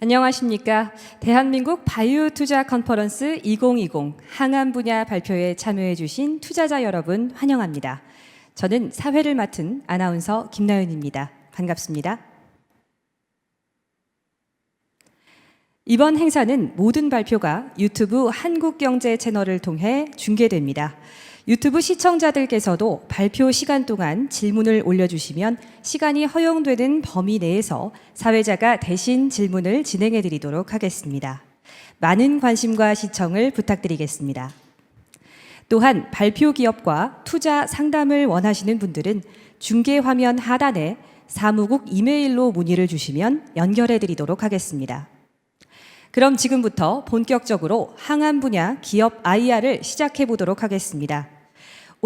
안녕하십니까. 대한민국 바이오 투자 컨퍼런스 2020 항암 분야 발표에 참여해 주신 투자자 여러분 환영합니다. 저는 사회를 맡은 아나운서 김나연입니다. 반갑습니다. 이번 행사는 모든 발표가 유튜브 한국경제 채널을 통해 중계됩니다. 유튜브 시청자들께서도 발표 시간 동안 질문을 올려주시면 시간이 허용되는 범위 내에서 사회자가 대신 질문을 진행해 드리도록 하겠습니다. 많은 관심과 시청을 부탁드리겠습니다. 또한 발표 기업과 투자 상담을 원하시는 분들은 중계 화면 하단에 사무국 이메일로 문의를 주시면 연결해 드리도록 하겠습니다. 그럼 지금부터 본격적으로 항암 분야 기업 IR을 시작해 보도록 하겠습니다.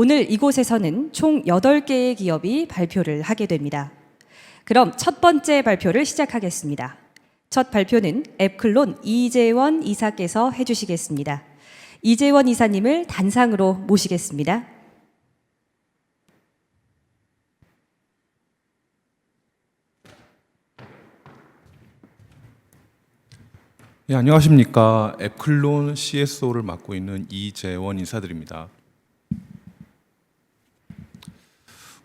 오늘 이곳에서는 총 8개의 기업이 발표를 하게 됩니다. 그럼 첫 번째 발표를 시작하겠습니다. 첫 발표는 앱클론 이재원 이사께서 해주시겠습니다. 이재원 이사님을 단상으로 모시겠습니다. 네, 안녕하십니까. 앱클론 CSO를 맡고 있는 이재원 인사드립니다.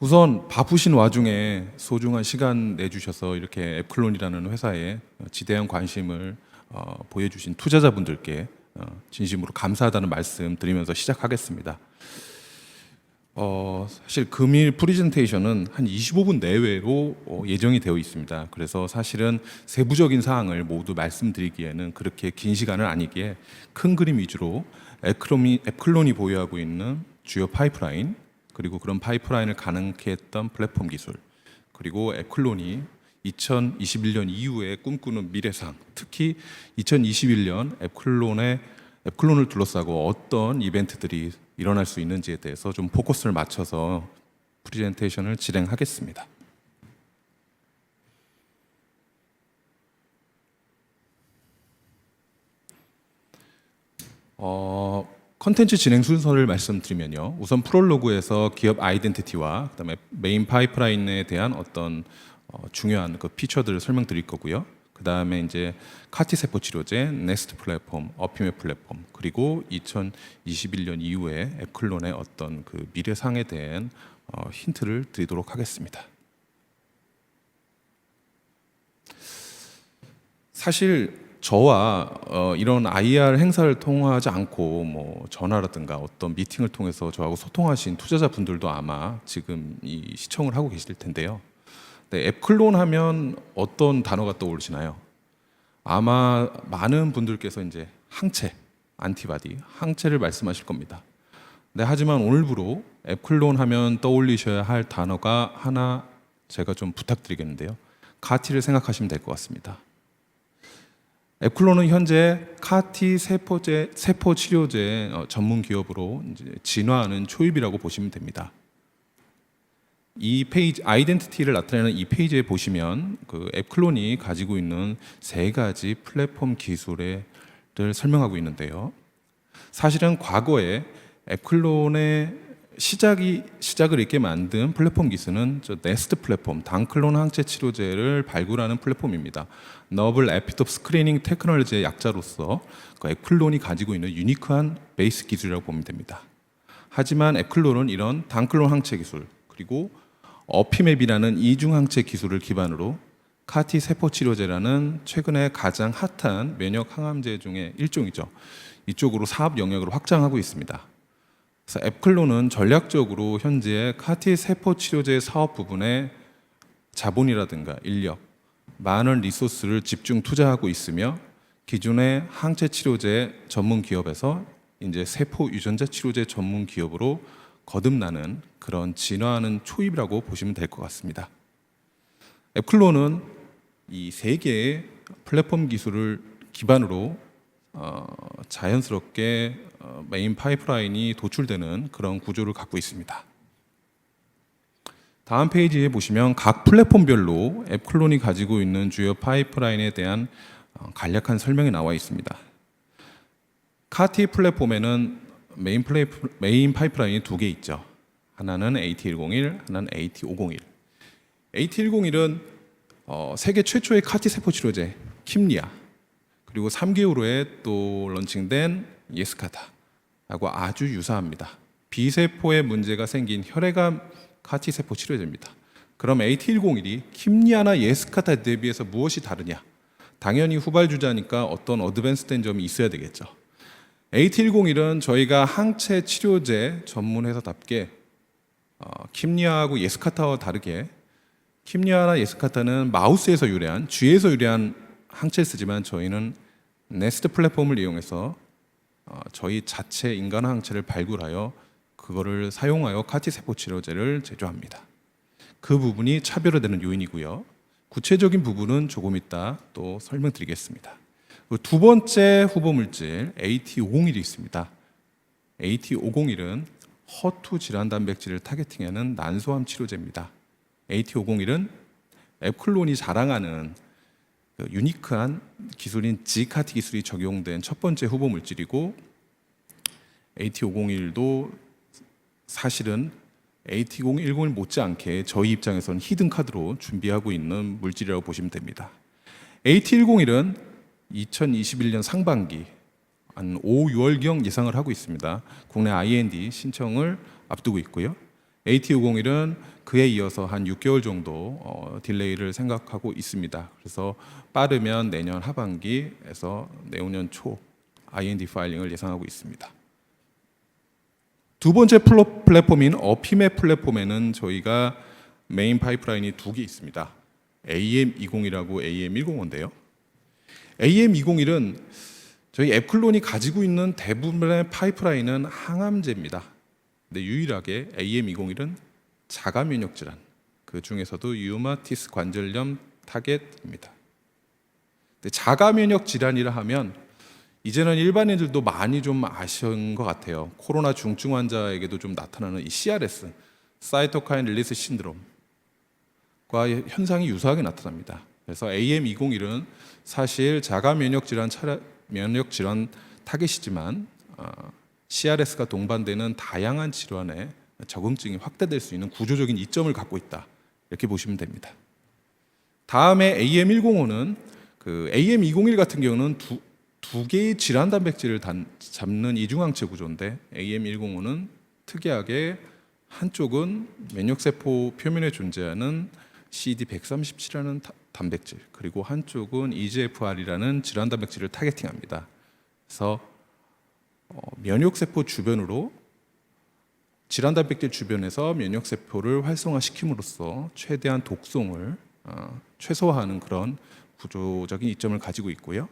우선 바쁘신 와중에 소중한 시간 내주셔서 이렇게 앱클론이라는 회사에 지대한 관심을 보여주신 투자자분들께 진심으로 감사하다는 말씀 드리면서 시작하겠습니다. 사실 금일 프리젠테이션은 한 25분 내외로 예정이 되어 있습니다. 그래서 사실은 세부적인 사항을 모두 말씀드리기에는 그렇게 긴 시간은 아니기에 큰 그림 위주로 앱클론이 보유하고 있는 주요 파이프라인, 그리고 그런 파이프라인을 가능케 했던 플랫폼 기술, 그리고 앱클론이 2021년 이후에 꿈꾸는 미래상, 특히 2021년 앱클론을 둘러싸고 어떤 이벤트들이 일어날 수 있는지에 대해서 좀 포커스를 맞춰서 프레젠테이션을 진행하겠습니다. 컨텐츠 진행 순서를 말씀드리면요. 우선 프롤로그에서 기업 아이덴티티와 그다음에 메인 파이프라인에 대한 어떤 중요한 그 피처들을 설명드릴 거고요. 그다음에 이제 카티 세포 치료제, 넥스트 플랫폼, 어피메 플랫폼, 그리고 2021년 이후에 앱클론의 어떤 그 미래상에 대한 힌트를 드리도록 하겠습니다. 사실 저와 이런 IR 행사를 통하지 않고 뭐 전화라든가 어떤 미팅을 통해서 저하고 소통하신 투자자분들도 아마 지금 이 시청을 하고 계실 텐데요. 네, 앱클론 하면 어떤 단어가 떠오르시나요? 아마 많은 분들께서 이제 항체, 안티바디, 항체를 말씀하실 겁니다. 네, 하지만 오늘부로 앱클론 하면 떠올리셔야 할 단어가 하나 제가 좀 부탁드리겠는데요. 카티를 생각하시면 될 것 같습니다. 앱클론은 현재 카티 세포 치료제 전문 기업으로 이제 진화하는 초입이라고 보시면 됩니다. 이 페이지 아이덴티티를 나타내는 이 페이지에 보시면 그 앱클론이 가지고 있는 3가지 플랫폼 기술을 설명하고 있는데요. 사실은 과거에 앱클론의 시작을 있게 만든 플랫폼 기술은 네스트 플랫폼, 단클론 항체 치료제를 발굴하는 플랫폼입니다. 너블 에피톱 스크리닝 테크놀로지의 약자로서 그 앱클론이 가지고 있는 유니크한 베이스 기술이라고 보면 됩니다. 하지만 앱클론은 이런 단클론 항체 기술, 그리고 어피맵이라는 이중 항체 기술을 기반으로 카티 세포 치료제라는 최근에 가장 핫한 면역 항암제 중에 일종이죠. 이쪽으로 사업 영역을 확장하고 있습니다. 그래서 앱클론은 전략적으로 현재 카티 세포 치료제 사업 부분에 자본이라든가 인력, 많은 리소스를 집중 투자하고 있으며 기존의 항체 치료제 전문 기업에서 이제 세포 유전자 치료제 전문 기업으로 거듭나는 그런 진화하는 초입이라고 보시면 될 것 같습니다. 앱클론은 이 3개의 플랫폼 기술을 기반으로 자연스럽게 메인 파이프라인이 도출되는 그런 구조를 갖고 있습니다. 다음 페이지에 보시면 각 플랫폼별로 앱클론이 가지고 있는 주요 파이프라인에 대한 간략한 설명이 나와 있습니다. 카티 플랫폼에는 메인 파이프라인이 2개 있죠. 하나는 AT101, 하나는 AT501. AT101은 세계 최초의 카티 세포 치료제 킴리아, 그리고 3개월 후에 또 런칭된 예스카타하고 아주 유사합니다. B세포에 문제가 생긴 혈액암 CAR-T 세포 치료제입니다. 그럼 AT101이 킴리아나 예스카타에 대비해서 무엇이 다르냐? 당연히 후발주자니까 어떤 어드밴스된 점이 있어야 되겠죠. AT101은 저희가 항체 치료제 전문 회사답게 킴리아하고 예스카타와 다르게 킴리아나 예스카타는 마우스에서 유래한 쥐에서 유래한 항체를 쓰지만 저희는 네스트 플랫폼을 이용해서 저희 자체 인간 항체를 발굴하여 그거를 사용하여 CAR-T 세포 치료제를 제조합니다. 그 부분이 차별화되는 요인이고요. 구체적인 부분은 조금 이따 또 설명드리겠습니다. 두 번째 후보 물질 AT501이 있습니다. AT501은 허투 질환 단백질을 타겟팅하는 난소암 치료제입니다. AT501은 앱클론이 자랑하는 그 유니크한 기술인 G카티 기술이 적용된 첫 번째 후보 물질이고 AT501도 사실은 AT110을 못지않게 저희 입장에서는 히든 카드로 준비하고 있는 물질이라고 보시면 됩니다. AT101은 2021년 상반기 한 5, 6월경 예상을 하고 있습니다. 국내 IND 신청을 앞두고 있고요. AT501은 그에 이어서 한 6개월 정도 딜레이를 생각하고 있습니다. 그래서 빠르면 내년 하반기에서 내후년 초 IND 파일링을 예상하고 있습니다. 두 번째 플랫폼인 어피맵 플랫폼에는 저희가 메인 파이프라인이 두 개 있습니다. AM201하고 AM105인데요. AM201은 저희 앱클론이 가지고 있는 대부분의 파이프라인은 항암제입니다. 근데 유일하게 AM201은 자가 면역 질환, 그 중에서도 류마티스 관절염 타겟입니다. 근데 자가 면역 질환이라 하면 이제는 일반인들도 많이 좀 아시는 것 같아요. 코로나 중증 환자에게도 좀 나타나는 이 CRS, 사이토카인 릴리스 신드롬과 현상이 유사하게 나타납니다. 그래서 AM201은 사실 자가 면역 질환 타겟이지만 CRS가 동반되는 다양한 질환에 적응증이 확대될 수 있는 구조적인 이점을 갖고 있다. 이렇게 보시면 됩니다. 다음에 AM105는 그 AM201 같은 경우는 두 개의 질환 단백질을 잡는 이중항체 구조인데 AM105는 특이하게 한쪽은 면역세포 표면에 존재하는 CD137이라는 단백질, 그리고 한쪽은 EGFR이라는 질환 단백질을 타겟팅합니다. 그래서 면역세포 주변으로 질환 단백질 주변에서 면역세포를 활성화시킴으로써 최대한 독성을 최소화하는 그런 구조적인 이점을 가지고 있고요.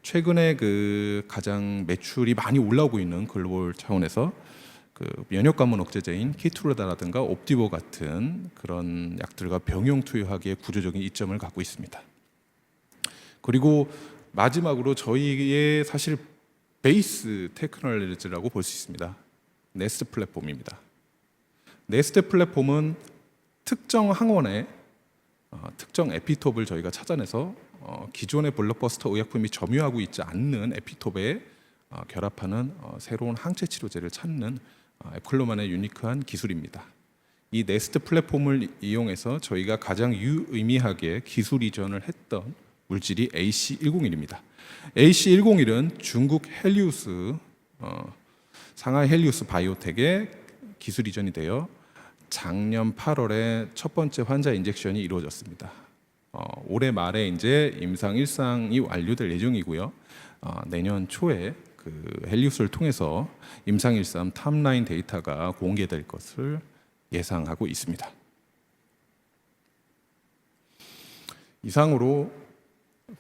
최근에 그 가장 매출이 많이 올라오고 있는 글로벌 차원에서 그 면역 감원 억제제인 키투르다라든가 옵디보 같은 그런 약들과 병용 투여하기에 구조적인 이점을 갖고 있습니다. 그리고 마지막으로 저희의 사실 베이스 테크놀로지라고 볼 수 있습니다. 네스트 플랫폼입니다. 네스트 플랫폼은 특정 항원의 특정 에피톱을 저희가 찾아내서 기존의 블록버스터 의약품이 점유하고 있지 않는 에피톱에 결합하는 새로운 항체 치료제를 찾는 앱클로만의 유니크한 기술입니다. 이 네스트 플랫폼을 이용해서 저희가 가장 유의미하게 기술 이전을 했던 물질이 AC101입니다. AC101은 중국 헬리우스 상하이 헬리우스 바이오텍의 기술 이전이 되어 작년 8월에 첫 번째 환자 인젝션이 이루어졌습니다. 올해 말에 이제 임상 1상이 완료될 예정이고요. 내년 초에 그 헬리우스를 통해서 임상 1상 탑라인 데이터가 공개될 것을 예상하고 있습니다. 이상으로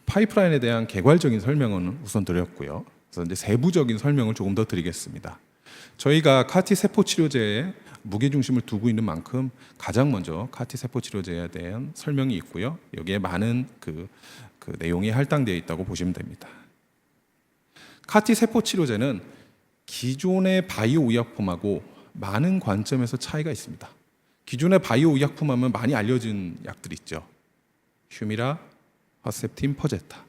파이프라인에 대한 개괄적인 설명은 우선 드렸고요. 그래서 이제 세부적인 설명을 조금 더 드리겠습니다. 저희가 CAR-T 세포 치료제에 무게 중심을 두고 있는 만큼 가장 먼저 CAR-T 세포 치료제에 대한 설명이 있고요. 여기에 많은 그 내용이 할당되어 있다고 보시면 됩니다. CAR-T 세포 치료제는 기존의 바이오 의약품하고 많은 관점에서 차이가 있습니다. 기존의 바이오 의약품 하면 많이 알려진 약들 있죠. 휴미라, 허셉틴, 퍼제타.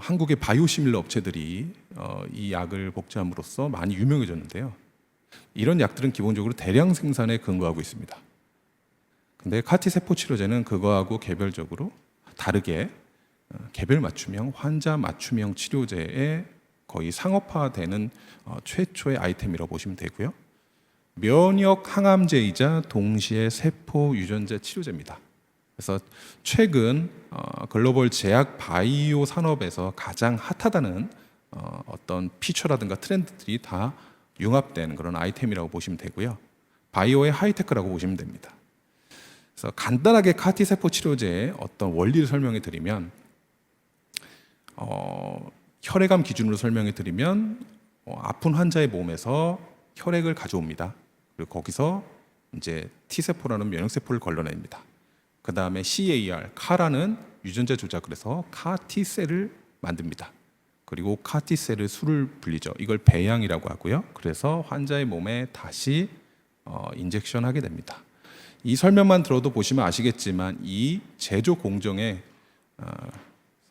한국의 바이오시밀러 업체들이 이 약을 복제함으로써 많이 유명해졌는데요. 이런 약들은 기본적으로 대량 생산에 근거하고 있습니다. 근데 CAR-T 세포 치료제는 그거하고 개별적으로 다르게 개별 맞춤형, 환자 맞춤형 치료제의 거의 상업화되는 최초의 아이템이라고 보시면 되고요. 면역 항암제이자 동시에 세포 유전자 치료제입니다. 그래서 최근 글로벌 제약 바이오 산업에서 가장 핫하다는 어떤 피처라든가 트렌드들이 다 융합된 그런 아이템이라고 보시면 되고요. 바이오의 하이테크라고 보시면 됩니다. 그래서 간단하게 카티 세포 치료제의 어떤 원리를 설명해 드리면 혈액암 기준으로 설명해 드리면 아픈 환자의 몸에서 혈액을 가져옵니다. 그리고 거기서 이제 T세포라는 면역세포를 걸러냅니다. 그 다음에 CAR, 카라는 유전자 조작을 해서 카티셀을 만듭니다. 그리고 카티셀의 수를 불리죠. 이걸 배양이라고 하고요. 그래서 환자의 몸에 다시 인젝션하게 됩니다. 이 설명만 들어도 보시면 아시겠지만 이 제조 공정에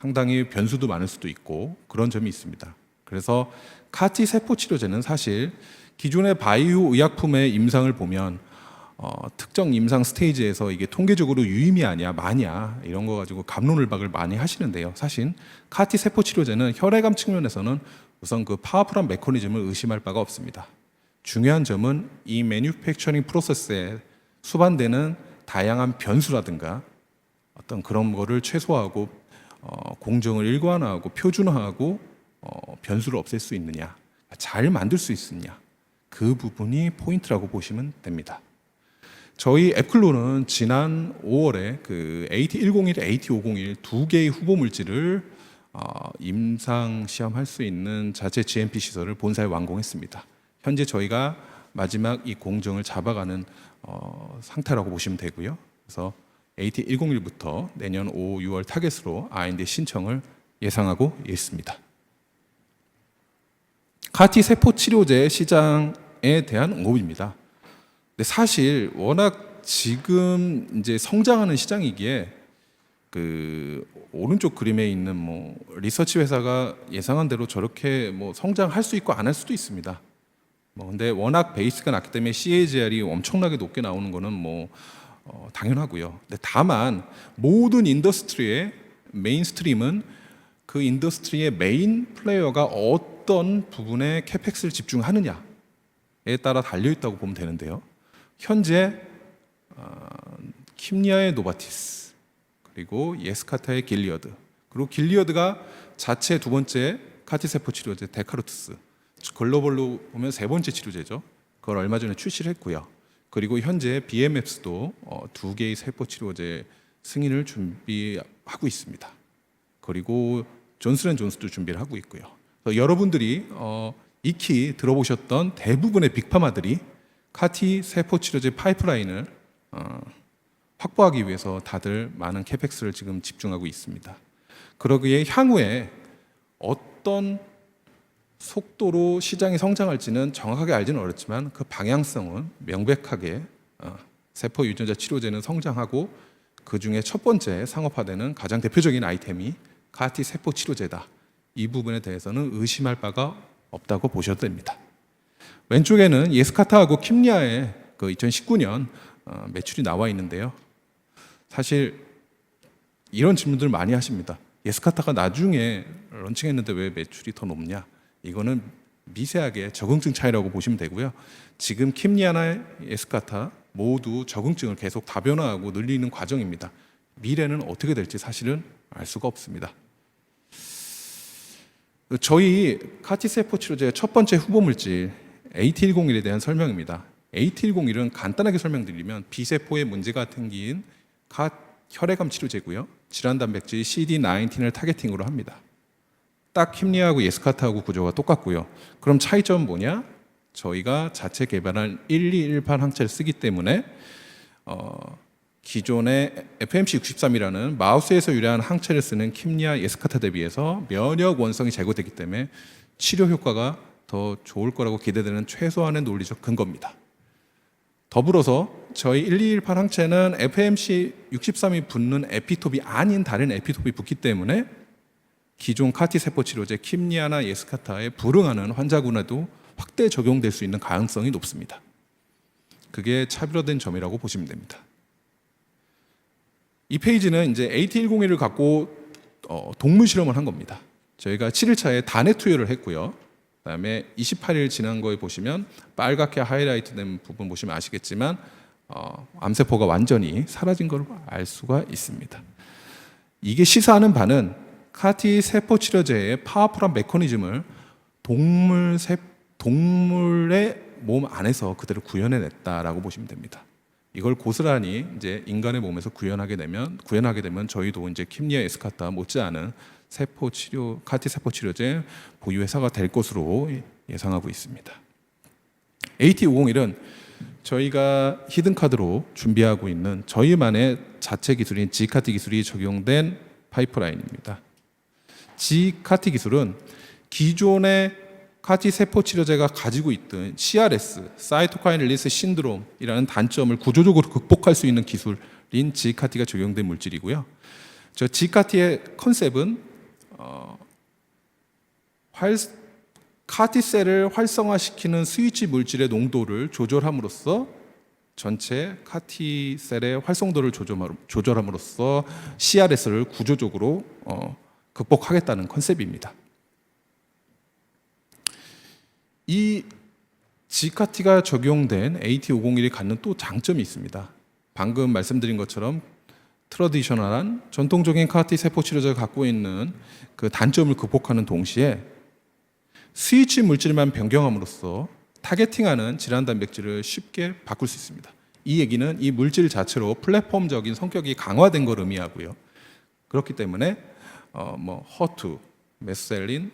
상당히 변수도 많을 수도 있고 그런 점이 있습니다. 그래서 카티 세포 치료제는 사실 기존의 바이오 의약품의 임상을 보면 특정 임상 스테이지에서 이게 통계적으로 유의미 아니야, 마냐 이런 거 가지고 갑론을박을 많이 하시는데요. 사실 카티 세포 치료제는 혈액암 측면에서는 우선 그 파워풀한 메커니즘을 의심할 바가 없습니다. 중요한 점은 이 매뉴팩처링 프로세스에 수반되는 다양한 변수라든가 어떤 그런 거를 최소화하고 공정을 일관화하고 표준화하고 변수를 없앨 수 있느냐, 잘 만들 수 있느냐, 그 부분이 포인트라고 보시면 됩니다. 저희 앱클로는 지난 5월에 그 AT101, AT501 두 개의 후보 물질을 임상 시험할 수 있는 자체 GMP 시설을 본사에 완공했습니다. 현재 저희가 마지막 이 공정을 잡아가는 상태라고 보시면 되고요. 그래서 AT101부터 내년 5, 6월 타겟으로 R&D 신청을 예상하고 있습니다. 카티 세포 치료제 시장에 대한 언급입니다. 근데 사실 워낙 지금 이제 성장하는 시장이기에 그 오른쪽 그림에 있는 뭐 리서치 회사가 예상한 대로 저렇게 뭐 성장할 수 있고 안 할 수도 있습니다. 근데 워낙 베이스가 낮기 때문에 CAGR이 엄청나게 높게 나오는 거는 뭐 당연하고요. 근데 다만 모든 인더스트리의 메인스트림은 그 인더스트리의 메인 플레이어가 어떤 부분에 캐펙스를 집중하느냐에 따라 달려 있다고 보면 되는데요. 현재 킴리아의 노바티스, 그리고 예스카타의 길리어드, 그리고 길리어드가 자체 두 번째 카티세포 치료제 데카르투스, 글로벌로 보면 세 번째 치료제죠. 그걸 얼마 전에 출시를 했고요. 그리고 현재 BMS도 두 개의 세포 치료제 승인을 준비하고 있습니다. 그리고 존슨앤존슨도 준비를 하고 있고요. 여러분들이 익히 들어보셨던 대부분의 빅파마들이 카티 세포 치료제 파이프라인을 확보하기 위해서 다들 많은 캐펙스를 지금 집중하고 있습니다. 그러기에 향후에 어떤 속도로 시장이 성장할지는 정확하게 알지는 어렵지만 그 방향성은 명백하게 세포 유전자 치료제는 성장하고 그 중에 첫 번째 상업화되는 가장 대표적인 아이템이 카티 세포 치료제다. 이 부분에 대해서는 의심할 바가 없다고 보셔도 됩니다. 왼쪽에는 예스카타하고 킴리아의 그 2019년 매출이 나와 있는데요. 사실 이런 질문들 많이 하십니다. 예스카타가 나중에 런칭했는데 왜 매출이 더 높냐? 이거는 미세하게 적응증 차이라고 보시면 되고요. 지금 킴리아나 예스카타 모두 적응증을 계속 다변화하고 늘리는 과정입니다. 미래는 어떻게 될지 사실은 알 수가 없습니다. 저희 카티세포 치료제의 첫 번째 후보 물질 AT101에 대한 설명입니다. AT101은 간단하게 설명드리면 B세포에 문제가 생긴 혈액암 치료제고요. 질환 단백질 CD19을 타겟팅으로 합니다. 딱 킴리아하고 예스카타하고 구조가 똑같고요. 그럼 차이점은 뭐냐? 저희가 자체 개발한 1218 항체를 쓰기 때문에 기존의 FMC63이라는 마우스에서 유래한 항체를 쓰는 킴리아 예스카타 대비해서 면역 원성이 제거되기 때문에 치료 효과가 더 좋을 거라고 기대되는 최소한의 논리적 근거입니다. 더불어서 저희 1218 항체는 FMC63이 붙는 에피톱이 아닌 다른 에피톱이 붙기 때문에 기존 카티 세포 치료제 킴리아나 예스카타에 불응하는 환자군에도 확대 적용될 수 있는 가능성이 높습니다. 그게 차별화된 점이라고 보시면 됩니다. 이 페이지는 이제 AT101을 갖고 동물 실험을 한 겁니다. 저희가 7일차에 단에 투여를 했고요. 그다음에 28일 지난 거에 보시면 빨갛게 하이라이트된 부분 보시면 아시겠지만 암세포가 완전히 사라진 걸 알 수가 있습니다. 이게 시사하는 바는 CAR-T 세포 치료제의 파워풀한 메커니즘을 동물의 몸 안에서 그대로 구현해냈다라고 보시면 됩니다. 이걸 고스란히 이제 인간의 몸에서 구현하게 되면 저희도 이제 킴리아 에스카타 못지않은 CAR-T 세포 치료제 보유 회사가 될 것으로 예상하고 있습니다. AT501은 저희가 히든 카드로 준비하고 있는 저희만의 자체 기술인 gCAR-T 기술이 적용된 파이프라인입니다. gCAR-T 기술은 기존의 CAR-T 세포 치료제가 가지고 있던 CRS, 사이토카인 릴리스 신드롬이라는 단점을 구조적으로 극복할 수 있는 기술인 gCAR-T가 적용된 물질이고요. 저 gCAR-T의 컨셉은 CAR-T 셀을 활성화시키는 스위치 물질의 농도를 조절함으로써 전체 CAR-T 셀의 활성도를 조절함으로써 CRS를 구조적으로 극복하겠다는 컨셉입니다. 이 gCAR-T가 적용된 AT501이 갖는 또 장점이 있습니다. 방금 말씀드린 것처럼 트러디셔널한 전통적인 CAR-T 세포 치료제가 갖고 있는 그 단점을 극복하는 동시에 스위치 물질만 변경함으로써 타겟팅하는 질환 단백질을 쉽게 바꿀 수 있습니다. 이 얘기는 이 물질 자체로 플랫폼적인 성격이 강화된 걸 의미하고요. 그렇기 때문에 허투, 메셀린,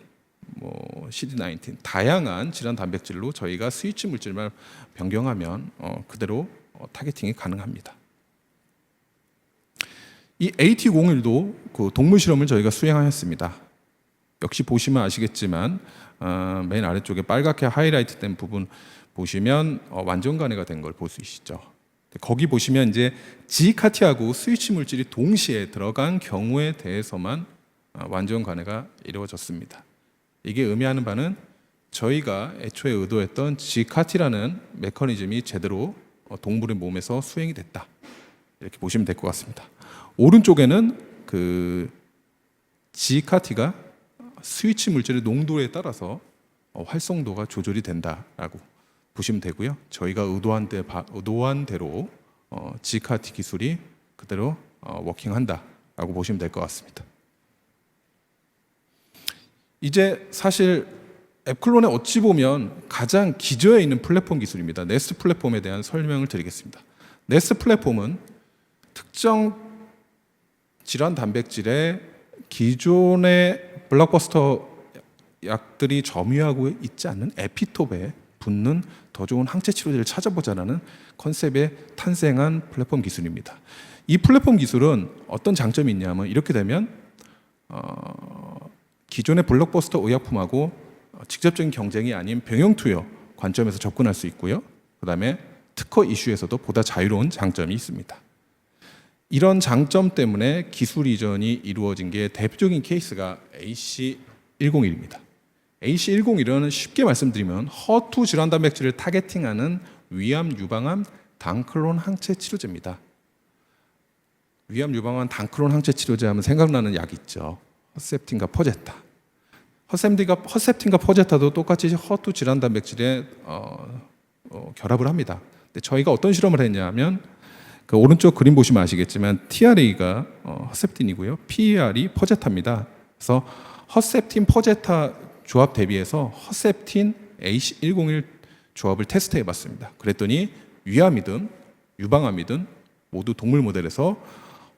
CD19 다양한 질환 단백질로 저희가 스위치 물질만 변경하면 그대로 타겟팅이 가능합니다. 이 AT01도 그 동물 실험을 저희가 수행하였습니다. 역시 보시면 아시겠지만 맨 아래쪽에 빨갛게 하이라이트된 부분 보시면 완전 간해가 된 걸 볼 수 있시죠. 거기 보시면 이제 gCAR-T하고 스위치 물질이 동시에 들어간 경우에 대해서만 완전 간해가 이루어졌습니다. 이게 의미하는 바는 저희가 애초에 의도했던 gCAR-T라는 메커니즘이 제대로 동물의 몸에서 수행이 됐다. 이렇게 보시면 될 것 같습니다. 오른쪽에는 그 gCAR-T가 스위치 물질의 농도에 따라서 활성도가 조절이 된다라고 보시면 되고요. 저희가 의도한 대로 gCAR-T 기술이 그대로 워킹한다라고 보시면 될 것 같습니다. 이제 사실 앱클론에 어찌 보면 가장 기저에 있는 플랫폼 기술입니다. 네스트 플랫폼에 대한 설명을 드리겠습니다. 네스트 플랫폼은 특정 질환 단백질에 기존의 블록버스터 약들이 점유하고 있지 않는 에피톱에 붙는 더 좋은 항체 치료제를 찾아보자라는 컨셉에 탄생한 플랫폼 기술입니다. 이 플랫폼 기술은 어떤 장점이 있냐면 이렇게 되면 기존의 블록버스터 의약품하고 직접적인 경쟁이 아닌 병용 투여 관점에서 접근할 수 있고요. 그다음에 특허 이슈에서도 보다 자유로운 장점이 있습니다. 이런 장점 때문에 기술 이전이 이루어진 게 대표적인 케이스가 AC101입니다. AC101은 쉽게 말씀드리면 허투 질환 단백질을 타겟팅하는 위암 유방암 단클론 항체 치료제입니다. 위암 유방암 단클론 항체 치료제 하면 생각나는 약 있죠. 허셉틴과 퍼제타. 허셉틴과 퍼제타도 똑같이 허투 질환 단백질에 결합을 합니다. 근데 저희가 어떤 실험을 했냐면 그 오른쪽 그림 보시면 아시겠지만 TRA가 허셉틴이고요, PER이 퍼제타입니다. 그래서 허셉틴 퍼제타 조합 대비해서 허셉틴 AC101 조합을 테스트해봤습니다. 그랬더니 위암이든 유방암이든 모두 동물 모델에서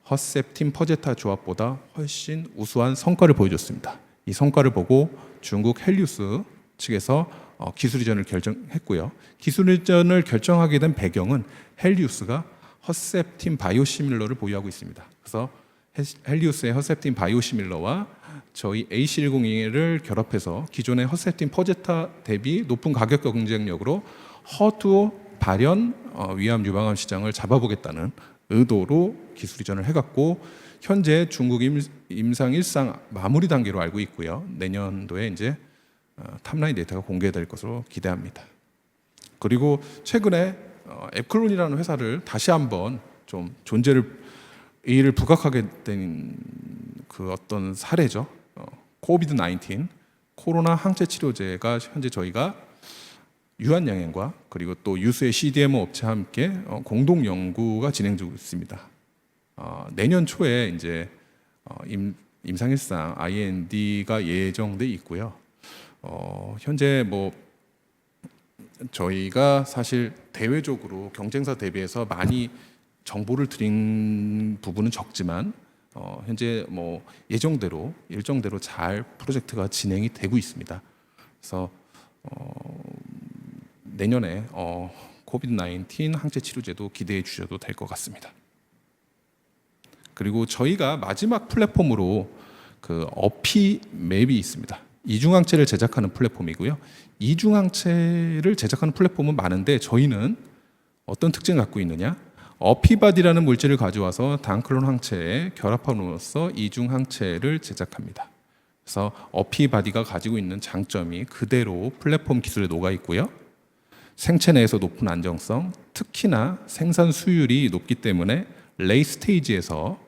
허셉틴 퍼제타 조합보다 훨씬 우수한 성과를 보여줬습니다. 이 성과를 보고 중국 헬리우스 측에서 기술 이전을 결정했고요. 기술 이전을 결정하게 된 배경은 헬리우스가 허셉틴 바이오시밀러를 보유하고 있습니다. 그래서 헬리우스의 허셉틴 바이오시밀러와 저희 AC101을 결합해서 기존의 허셉틴 퍼제타 대비 높은 가격 경쟁력으로 허투 발현 위암 유방암 시장을 잡아보겠다는 의도로 기술 이전을 해갔고 현재 중국 임상 1상 마무리 단계로 알고 있고요. 내년도에 이제 탑라인 데이터가 공개될 것으로 기대합니다. 그리고 최근에 앱클론이라는 회사를 다시 한번 좀 존재를 의의를 부각하게 된 그 어떤 사례죠. 코비드 19 코로나 항체 치료제가 현재 저희가 유한양행과 그리고 또 유수의 CDMO 업체와 함께 공동 연구가 진행 중에 있습니다. 내년 초에 이제 임상일상 IND가 예정돼 있고요. 현재 뭐 저희가 사실 대외적으로 경쟁사 대비해서 많이 정보를 드린 부분은 적지만 현재 뭐 예정대로 일정대로 잘 프로젝트가 진행이 되고 있습니다. 그래서 내년에 코비드 19 항체 치료제도 기대해 주셔도 될 것 같습니다. 그리고 저희가 마지막 플랫폼으로 그 어피 맵이 있습니다. 이중항체를 제작하는 플랫폼이고요. 이중항체를 제작하는 플랫폼은 많은데 저희는 어떤 특징을 갖고 있느냐? 어피바디라는 물질을 가져와서 단클론 항체에 결합함으로써 이중항체를 제작합니다. 그래서 어피바디가 가지고 있는 장점이 그대로 플랫폼 기술에 녹아 있고요. 생체 내에서 높은 안정성, 특히나 생산 수율이 높기 때문에 레이 스테이지에서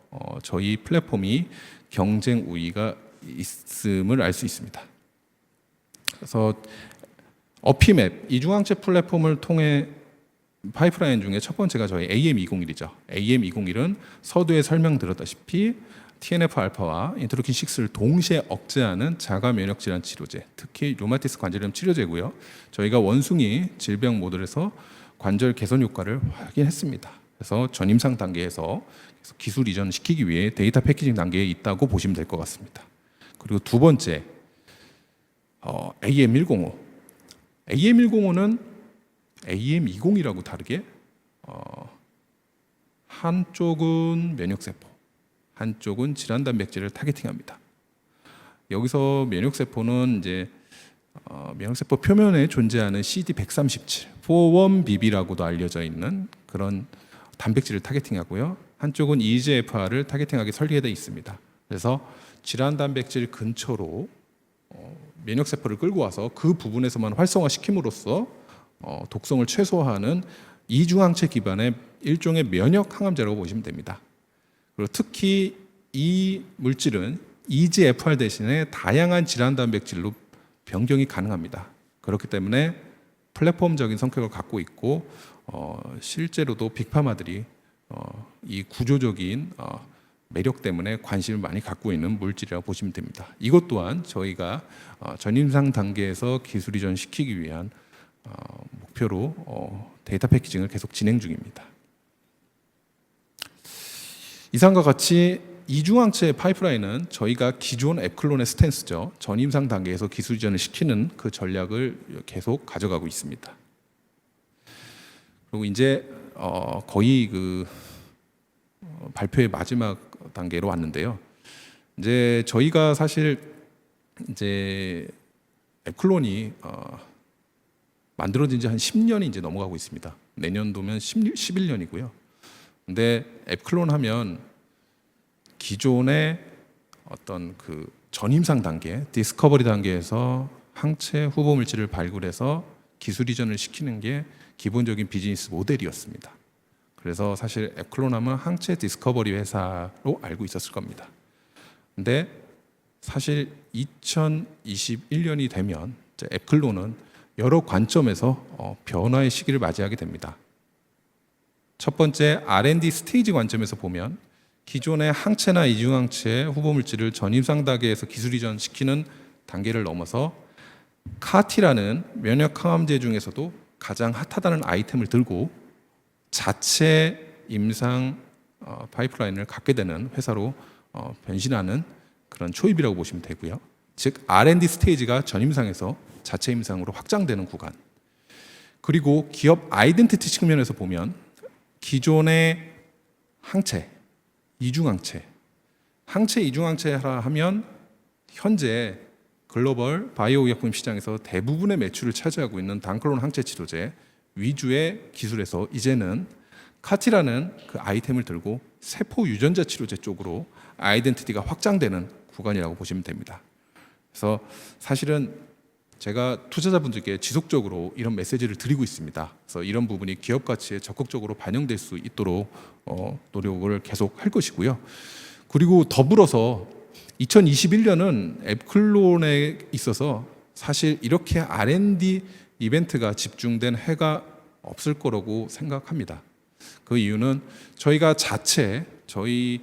저희 플랫폼이 경쟁 우위가 있음을 알 수 있습니다. 그래서 어피맵 이중항체 플랫폼을 통해 파이프라인 중에 첫 번째가 저희 AM201이죠. AM201은 서두에 설명드렸다시피 TNF-알파와 인터루킨 6를 동시에 억제하는 자가 면역 질환 치료제, 특히 류마티스 관절염 치료제고요. 저희가 원숭이 질병 모델에서 관절 개선 효과를 확인했습니다. 그래서 전임상 단계에서 기술 이전 시키기 위해 데이터 패키징 단계에 있다고 보시면 될 것 같습니다. 그리고 두 번째 AM105. AM105는 AM202라고 다르게 한쪽은 면역세포, 한쪽은 질환 단백질을 타겟팅합니다. 여기서 면역세포는 이제 면역세포 표면에 존재하는 CD137, 4-1BB라고도 알려져 있는 그런 단백질을 타겟팅하고요. 한쪽은 EGFR을 타겟팅하게 설계되어 있습니다. 그래서 질환 단백질 근처로 면역세포를 끌고 와서 그 부분에서만 활성화시킴으로써 독성을 최소화하는 이중항체 기반의 일종의 면역 항암제라고 보시면 됩니다. 그리고 특히 이 물질은 EGFR 대신에 다양한 질환 단백질로 변경이 가능합니다. 그렇기 때문에 플랫폼적인 성격을 갖고 있고 실제로도 빅파마들이 이 구조적인 매력 때문에 관심을 많이 갖고 있는 물질이라고 보시면 됩니다. 이것 또한 저희가 전임상 단계에서 기술 이전 시키기 위한 목표로 데이터 패키징을 계속 진행 중입니다. 이상과 같이 이중항체 파이프라인은 저희가 기존 앱클론의 스탠스죠. 전임상 단계에서 기술 이전을 시키는 그 전략을 계속 가져가고 있습니다. 그리고 이제 거의 그 발표의 마지막 단계로 왔는데요. 이제 저희가 사실 이제 앱클론이 만들어진 지 한 10년이 이제 넘어가고 있습니다. 내년도면 11년이고요. 근데 앱클론 하면 기존의 어떤 그 전임상 단계, 디스커버리 단계에서 항체 후보 물질을 발굴해서 기술 이전을 시키는 게 기본적인 비즈니스 모델이었습니다. 그래서 사실 앱클론 하면 항체 디스커버리 회사로 알고 있었을 겁니다. 근데 사실 2021년이 되면 앱클론은 여러 관점에서 변화의 시기를 맞이하게 됩니다. 첫 번째 R&D 스테이지 관점에서 보면 기존의 항체나 이중항체의 후보 물질을 전임상 단계에서 기술 이전 시키는 단계를 넘어서 카티라는 면역 항암제 중에서도 가장 핫하다는 아이템을 들고 자체 임상 파이프라인을 갖게 되는 회사로 변신하는 그런 초입이라고 보시면 되고요. 즉 R&D 스테이지가 전임상에서 자체 임상으로 확장되는 구간. 그리고 기업 아이덴티티 측면에서 보면 기존의 항체, 이중항체, 항체 이중항체라 하면 현재 글로벌 바이오 의약품 시장에서 대부분의 매출을 차지하고 있는 단클론 항체 치료제 위주의 기술에서 이제는 카티라는 그 아이템을 들고 세포 유전자 치료제 쪽으로 아이덴티티가 확장되는 구간이라고 보시면 됩니다. 그래서 사실은 제가 투자자분들께 지속적으로 이런 메시지를 드리고 있습니다. 그래서 이런 부분이 기업 가치에 적극적으로 반영될 수 있도록 노력을 계속 할 것이고요. 그리고 더불어서 2021년은 앱클론에 있어서 사실 이렇게 R&D 이벤트가 집중된 해가 없을 거라고 생각합니다. 그 이유는 저희가 저희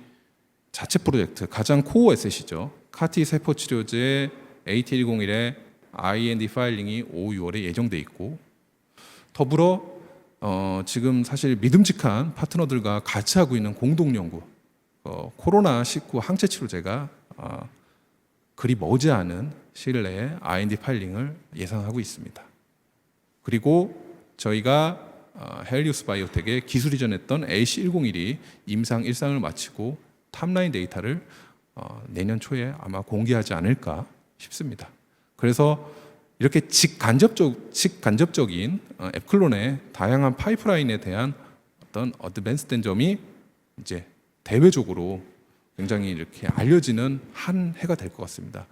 자체 프로젝트 가장 코어 에셋이죠. 카티 세포 치료제 AT101의 IND 파일링이 5, 6월에 예정돼 있고, 더불어 지금 사실 믿음직한 파트너들과 같이 하고 있는 공동 연구, 코로나19 항체 치료제가 그리 머지않은 시일 내에 IND 파일링을 예상하고 있습니다. 그리고 저희가 헬리우스 바이오텍에 기술 이전했던 AC101이 임상 1상을 마치고 탑라인 데이터를 내년 초에 아마 공개하지 않을까 싶습니다. 그래서 이렇게 직간접적인 앱클론의 다양한 파이프라인에 대한 어떤 어드밴스된 점이 이제 대외적으로 굉장히 이렇게 알려지는 한 해가 될 것 같습니다.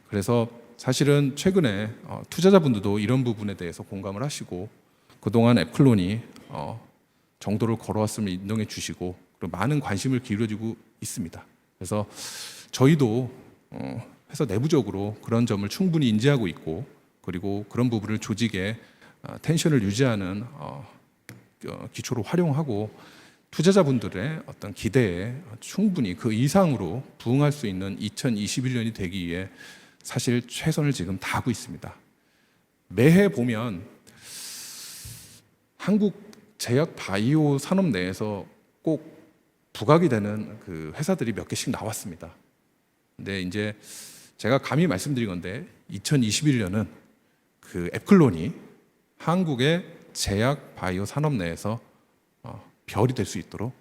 그래서 사실은 최근에 투자자분들도 이런 부분에 대해서 공감을 하시고, 그동안 앱클론이 정도를 걸어왔음을 인정해 주시고, 그리고 많은 관심을 기울여주고 있습니다. 그래서 저희도 회사 내부적으로 그런 점을 충분히 인지하고 있고, 그리고 그런 부분을 조직의 텐션을 유지하는 기초로 활용하고, 투자자분들의 어떤 기대에 충분히 그 이상으로 부응할 수 있는 2021년이 되기 위해 사실 최선을 지금 다하고 있습니다. 매해 보면 한국 제약 바이오 산업 내에서 꼭 부각이 되는 그 회사들이 몇 개씩 나왔습니다. 근데 이제 제가 감히 말씀드린 건데 2021년은 그 앱클론이 한국의 제약 바이오 산업 내에서 별이 될 수 있도록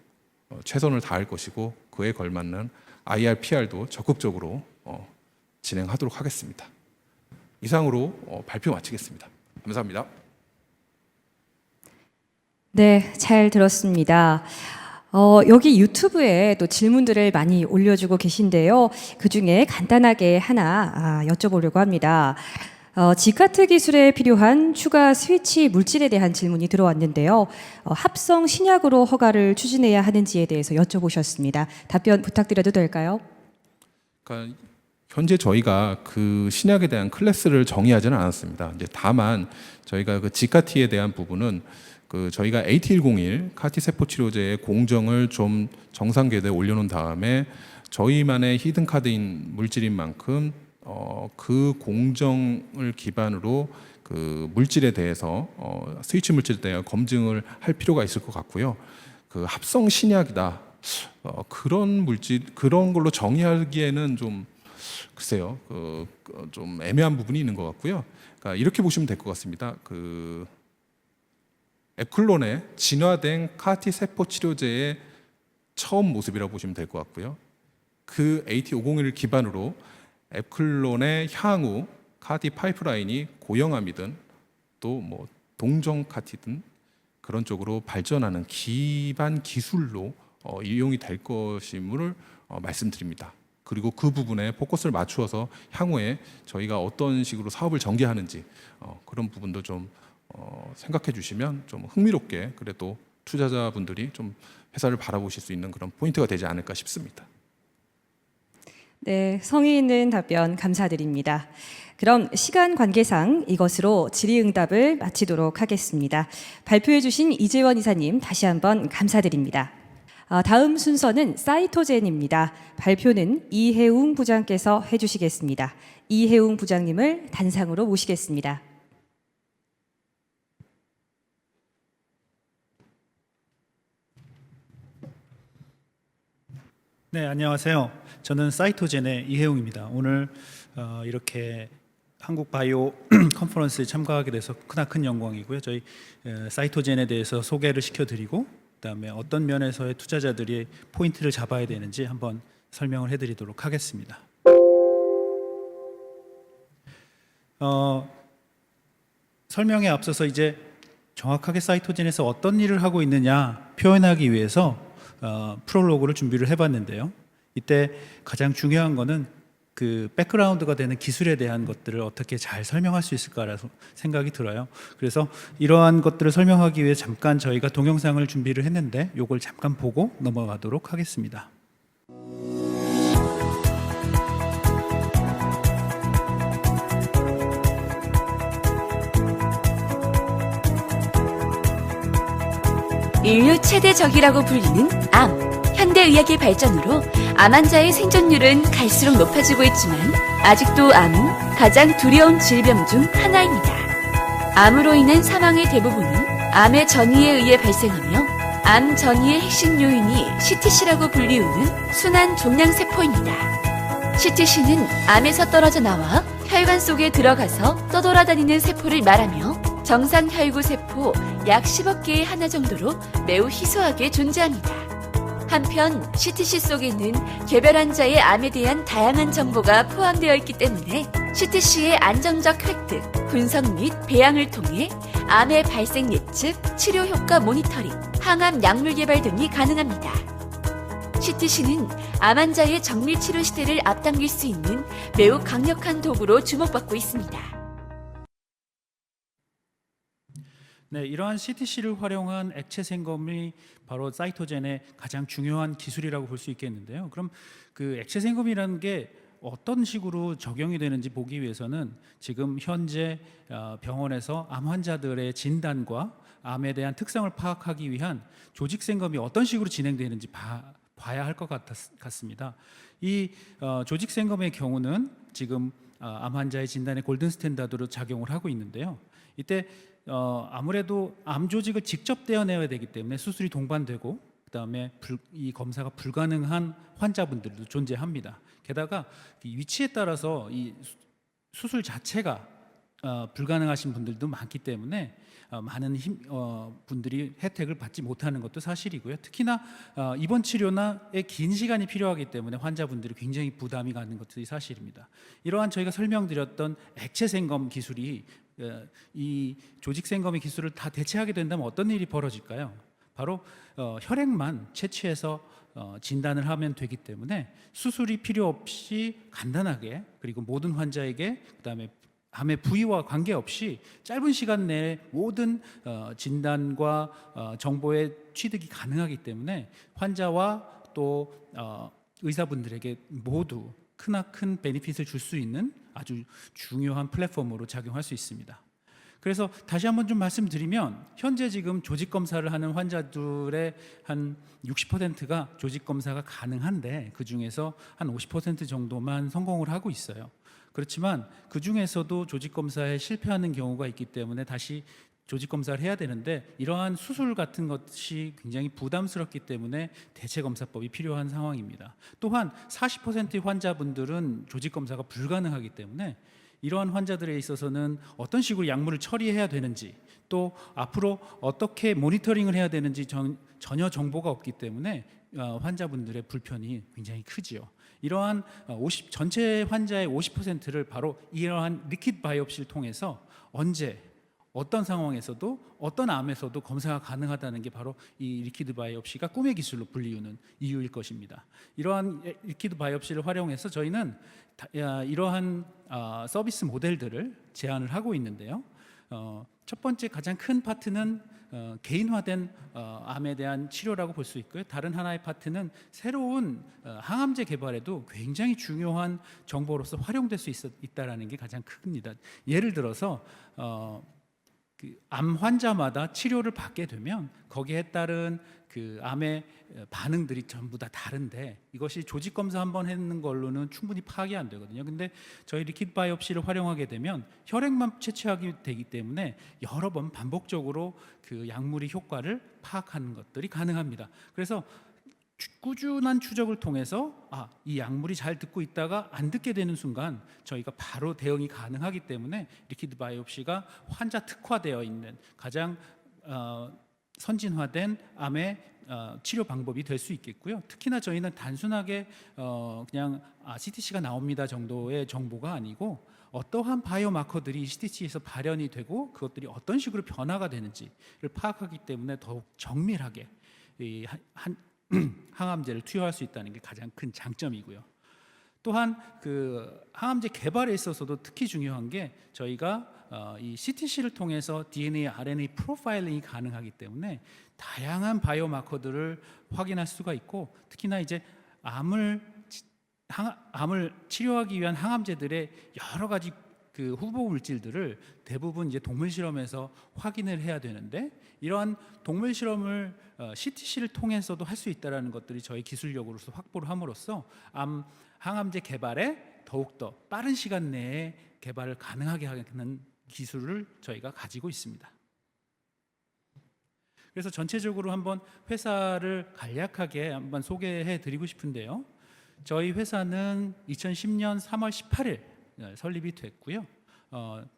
최선을 다할 것이고, 그에 걸맞는 IR, PR도 적극적으로 진행하도록 하겠습니다. 이상으로 발표 마치겠습니다. 감사합니다. 네, 잘 들었습니다. 여기 유튜브에 또 질문들을 많이 올려주고 계신데요. 그 중에 간단하게 하나 여쭤보려고 합니다. 지카트 기술에 필요한 추가 스위치 물질에 대한 질문이 들어왔는데요. 합성 신약으로 허가를 추진해야 하는지에 대해서 여쭤보셨습니다. 답변 부탁드려도 될까요? 그러니까 현재 저희가 그 신약에 대한 클래스를 정의하지는 않았습니다. 이제 다만 저희가 그 지카티에 대한 부분은 그 저희가 AT101 카티 세포 치료제의 공정을 좀 정상 궤도에 올려놓은 다음에 저희만의 히든 카드인 물질인 만큼 그 공정을 기반으로 그 물질에 대해서 스위치 물질에 대한 검증을 할 필요가 있을 것 같고요. 그 합성 신약이다, 그런 물질, 그런 걸로 정의하기에는 좀 글쎄요, 좀 애매한 부분이 있는 것 같고요. 그러니까 이렇게 보시면 될 것 같습니다. 그 앱클론의 진화된 카티 세포 치료제의 처음 모습이라고 보시면 될 것 같고요. 그 AT501을 기반으로 앱클론의 향후 카티 파이프라인이 고형암이든 또 뭐 동정 카티든 그런 쪽으로 발전하는 기반 기술로 이용이 될 것임을 말씀드립니다. 그리고 그 부분에 포커스를 맞추어서 향후에 저희가 어떤 식으로 사업을 전개하는지 그런 부분도 좀 생각해 주시면 좀 흥미롭게, 그래도 투자자분들이 좀 회사를 바라보실 수 있는 그런 포인트가 되지 않을까 싶습니다. 네, 성의 있는 답변 감사드립니다. 그럼 시간 관계상 이것으로 질의응답을 마치도록 하겠습니다. 발표해 주신 이재원 이사님 다시 한번 감사드립니다. 다음 순서는 사이토젠입니다. 발표는 이혜웅 부장께서 해주시겠습니다. 이혜웅 부장님을 단상으로 모시겠습니다. 네, 안녕하세요. 저는 사이토젠의 이혜웅입니다. 오늘 이렇게 한국 바이오 컨퍼런스에 참가하게 돼서 크나큰 영광이고요. 저희 사이토젠에 대해서 소개를 시켜드리고, 그다음에 어떤 면에서의 투자자들이 포인트를 잡아야 되는지 한번 설명을 해드리도록 하겠습니다. 설명에 앞서서 이제 정확하게 사이토젠에서 어떤 일을 하고 있느냐 표현하기 위해서 프롤로그를 준비를 해봤는데요. 이때 가장 중요한 거는 그 백그라운드가 되는 기술에 대한 것들을 어떻게 잘 설명할 수 있을까라서 생각이 들어요. 그래서 이러한 것들을 설명하기 위해 잠깐 저희가 동영상을 준비를 했는데 이걸 잠깐 보고 넘어가도록 하겠습니다. 인류 최대 적이라고 불리는 암. 현대의학의 발전으로 암 환자의 생존율은 갈수록 높아지고 있지만 아직도 암은 가장 두려운 질병 중 하나입니다. 암으로 인한 사망의 대부분은 암의 전이에 의해 발생하며 암 전이의 핵심 요인이 CTC라고 불리우는 순환 종양세포입니다. CTC는 암에서 떨어져 나와 혈관 속에 들어가서 떠돌아다니는 세포를 말하며 정상 혈구 세포 약 10억 개의 하나 정도로 매우 희소하게 존재합니다. 한편 CTC 속에는 개별 환자의 암에 대한 다양한 정보가 포함되어 있기 때문에 CTC의 안정적 획득, 분석 및 배양을 통해 암의 발생 예측, 치료 효과 모니터링, 항암 약물 개발 등이 가능합니다. CTC는 암 환자의 정밀 치료 시대를 앞당길 수 있는 매우 강력한 도구로 주목받고 있습니다. 네, 이러한 CTC를 활용한 액체 생검이 바로 사이토젠의 가장 중요한 기술이라고 볼 수 있겠는데요. 그럼 그 액체 생검이라는 게 어떤 식으로 적용이 되는지 보기 위해서는 지금 현재 병원에서 암 환자들의 진단과 암에 대한 특성을 파악하기 위한 조직 생검이 어떤 식으로 진행되는지 봐야 할 것 같습니다. 이 조직 생검의 경우는 지금 암 환자의 진단에 골든 스탠다드로 작용을 하고 있는데요. 이때 아무래도 암 조직을 직접 떼어내야 되기 때문에 수술이 동반되고 그다음에 이 검사가 불가능한 환자분들도 존재합니다. 게다가 이 위치에 따라서 이 수술 자체가 불가능하신 분들도 많기 때문에 많은 분들이 혜택을 받지 못하는 것도 사실이고요. 특히나 입원 치료나에 긴 시간이 필요하기 때문에 환자분들이 굉장히 부담이 가는 것들이 사실입니다. 이러한 저희가 설명드렸던 액체 생검 기술이 이 조직 생검의 기술을 다 대체하게 된다면 어떤 일이 벌어질까요? 바로 혈액만 채취해서 진단을 하면 되기 때문에 수술이 필요 없이 간단하게, 그리고 모든 환자에게, 그다음에 암의 부위와 관계없이 짧은 시간 내에 모든 진단과 정보의 취득이 가능하기 때문에 환자와 또 의사분들에게 모두 크나큰 베니핏을 줄 수 있는 아주 중요한 플랫폼으로 작용할 수 있습니다. 그래서 다시 한번 좀 말씀드리면 현재 지금 조직 검사를 하는 환자들의 한 60%가 조직 검사가 가능한데 그 중에서 한 50% 정도만 성공을 하고 있어요. 그렇지만 그 중에서도 조직 검사에 실패하는 경우가 있기 때문에 다시 조직 검사를 해야 되는데 이러한 수술 같은 것이 굉장히 부담스럽기 때문에 대체 검사법이 필요한 상황입니다. 또한 40%의 환자분들은 조직 검사가 불가능하기 때문에 이러한 환자들에 있어서는 어떤 식으로 약물을 처리해야 되는지, 또 앞으로 어떻게 모니터링을 해야 되는지 전혀 정보가 없기 때문에 환자분들의 불편이 굉장히 크지요. 이러한 전체 환자의 50%를 바로 이러한 리퀴드 바이옵시를 통해서 언제 어떤 상황에서도 어떤 암에서도 검사가 가능하다는 게 바로 이 리퀴드 바이옵시가 꿈의 기술로 불리우는 이유일 것입니다. 이러한 리퀴드 바이옵시를 활용해서 저희는 이러한 서비스 모델들을 제안을 하고 있는데요. 첫 번째 가장 큰 파트는 개인화된 암에 대한 치료라고 볼 수 있고요. 다른 하나의 파트는 새로운 항암제 개발에도 굉장히 중요한 정보로서 활용될 수 있다라는 게 가장 큽니다. 예를 들어서 그 암 환자마다 치료를 받게 되면 거기에 따른 그 암의 반응들이 전부 다 다른데 이것이 조직 검사 한번 했는 걸로는 충분히 파악이 안 되거든요. 근데 저희 리퀴드 바이옵시를 활용하게 되면 혈액만 채취하게 되기 때문에 여러 번 반복적으로 그 약물의 효과를 파악하는 것들이 가능합니다. 그래서 꾸준한 추적을 통해서 이 약물이 잘 듣고 있다가 안 듣게 되는 순간 저희가 바로 대응이 가능하기 때문에 리퀴드 바이옵시가 환자 특화되어 있는 가장 선진화된 암의 치료 방법이 될 수 있겠고요. 특히나 저희는 단순하게 그냥 CTC가 나옵니다 정도의 정보가 아니고 어떠한 바이오마커들이 CTC에서 발현이 되고 그것들이 어떤 식으로 변화가 되는지를 파악하기 때문에 더욱 정밀하게 항암제를 투여할 수 있다는 게 가장 큰 장점이고요. 또한 그 항암제 개발에 있어서도 특히 중요한 게 저희가 이 CTC를 통해서 DNA, RNA 프로파일링이 가능하기 때문에 다양한 바이오마커들을 확인할 수가 있고 특히나 이제 암을 치료하기 위한 항암제들의 여러 가지 그 후보 물질들을 대부분 이제 동물 실험에서 확인을 해야 되는데, 이러한 동물 실험을 CTC를 통해서도 할 수 있다라는 것들이 저희 기술력으로서 확보를 함으로써 항암제 개발에 더욱더 빠른 시간 내에 개발을 가능하게 하는 기술을 저희가 가지고 있습니다. 그래서 전체적으로 한번 회사를 간략하게 한번 소개해 드리고 싶은데요. 저희 회사는 2010년 3월 18일 설립이 됐고요.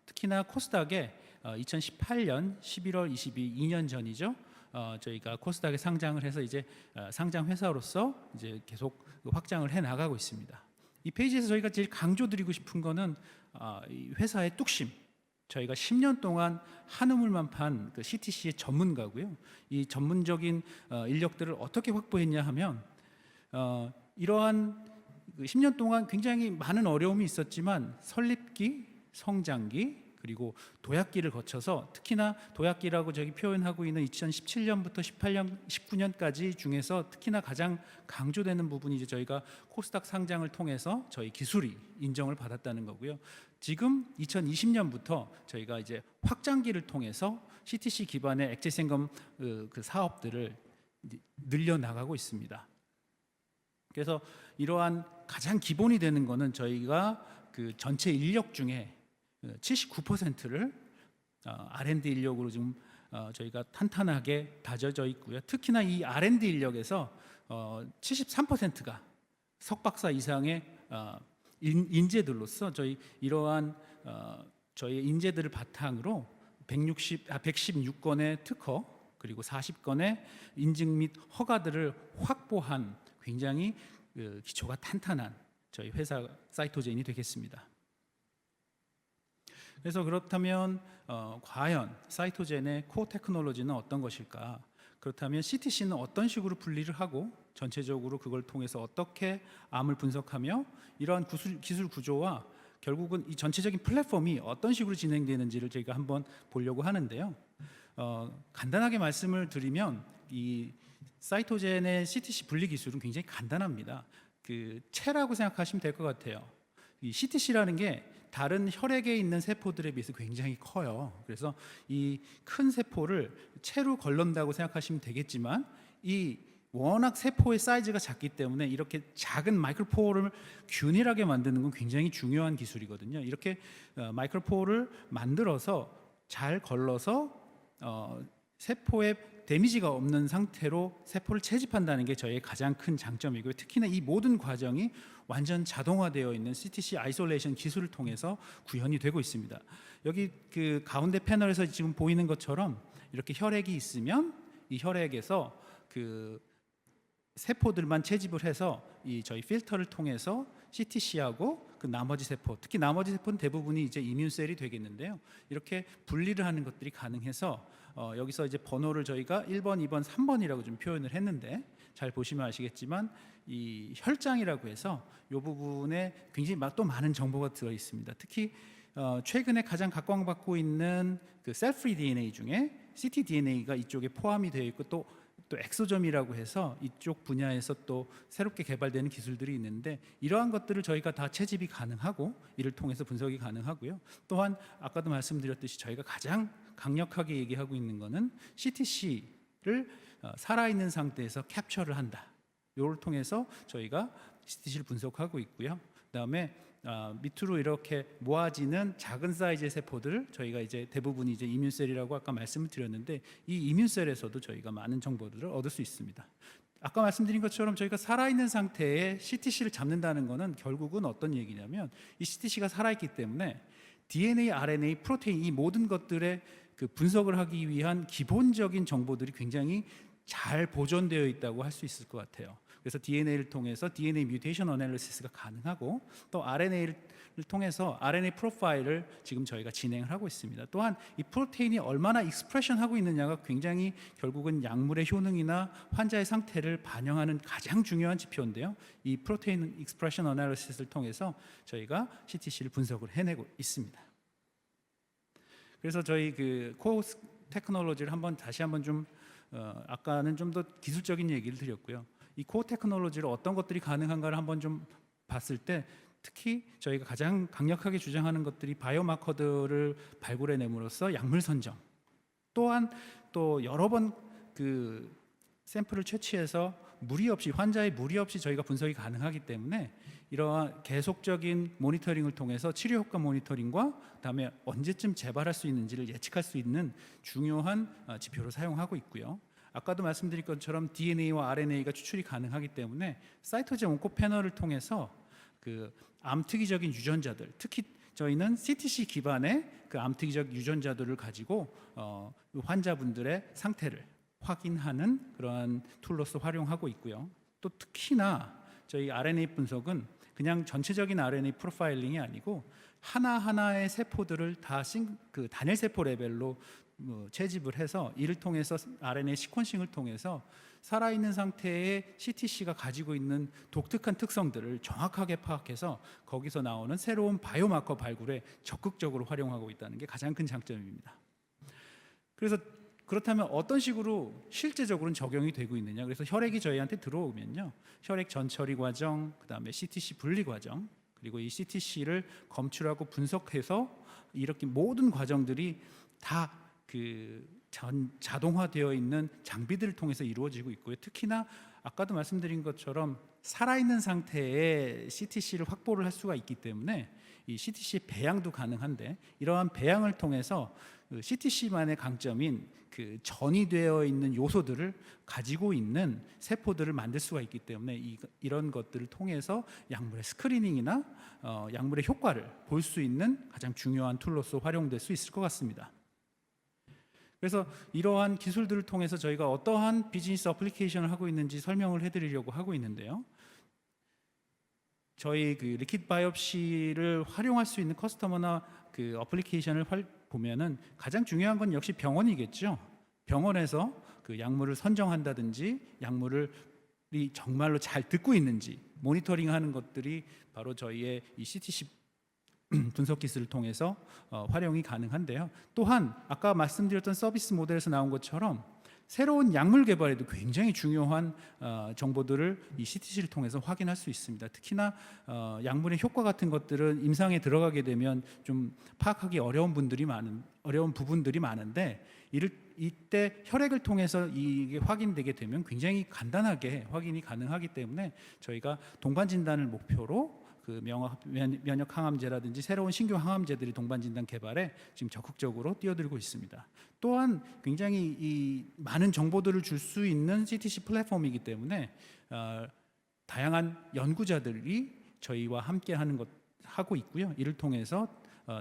특히나 코스닥에 2018년 11월 22일 2년 전이죠. 저희가 코스닥에 상장을 해서 이제 상장 회사로서 이제 계속 확장을 해 나가고 있습니다. 이 페이지에서 저희가 제일 강조드리고 싶은 거는 이 회사의 뚝심. 저희가 10년 동안 한우물만 판 그 CTC의 전문가고요. 이 전문적인 인력들을 어떻게 확보했냐 하면 이러한 10년 동안 굉장히 많은 어려움이 있었지만 설립기, 성장기, 그리고 도약기를 거쳐서, 특히나 도약기라고 저기 표현하고 있는 2017년부터 18년, 19년까지 중에서 특히나 가장 강조되는 부분이 이제 저희가 코스닥 상장을 통해서 저희 기술이 인정을 받았다는 거고요. 지금 2020년부터 저희가 이제 확장기를 통해서 CTC 기반의 액체생검 그 사업들을 늘려 나가고 있습니다. 그래서 이러한 가장 기본이 되는 거는 저희가 그 전체 인력 중에 79%를 R&D 인력으로 지금 저희가 탄탄하게 다져져 있고요. 특히나 이 R&D 인력에서 73%가 석박사 이상의 인재들로서 저희 이러한 저희 인재들을 바탕으로 116건의 특허 그리고 40건의 인증 및 허가들을 확보한 굉장히 기초가 탄탄한 저희 회사 사이토젠이 되겠습니다. 그래서 그렇다면 과연 사이토젠의 코어 테크놀로지는 어떤 것일까? 그렇다면 CTC는 어떤 식으로 분리를 하고 전체적으로 그걸 통해서 어떻게 암을 분석하며 이러한 기술 구조와 결국은 이 전체적인 플랫폼이 어떤 식으로 진행되는지를 저희가 한번 보려고 하는데요. 간단하게 말씀을 드리면 이 사이토젠의 CTC 분리 기술은 굉장히 간단합니다. 그 채라고 생각하시면 될 것 같아요. 이 CTC라는 게 다른 혈액에 있는 세포들에 비해서 굉장히 커요. 그래서 이 큰 세포를 채로 걸른다고 생각하시면 되겠지만, 이 워낙 세포의 사이즈가 작기 때문에 이렇게 작은 마이크로포어를 균일하게 만드는 건 굉장히 중요한 기술이거든요. 이렇게 마이크로포어를 만들어서 잘 걸러서 세포에 데미지가 없는 상태로 세포를 채집한다는 게 저희의 가장 큰 장점이고요. 특히나 이 모든 과정이 완전 자동화되어 있는 CTC 아이솔레이션 기술을 통해서 구현이 되고 있습니다. 여기 그 가운데 패널에서 지금 보이는 것처럼 이렇게 혈액이 있으면 이 혈액에서 그 세포들만 채집을 해서 이 저희 필터를 통해서 CTC하고 그 나머지 세포, 특히 나머지 세포는 대부분이 이제 이뮨셀이 되겠는데요. 이렇게 분리를 하는 것들이 가능해서 여기서 이제 번호를 저희가 1번, 2번, 3번이라고 좀 표현을 했는데, 잘 보시면 아시겠지만 이 혈장이라고 해서 이 부분에 굉장히 또 많은 정보가 들어 있습니다. 특히 최근에 가장 각광받고 있는 그 셀프리 DNA 중에 ctDNA가 이쪽에 포함이 되어 있고 또 엑소점이라고 해서 이쪽 분야에서 또 새롭게 개발되는 기술들이 있는데, 이러한 것들을 저희가 다 채집이 가능하고 이를 통해서 분석이 가능하고요. 또한 아까도 말씀드렸듯이 저희가 가장 강력하게 얘기하고 있는 거는 CTC를 살아있는 상태에서 캡처를 한다. 이걸 통해서 저희가 CTC를 분석하고 있고요. 그다음에 밑으로 이렇게 모아지는 작은 사이즈의 세포들, 저희가 이제 대부분이 이제 이뮨셀이라고 아까 말씀을 드렸는데, 이 이뮨셀에서도 저희가 많은 정보들을 얻을 수 있습니다. 아까 말씀드린 것처럼 저희가 살아있는 상태에 CTC를 잡는다는 것은 결국은 어떤 얘기냐면, 이 CTC가 살아있기 때문에 DNA, RNA, 프로테인 이 모든 것들의 그 분석을 하기 위한 기본적인 정보들이 굉장히 잘 보존되어 있다고 할 수 있을 것 같아요. 그래서 DNA를 통해서 DNA 뮤테이션 어널리시스가 가능하고, 또 RNA를 통해서 RNA 프로파일을 지금 저희가 진행을 하고 있습니다. 또한 이 프로테인이 얼마나 익스프레션 하고 있느냐가 굉장히 결국은 약물의 효능이나 환자의 상태를 반영하는 가장 중요한 지표인데요. 이 프로테인 익스프레션 어널리시스를 통해서 저희가 CTC를 분석을 해내고 있습니다. 그래서 저희 그 코어 테크놀로지를 다시 한번 좀 아까는 좀 더 기술적인 얘기를 드렸고요. 이 코어 테크놀로지를 어떤 것들이 가능한가를 한번 좀 봤을 때 특히 저희가 가장 강력하게 주장하는 것들이 바이오마커들을 발굴해냄으로써 약물 선정, 또한 또 여러 번 그 샘플을 채취해서 무리 없이, 환자의 무리 없이 저희가 분석이 가능하기 때문에 이러한 계속적인 모니터링을 통해서 치료 효과 모니터링과 그다음에 언제쯤 재발할 수 있는지를 예측할 수 있는 중요한 지표로 사용하고 있고요. 아까도 말씀드린 것처럼 DNA와 RNA가 추출이 가능하기 때문에 사이토제 온코 패널을 통해서 그 암특이적인 유전자들, 특히 저희는 CTC 기반의 그 암특이적 유전자들을 가지고 환자분들의 상태를 확인하는 그러한 툴로서 활용하고 있고요. 또 특히나 저희 RNA 분석은 그냥 전체적인 RNA 프로파일링이 아니고 하나하나의 세포들을 다 그 단일 세포 레벨로 채집을 해서 이를 통해서 RNA 시퀀싱을 통해서 살아있는 상태의 CTC가 가지고 있는 독특한 특성들을 정확하게 파악해서 거기서 나오는 새로운 바이오마커 발굴에 적극적으로 활용하고 있다는 게 가장 큰 장점입니다. 그래서 그렇다면 어떤 식으로 실제적으로는 적용이 되고 있느냐? 그래서 혈액이 저희한테 들어오면요, 혈액 전처리 과정, 그 다음에 CTC 분리 과정, 그리고 이 CTC를 검출하고 분석해서 이렇게 모든 과정들이 다 그 자동화되어 있는 장비들을 통해서 이루어지고 있고요. 특히나 아까도 말씀드린 것처럼 살아있는 상태의 CTC를 확보를 할 수가 있기 때문에 이 CTC 배양도 가능한데, 이러한 배양을 통해서 CTC만의 강점인 그 전이되어 있는 요소들을 가지고 있는 세포들을 만들 수가 있기 때문에 이런 것들을 통해서 약물의 스크리닝이나 약물의 효과를 볼 수 있는 가장 중요한 툴로서 활용될 수 있을 것 같습니다. 그래서 이러한 기술들을 통해서 저희가 어떠한 비즈니스 어플리케이션을 하고 있는지 설명을 해드리려고 하고 있는데요. 저희 그 리퀴드 바이옵시를 활용할 수 있는 커스터머나 그 어플리케이션을 보면은 가장 중요한 건 역시 병원이겠죠. 병원에서 그 약물을 선정한다든지 약물이 정말로 잘 듣고 있는지 모니터링하는 것들이 바로 저희의 이 CTC 분석 기술을 통해서 활용이 가능한데요. 또한 아까 말씀드렸던 서비스 모델에서 나온 것처럼 새로운 약물 개발에도 굉장히 중요한 정보들을 이 CTC를 통해서 확인할 수 있습니다. 특히나 약물의 효과 같은 것들은 임상에 들어가게 되면 좀 파악하기 어려운 부분들이 많은데 이때 혈액을 통해서 이게 확인되게 되면 굉장히 간단하게 확인이 가능하기 때문에 저희가 동반 진단을 목표로 그 면역 항암제라든지 새로운 신규 항암제들이 동반 진단 개발에 지금 적극적으로 뛰어들고 있습니다. 또한 굉장히 이 많은 정보들을 줄 수 있는 CTC 플랫폼이기 때문에 다양한 연구자들이 저희와 함께 하고 있고요. 이를 통해서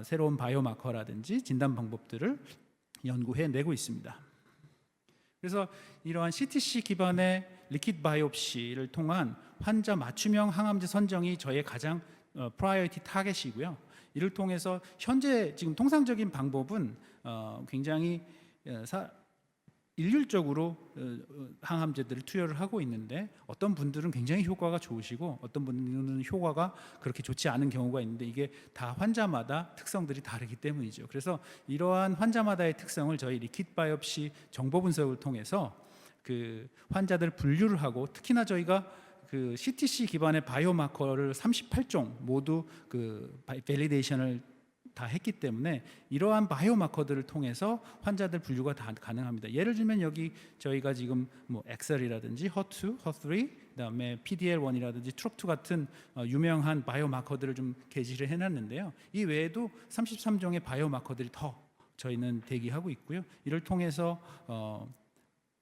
새로운 바이오마커라든지 진단 방법들을 연구해내고 있습니다. 그래서 이러한 CTC 기반의 리퀴드 바이옵시를 통한 환자 맞춤형 항암제 선정이 저희의 가장 프라이어티 타겟이고요. 이를 통해서 현재 지금 통상적인 방법은 굉장히 일률적으로 항암제들을 투여를 하고 있는데, 어떤 분들은 굉장히 효과가 좋으시고 어떤 분들은 효과가 그렇게 좋지 않은 경우가 있는데, 이게 다 환자마다 특성들이 다르기 때문이죠. 그래서 이러한 환자마다의 특성을 저희 리퀴드 바이옵시 정보 분석을 통해서 그 환자들 분류를 하고, 특히나 저희가 그 CTC 기반의 바이오마커를 38종 모두 그 밸리데이션을 다 했기 때문에 이러한 바이오마커들을 통해서 환자들 분류가 다 가능합니다. 예를 들면 여기 저희가 지금 뭐 엑셀이라든지 HER2, HER3, 그다음에 PDL1이라든지 TROP2 같은 유명한 바이오마커들을 좀 게시를 해놨는데요. 이 외에도 33종의 바이오마커들이 더 저희는 대기하고 있고요. 이를 통해서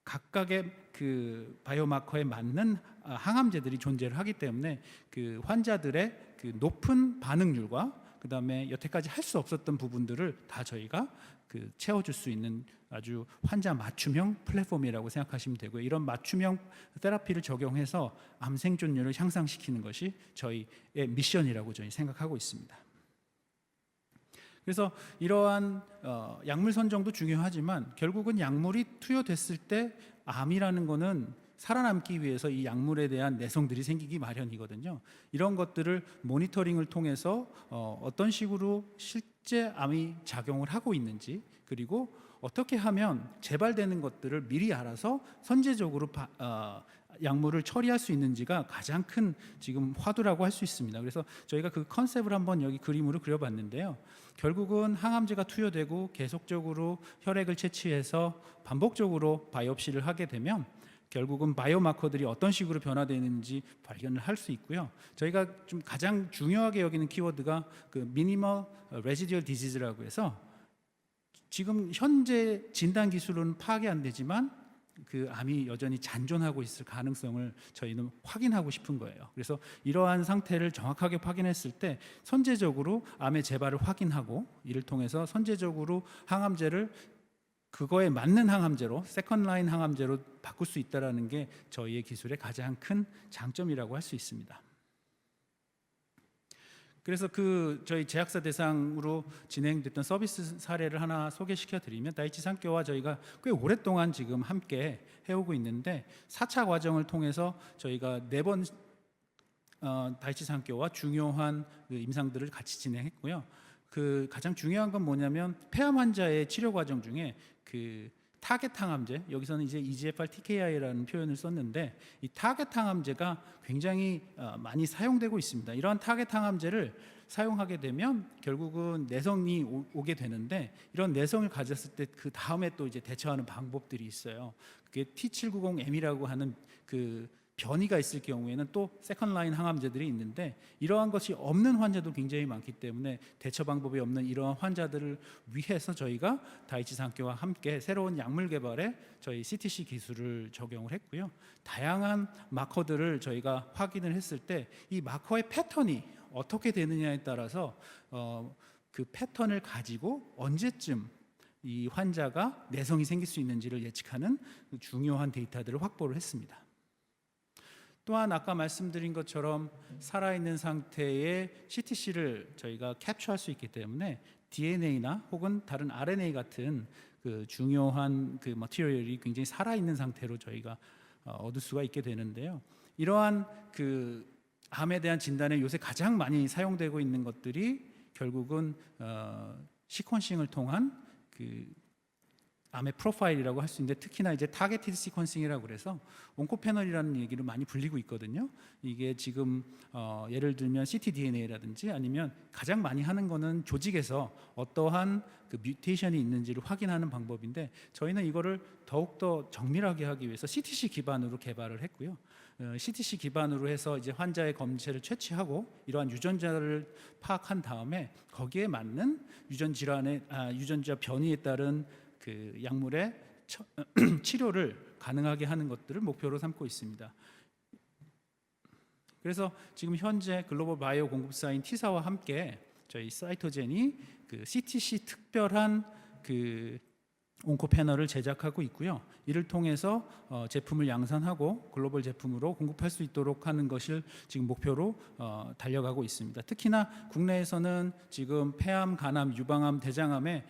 각각의 그 바이오마커에 맞는 항암제들이 존재를 하기 때문에 그 환자들의 그 높은 반응률과 그다음에 여태까지 할 수 없었던 부분들을 다 저희가 그 채워줄 수 있는 아주 환자 맞춤형 플랫폼이라고 생각하시면 되고요. 이런 맞춤형 테라피를 적용해서 암 생존율을 향상시키는 것이 저희의 미션이라고 저희 생각하고 있습니다. 그래서 이러한 약물 선정도 중요하지만 결국은 약물이 투여됐을 때 암이라는 거는 살아남기 위해서 이 약물에 대한 내성들이 생기기 마련이거든요. 이런 것들을 모니터링을 통해서 어떤 식으로 실제 암이 작용을 하고 있는지, 그리고 어떻게 하면 재발되는 것들을 미리 알아서 선제적으로 약물을 처리할 수 있는지가 가장 큰 지금 화두라고 할 수 있습니다. 그래서 저희가 그 컨셉을 한번 여기 그림으로 그려봤는데요. 결국은 항암제가 투여되고 계속적으로 혈액을 채취해서 반복적으로 바이옵시를 하게 되면 결국은 바이오마커들이 어떤 식으로 변화되는지 발견을 할 수 있고요. 저희가 좀 가장 중요하게 여기는 키워드가 그 미니멀 레지듀얼 디지즈라고 해서 지금 현재 진단 기술은 파악이 안 되지만 그 암이 여전히 잔존하고 있을 가능성을 저희는 확인하고 싶은 거예요. 그래서 이러한 상태를 정확하게 확인했을 때 선제적으로 암의 재발을 확인하고 이를 통해서 선제적으로 항암제를 그거에 맞는 항암제로 세컨 라인 항암제로 바꿀 수 있다는 게 저희의 기술의 가장 큰 장점이라고 할 수 있습니다. 그래서 그 저희 제약사 대상으로 진행됐던 서비스 사례를 하나 소개시켜 드리면 다이치 산교와 저희가 꽤 오랫동안 지금 함께 해오고 있는데 4차 과정을 통해서 저희가 4번 다이치 산교와 중요한 그 임상들을 같이 진행했고요. 그 가장 중요한 건 뭐냐면 폐암 환자의 치료 과정 중에 그 타겟 항암제, 여기서는 이제 EGFR TKI라는 표현을 썼는데 이 타겟 항암제가 굉장히 많이 사용되고 있습니다. 이러한 타겟 항암제를 사용하게 되면 결국은 내성이 오게 되는데 이런 내성을 가졌을 때 그 다음에 또 이제 대처하는 방법들이 있어요. 그게 T790M이라고 하는 그 변이가 있을 경우에는 또 세컨 라인 항암제들이 있는데 이러한 것이 없는 환자도 굉장히 많기 때문에 대처 방법이 없는 이러한 환자들을 위해서 저희가 다이치 산교와 함께 새로운 약물 개발에 저희 CTC 기술을 적용을 했고요. 다양한 마커들을 저희가 확인을 했을 때 이 마커의 패턴이 어떻게 되느냐에 따라서 그 패턴을 가지고 언제쯤 이 환자가 내성이 생길 수 있는지를 예측하는 중요한 데이터들을 확보를 했습니다. 또한 아까 말씀드린 것처럼 살아있는 상태의 CTC를 저희가 캡처할 수 있기 때문에 DNA나 혹은 다른 RNA 같은 그 중요한 그 머티리얼이 굉장히 살아있는 상태로 저희가 얻을 수가 있게 되는데요. 이러한 그 암에 대한 진단에 요새 가장 많이 사용되고 있는 것들이 결국은 시퀀싱을 통한 그 암의 프로파일이라고 할 수 있는데 특히나 이제 타겟티드 시퀀싱이라고 그래서 온코패널이라는 얘기를 많이 불리고 있거든요. 이게 지금 예를 들면 ctDNA라든지 아니면 가장 많이 하는 거는 조직에서 어떠한 그 뮤테이션이 있는지를 확인하는 방법인데 저희는 이거를 더욱더 정밀하게 하기 위해서 CTC 기반으로 개발을 했고요. CTC 기반으로 해서 이제 환자의 검체를 채취하고 이러한 유전자를 파악한 다음에 거기에 맞는 유전자 변이에 따른 그 약물의 치료를 가능하게 하는 것들을 목표로 삼고 있습니다. 그래서 지금 현재 글로벌 바이오 공급사인 T사와 함께 저희 사이토젠이 그 CTC 특별한 그 온코 패널을 제작하고 있고요. 이를 통해서 제품을 양산하고 글로벌 제품으로 공급할 수 있도록 하는 것을 지금 목표로 달려가고 있습니다. 특히나 국내에서는 지금 폐암, 간암, 유방암, 대장암에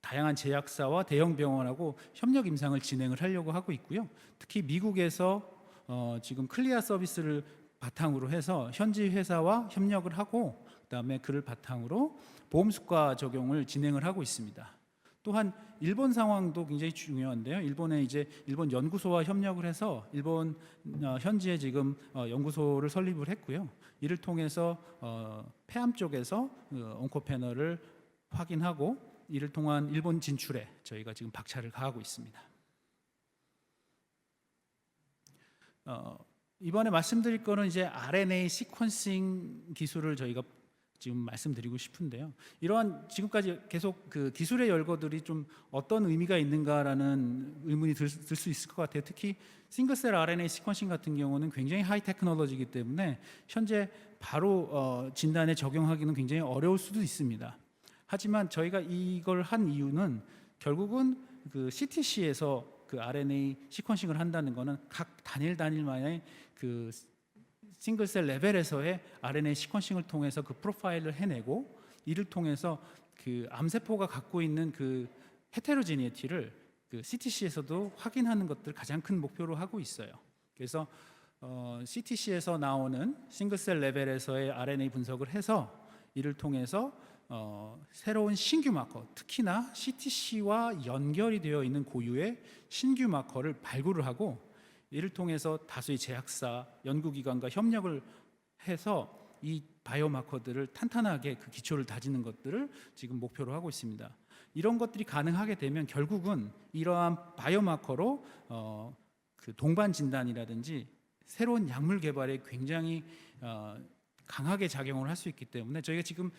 다양한 제약사와 대형 병원하고 협력 임상을 진행을 하려고 하고 있고요. 특히 미국에서 지금 클리아 서비스를 바탕으로 해서 현지 회사와 협력을 하고 그다음에 그를 바탕으로 보험수가 적용을 진행을 하고 있습니다. 또한 일본 상황도 굉장히 중요한데요. 일본에 이제 일본 연구소와 협력을 해서 일본 현지에 지금 연구소를 설립을 했고요. 이를 통해서 폐암 쪽에서 온코 패널을 확인하고 이를 통한 일본 진출에 저희가 지금 박차를 가하고 있습니다. 이번에 말씀드릴 거는 이제 RNA 시퀀싱 기술을 저희가 지금 말씀드리고 싶은데요. 이러한 지금까지 계속 그 기술의 열거들이 좀 어떤 의미가 있는가라는 의문이 들 수 있을 것 같아요. 특히 싱글셀 RNA 시퀀싱 같은 경우는 굉장히 하이 테크놀로지이기 때문에 현재 바로 진단에 적용하기는 굉장히 어려울 수도 있습니다. 하지만 저희가 이걸 한 이유는 결국은 그 CTC에서 그 RNA 시퀀싱을 한다는 것은 각 단일만의 그 싱글셀 레벨에서의 RNA 시퀀싱을 통해서 그 프로파일을 해내고 이를 통해서 그 암세포가 갖고 있는 그 헤테로지니티를 그 CTC에서도 확인하는 것들 가장 큰 목표로 하고 있어요. 그래서 CTC에서 나오는 싱글셀 레벨에서의 RNA 분석을 해서 이를 통해서 새로운 신규 마커, 특히나 CTC와 연결이 되어 있는 고유의 신규 마커를 발굴을 하고 이를 통해서 다수의 제약사, 연구기관과 협력을 해서 이 바이오마커들을 탄탄하게 그 기초를 다지는 것들을 지금 목표로 하고 있습니다. 이런 것들이 가능하게 되면 결국은 이러한 바이오마커로 그 동반 진단이라든지 새로운 약물 개발에 굉장히 강하게 작용을 할 수 있기 때문에 저희가 지금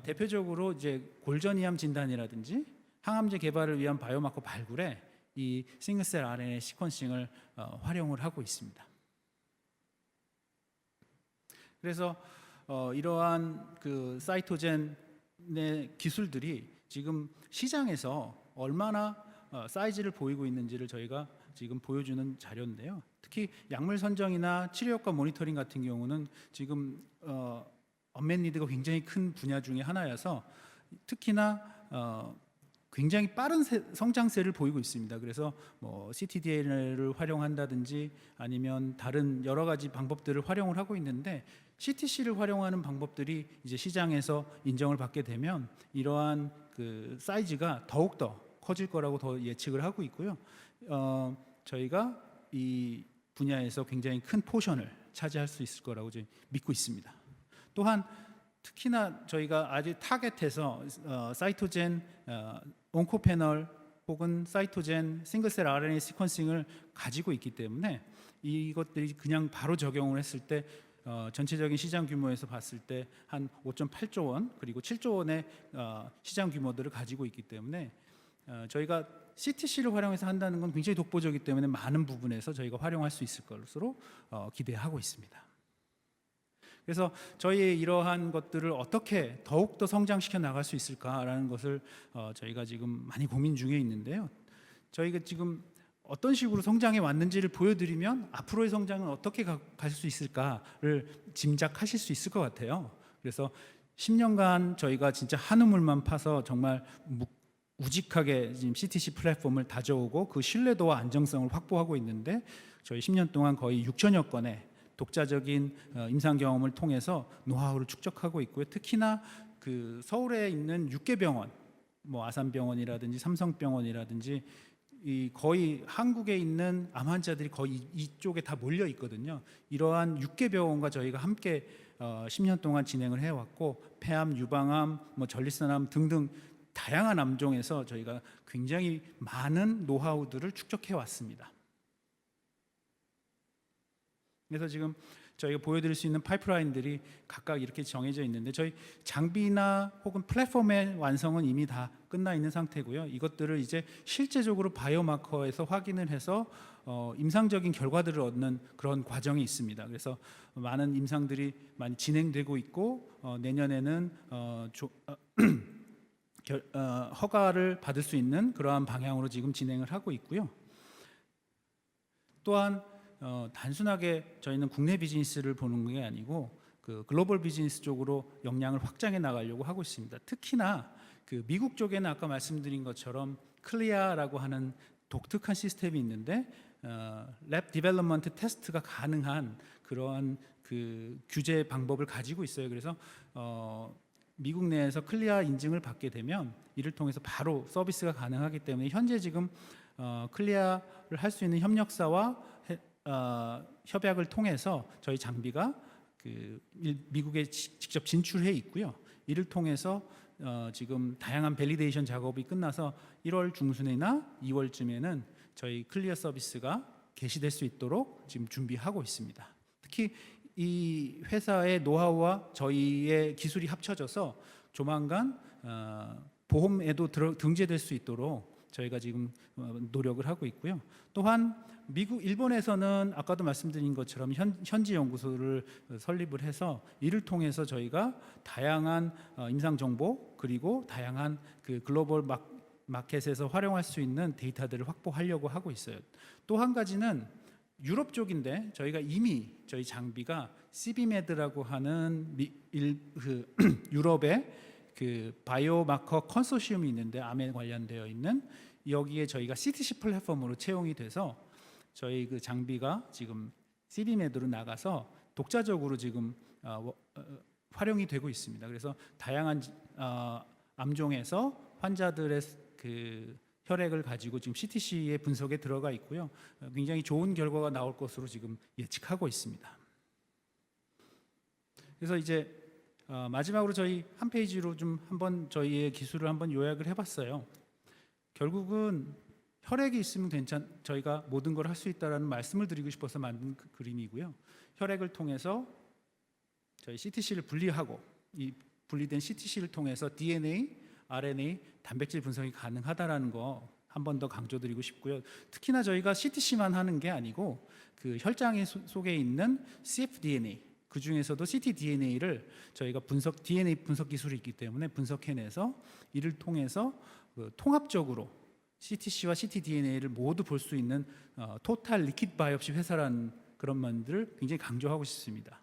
대표적으로 이제 골전이암 진단이라든지 항암제 개발을 위한 바이오마커 발굴에 이 싱글셀 RNA 시퀀싱을 활용을 하고 있습니다. 그래서 이러한 그 사이토젠의 기술들이 지금 시장에서 얼마나 사이즈를 보이고 있는지를 저희가 지금 보여주는 자료인데요. 특히 약물 선정이나 치료 효과 모니터링 같은 경우는 지금 언맷 니드가 굉장히 큰 분야 중에 하나여서 특히나 굉장히 빠른 성장세를 보이고 있습니다. 그래서 뭐 ctDNA를 활용한다든지 아니면 다른 여러 가지 방법들을 활용을 하고 있는데 CTC를 활용하는 방법들이 이제 시장에서 인정을 받게 되면 이러한 그 사이즈가 더욱더 커질 거라고 더 예측을 하고 있고요. 저희가 이 분야에서 굉장히 큰 포션을 차지할 수 있을 거라고 저희 믿고 있습니다. 또한 특히나 저희가 아주 타겟해서 사이토젠 온코패널 혹은 사이토젠 싱글셀 RNA 시퀀싱을 가지고 있기 때문에 이것들이 그냥 바로 적용을 했을 때 전체적인 시장 규모에서 봤을 때 한 5.8조 원 그리고 7조 원의 시장 규모들을 가지고 있기 때문에 저희가 CTC를 활용해서 한다는 건 굉장히 독보적이기 때문에 많은 부분에서 저희가 활용할 수 있을 것으로 기대하고 있습니다. 그래서 저희의 이러한 것들을 어떻게 더욱더 성장시켜 나갈 수 있을까라는 것을 저희가 지금 많이 고민 중에 있는데요. 저희가 지금 어떤 식으로 성장해 왔는지를 보여드리면 앞으로의 성장은 어떻게 갈 수 있을까를 짐작하실 수 있을 것 같아요. 그래서 10년간 저희가 진짜 한 우물만 파서 정말 우직하게 지금 CTC 플랫폼을 다져오고 그 신뢰도와 안정성을 확보하고 있는데 저희 10년 동안 거의 6천여 건의 독자적인 임상 경험을 통해서 노하우를 축적하고 있고요. 특히나 그 서울에 있는 6개 병원, 뭐 아산병원이라든지 삼성병원이라든지 이 거의 한국에 있는 암 환자들이 거의 이쪽에 다 몰려 있거든요. 이러한 6개 병원과 저희가 함께 10년 동안 진행을 해왔고 폐암, 유방암, 뭐 전립선암 등등 다양한 암종에서 저희가 굉장히 많은 노하우들을 축적해 왔습니다. 그래서 지금 저희가 보여드릴 수 있는 파이프라인들이 각각 이렇게 정해져 있는데 저희 장비나 혹은 플랫폼의 완성은 이미 다 끝나 있는 상태고요. 이것들을 이제 실제적으로 바이오마커에서 확인을 해서 임상적인 결과들을 얻는 그런 과정이 있습니다. 그래서 많은 임상들이 많이 진행되고 있고 내년에는 허가를 받을 수 있는 그러한 방향으로 지금 진행을 하고 있고요. 또한 단순하게 저희는 국내 비즈니스를 보는 게 아니고 그 글로벌 비즈니스 쪽으로 역량을 확장해 나가려고 하고 있습니다. 특히나 그 미국 쪽에는 아까 말씀드린 것처럼 클리아라고 하는 독특한 시스템이 있는데 랩 디벨롭먼트 테스트가 가능한 그러한 그 규제 방법을 가지고 있어요. 그래서 미국 내에서 클리아 인증을 받게 되면 이를 통해서 바로 서비스가 가능하기 때문에 현재 지금 클리아를 할 수 있는 협력사와 협약을 통해서 저희 장비가 그 미국에 직접 진출해 있고요. 이를 통해서 지금 다양한 밸리데이션 작업이 끝나서 1월 중순이나 2월쯤에는 저희 클리어 서비스가 개시될 수 있도록 지금 준비하고 있습니다. 특히 이 회사의 노하우와 저희의 기술이 합쳐져서 조만간 보험에도 등재될 수 있도록 저희가 지금 노력을 하고 있고요. 또한 일본에서는 아까도 말씀드린 것처럼 현지 연구소를 설립을 해서 이를 통해서 저희가 다양한 임상 정보 그리고 다양한 그 글로벌 마켓에서 활용할 수 있는 데이터들을 확보하려고 하고 있어요. 또 한 가지는 유럽 쪽인데 저희가 이미 저희 장비가 CBMED라고 하는 유럽의 그 바이오마커 컨소시엄이 있는데 암에 관련되어 있는 여기에 저희가 CTC 플랫폼으로 채용이 돼서 저희 그 장비가 지금 CBMED로 나가서 독자적으로 지금 활용이 되고 있습니다. 그래서 다양한 암종에서 환자들의 그 혈액을 가지고 지금 CTC의 분석에 들어가 있고요. 굉장히 좋은 결과가 나올 것으로 지금 예측하고 있습니다. 그래서 이제 마지막으로 저희 한 페이지로 좀 한번 저희의 기술을 한번 요약을 해봤어요. 결국은 혈액이 있으면 저희가 모든 걸 할 수 있다라는 말씀을 드리고 싶어서 만든 그림이고요. 혈액을 통해서 저희 CTC를 분리하고 이 분리된 CTC를 통해서 DNA, RNA, 단백질 분석이 가능하다라는 거 한 번 더 강조드리고 싶고요. 특히나 저희가 CTC만 하는 게 아니고 그 혈장 속에 있는 cfDNA 그 중에서도 ctDNA를 저희가 DNA 분석 기술이 있기 때문에 분석해내서 이를 통해서 통합적으로 CTC와 ctDNA를 모두 볼 수 있는 토탈 리퀴드 바이옵시 회사라는 그런 면들을 굉장히 강조하고 싶습니다.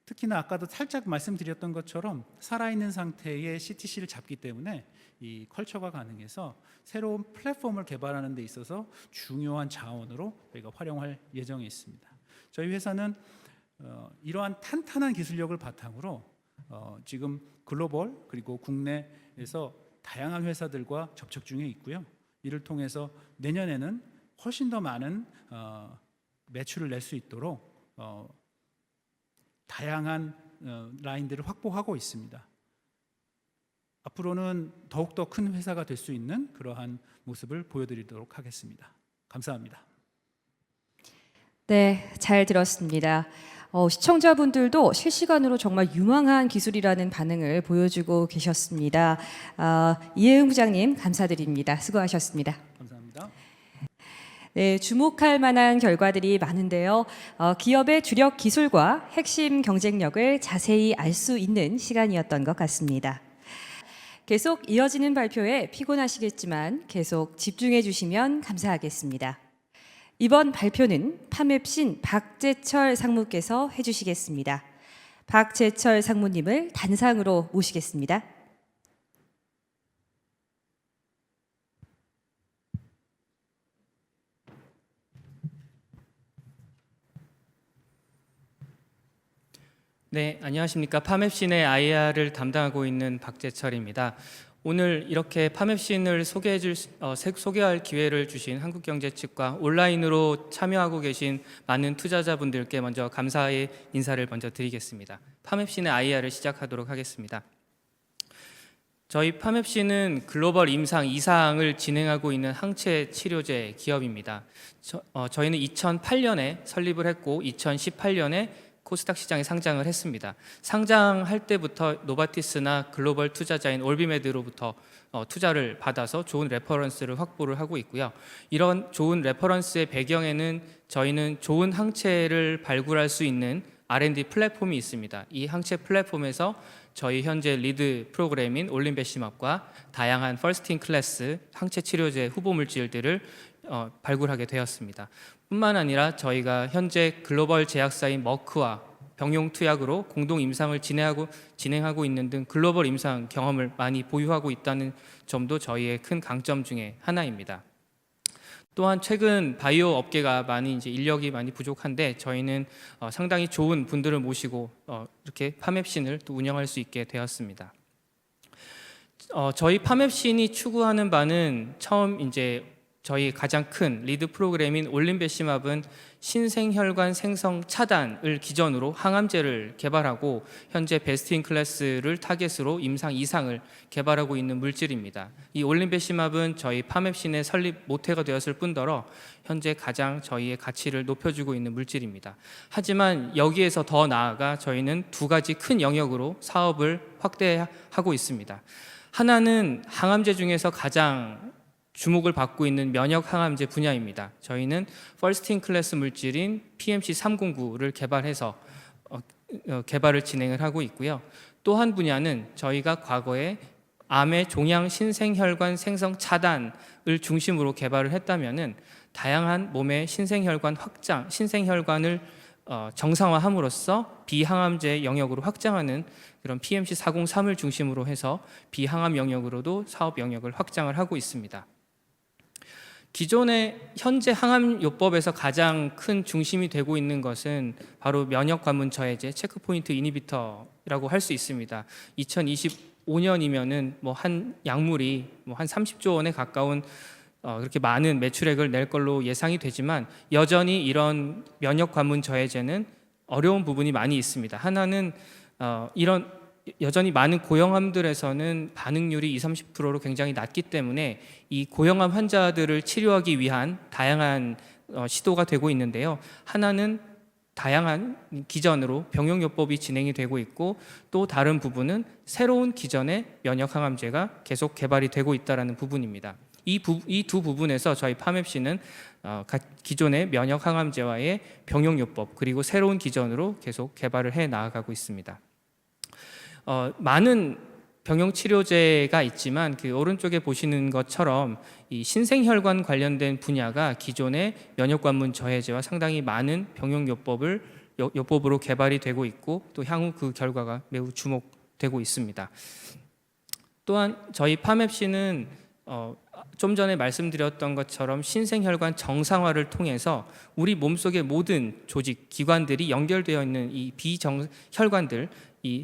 특히나 아까도 살짝 말씀드렸던 것처럼 살아있는 상태의 CTC를 잡기 때문에 이 컬처가 가능해서 새로운 플랫폼을 개발하는 데 있어서 중요한 자원으로 저희가 활용할 예정에 있습니다. 저희 회사는 이러한 탄탄한 기술력을 바탕으로 지금 글로벌 그리고 국내에서 다양한 회사들과 접촉 중에 있고요. 이를 통해서 내년에는 훨씬 더 많은 매출을 낼 수 있도록 다양한 라인들을 확보하고 있습니다. 앞으로는 더욱더 큰 회사가 될 수 있는 그러한 모습을 보여드리도록 하겠습니다. 감사합니다. 네, 잘 들었습니다. 시청자분들도 실시간으로 정말 유망한 기술이라는 반응을 보여주고 계셨습니다. 이혜흥 부장님 감사드립니다. 수고하셨습니다. 감사합니다. 네, 주목할 만한 결과들이 많은데요. 기업의 주력 기술과 핵심 경쟁력을 자세히 알 수 있는 시간이었던 것 같습니다. 계속 이어지는 발표에 피곤하시겠지만 계속 집중해 주시면 감사하겠습니다. 이번 발표는 파맵신 박재철 상무께서 해주시겠습니다. 박재철 상무님을 단상으로 모시겠습니다. 네, 안녕하십니까. 파맵신의 IR을 담당하고 있는 박재철입니다. 오늘 이렇게 파맵신을 소개할 기회를 주신 한국경제 측과 온라인으로 참여하고 계신 많은 투자자분들께 먼저 감사의 인사를 먼저 드리겠습니다. 파맵신의 IR을 시작하도록 하겠습니다. 저희 파맵신은 글로벌 임상 2상을 진행하고 있는 항체 치료제 기업입니다. 저희는 2008년에 설립을 했고 2018년에 코스닥 시장에 상장을 했습니다. 상장할 때부터 노바티스나 글로벌 투자자인 올비메드로부터 투자를 받아서 좋은 레퍼런스를 확보를 하고 있고요. 이런 좋은 레퍼런스의 배경에는 저희는 좋은 항체를 발굴할 수 있는 R&D 플랫폼이 있습니다. 이 항체 플랫폼에서 저희 현재 리드 프로그램인 올린베시맙과 다양한 퍼스트 인 클래스 항체 치료제 후보 물질들을 발굴하게 되었습니다. 뿐만 아니라 저희가 현재 글로벌 제약사인 머크와 병용 투약으로 공동 임상을 진행하고 있는 등 글로벌 임상 경험을 많이 보유하고 있다는 점도 저희의 큰 강점 중에 하나입니다. 또한 최근 바이오 업계가 인력이 많이 부족한데 저희는 상당히 좋은 분들을 모시고 이렇게 파맵신을 또 운영할 수 있게 되었습니다. 저희 파맵신이 추구하는 바는 저희 가장 큰 리드 프로그램인 올린베시맙은 신생혈관 생성 차단을 기전으로 항암제를 개발하고 현재 베스트 인 클래스를 타겟으로 임상 2상을 개발하고 있는 물질입니다. 이 올린베시맙은 저희 파맵신의 설립 모태가 되었을 뿐더러 현재 가장 저희의 가치를 높여주고 있는 물질입니다. 하지만 여기에서 더 나아가 저희는 두 가지 큰 영역으로 사업을 확대하고 있습니다. 하나는 항암제 중에서 가장 주목을 받고 있는 면역 항암제 분야입니다. 저희는 퍼스트 인 클래스 물질인 PMC309를 개발해서 개발을 진행을 하고 있고요. 또 한 분야는 저희가 과거에 암의 종양 신생혈관 생성 차단을 중심으로 개발을 했다면은 다양한 몸의 신생혈관 확장, 신생혈관을 정상화함으로써 비항암제 영역으로 확장하는 그런 PMC403을 중심으로 해서 비항암 영역으로도 사업 영역을 확장을 하고 있습니다. 기존의 현재 항암요법에서 가장 큰 중심이 되고 있는 것은 바로 면역 관문 저해제, 체크포인트 이니비터라고 할 수 있습니다. 2025년이면은 한 약물이 한 30조 원에 가까운 그렇게 많은 매출액을 낼 걸로 예상이 되지만 여전히 이런 면역 관문 저해제는 어려운 부분이 많이 있습니다. 하나는 이런 여전히 많은 고형암들에서는 반응률이 20-30%로 굉장히 낮기 때문에 이 고형암 환자들을 치료하기 위한 다양한 시도가 되고 있는데요. 하나는 다양한 기전으로 병용요법이 진행이 되고 있고, 또 다른 부분은 새로운 기전의 면역항암제가 계속 개발이 되고 있다는 부분입니다. 이 두 부분에서 저희 파맵시는 기존의 면역항암제와의 병용요법 그리고 새로운 기전으로 계속 개발을 해 나아가고 있습니다. 많은 병용치료제가 있지만 그 오른쪽에 보시는 것처럼 이 신생혈관 관련된 분야가 기존의 면역관문 저해제와 상당히 많은 병용요법으로 개발이 되고 있고, 또 향후 그 결과가 매우 주목되고 있습니다. 또한 저희 파맵시는 좀 전에 말씀드렸던 것처럼 신생혈관 정상화를 통해서 우리 몸속의 모든 조직, 기관들이 연결되어 있는 이 혈관들,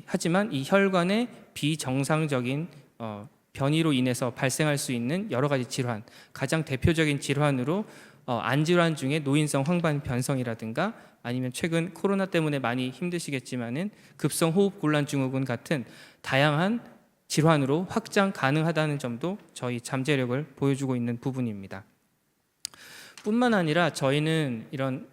하지만 이 혈관의 비정상적인 변이로 인해서 발생할 수 있는 여러 가지 질환, 가장 대표적인 질환으로 안질환 중에 노인성 황반변성이라든가 아니면 최근 코로나 때문에 많이 힘드시겠지만은 급성호흡곤란증후군 같은 다양한 질환으로 확장 가능하다는 점도 저희 잠재력을 보여주고 있는 부분입니다. 뿐만 아니라 저희는 이런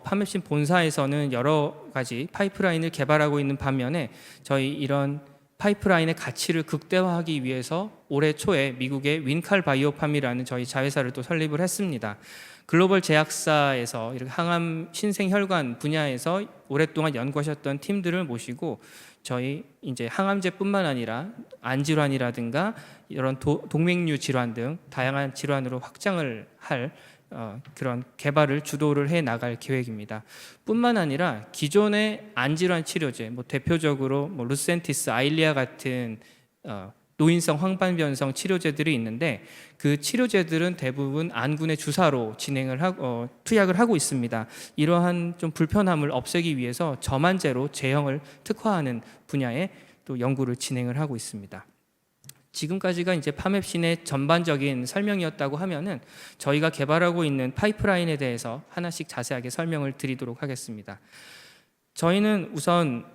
파맵신 본사에서는 여러 가지 파이프라인을 개발하고 있는 반면에 저희 이런 파이프라인의 가치를 극대화하기 위해서 올해 초에 미국의 윈칼 바이오팜이라는 저희 자회사를 또 설립을 했습니다. 글로벌 제약사에서 이렇게 항암 신생혈관 분야에서 오랫동안 연구하셨던 팀들을 모시고 저희 이제 항암제뿐만 아니라 안질환이라든가 이런 동맥류 질환 등 다양한 질환으로 확장을 할 그런 개발을 주도를 해 나갈 계획입니다. 뿐만 아니라 기존의 안질환 치료제, 대표적으로 루센티스, 아일리아 같은 노인성 황반변성 치료제들이 있는데 그 치료제들은 대부분 안군의 주사로 투약을 하고 있습니다. 이러한 좀 불편함을 없애기 위해서 저만제로 제형을 특화하는 분야에 또 연구를 진행을 하고 있습니다. 지금까지가 이제 파맵신의 전반적인 설명이었다고 하면은 저희가 개발하고 있는 파이프라인에 대해서 하나씩 자세하게 설명을 드리도록 하겠습니다. 저희는 우선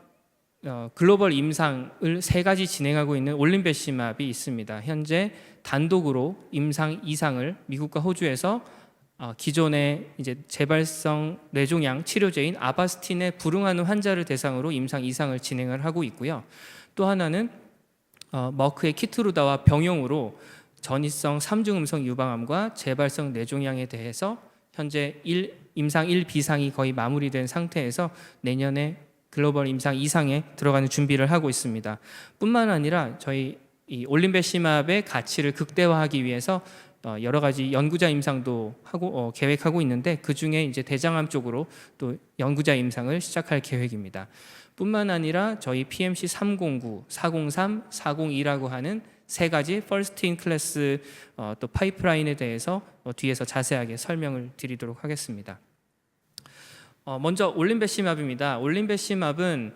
글로벌 임상을 3가지 진행하고 있는 올린베시맙이 있습니다. 현재 단독으로 임상 2상을 미국과 호주에서 기존의 이제 재발성 뇌종양 치료제인 아바스틴에 불응하는 환자를 대상으로 임상 2상을 진행을 하고 있고요. 또 하나는 머크의 키트루다와 병용으로 전이성 3중 음성 유방암과 재발성 뇌종양에 대해서 현재 임상 1비상이 거의 마무리된 상태에서 내년에 글로벌 임상 2상에 들어가는 준비를 하고 있습니다. 뿐만 아니라 저희 이 올린베시맙의 가치를 극대화하기 위해서 여러 가지 연구자 임상도 하고 계획하고 있는데 그 중에 이제 대장암 쪽으로 또 연구자 임상을 시작할 계획입니다. 뿐만 아니라 저희 PMC 309, 403, 402라고 하는 3가지 first in class 또 파이프라인에 대해서 뒤에서 자세하게 설명을 드리도록 하겠습니다. 먼저 올린베시맙입니다. 올린베시맙은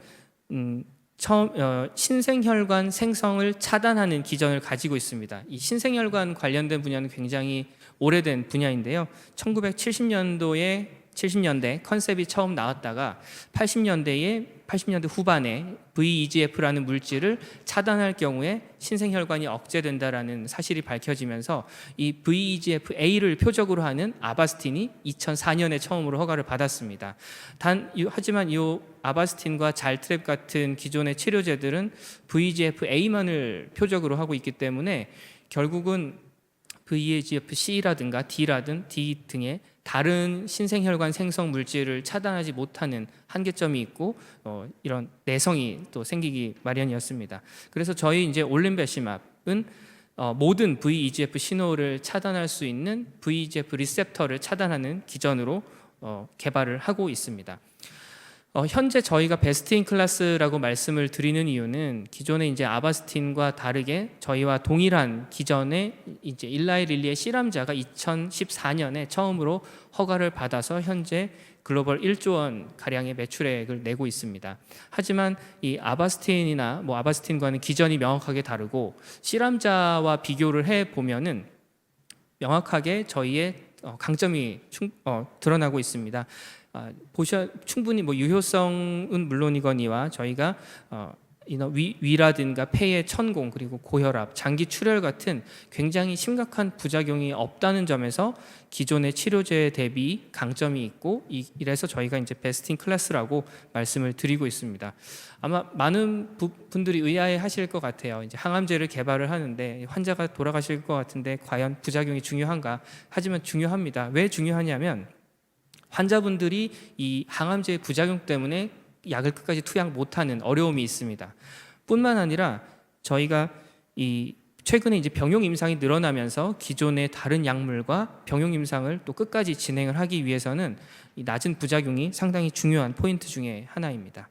신생혈관 생성을 차단하는 기전을 가지고 있습니다. 이 신생혈관 관련된 분야는 굉장히 오래된 분야인데요. 1970년대 컨셉이 처음 나왔다가 80년대 후반에 VEGF라는 물질을 차단할 경우에 신생혈관이 억제된다라는 사실이 밝혀지면서 이 VEGF-A를 표적으로 하는 아바스틴이 2004년에 처음으로 허가를 받았습니다. 하지만 이 아바스틴과 잘트랩 같은 기존의 치료제들은 VEGF-A만을 표적으로 하고 있기 때문에 결국은 VEGF-C라든가 D 등의 다른 신생혈관 생성 물질을 차단하지 못하는 한계점이 있고 이런 내성이 또 생기기 마련이었습니다. 그래서 저희 이제 올린베시맙은 모든 VEGF 신호를 차단할 수 있는 VEGF 리셉터를 차단하는 기전으로 개발을 하고 있습니다. 현재 저희가 베스트 인 클래스라고 말씀을 드리는 이유는 기존의 이제 아바스틴과 다르게 저희와 동일한 기전의 이제 일라이 릴리의 실암자가 2014년에 처음으로 허가를 받아서 현재 글로벌 1조 원 가량의 매출액을 내고 있습니다. 하지만 이 아바스틴이나 아바스틴과는 기전이 명확하게 다르고 실암자와 비교를 해 보면은 명확하게 저희의 강점이 드러나고 있습니다. 충분히 뭐 유효성은 물론이거니와 저희가 위라든가 폐의 천공 그리고 고혈압, 장기 출혈 같은 굉장히 심각한 부작용이 없다는 점에서 기존의 치료제 대비 강점이 있고 이래서 저희가 이제 베스트 인 클래스라고 말씀을 드리고 있습니다. 아마 많은 분들이 의아해하실 것 같아요. 이제 항암제를 개발을 하는데 환자가 돌아가실 것 같은데 과연 부작용이 중요한가? 하지만 중요합니다. 왜 중요하냐면 환자분들이 이 항암제의 부작용 때문에 약을 끝까지 투약 못하는 어려움이 있습니다. 뿐만 아니라 저희가 최근에 이제 병용 임상이 늘어나면서 기존의 다른 약물과 병용 임상을 또 끝까지 진행을 하기 위해서는 이 낮은 부작용이 상당히 중요한 포인트 중에 하나입니다.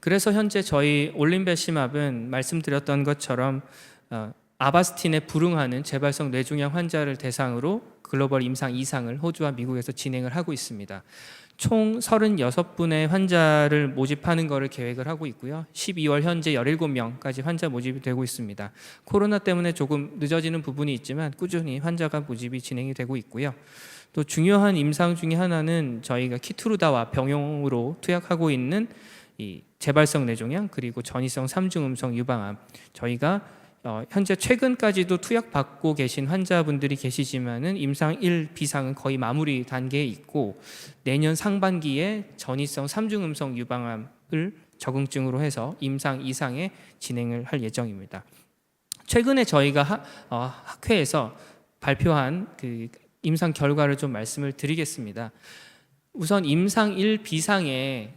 그래서 현재 저희 올린베시맙은 말씀드렸던 것처럼 아바스틴에 불응하는 재발성 뇌종양 환자를 대상으로 글로벌 임상 2상을 호주와 미국에서 진행을 하고 있습니다. 총 36분의 환자를 모집하는 것을 계획을 하고 있고요. 12월 현재 17명까지 환자 모집이 되고 있습니다. 코로나 때문에 조금 늦어지는 부분이 있지만 꾸준히 환자가 모집이 진행이 되고 있고요. 또 중요한 임상 중에 하나는 저희가 키투르다와 병용으로 투약하고 있는 이 재발성 뇌종양 그리고 전이성 3중 음성 유방암, 저희가 현재 최근까지도 투약받고 계신 환자분들이 계시지만은 임상 1 비상은 거의 마무리 단계에 있고 내년 상반기에 전이성 3중 음성 유방암을 적응증으로 해서 임상 2상에 진행을 할 예정입니다. 최근에 저희가 학회에서 발표한 그 임상 결과를 좀 말씀을 드리겠습니다. 우선 임상 1 비상의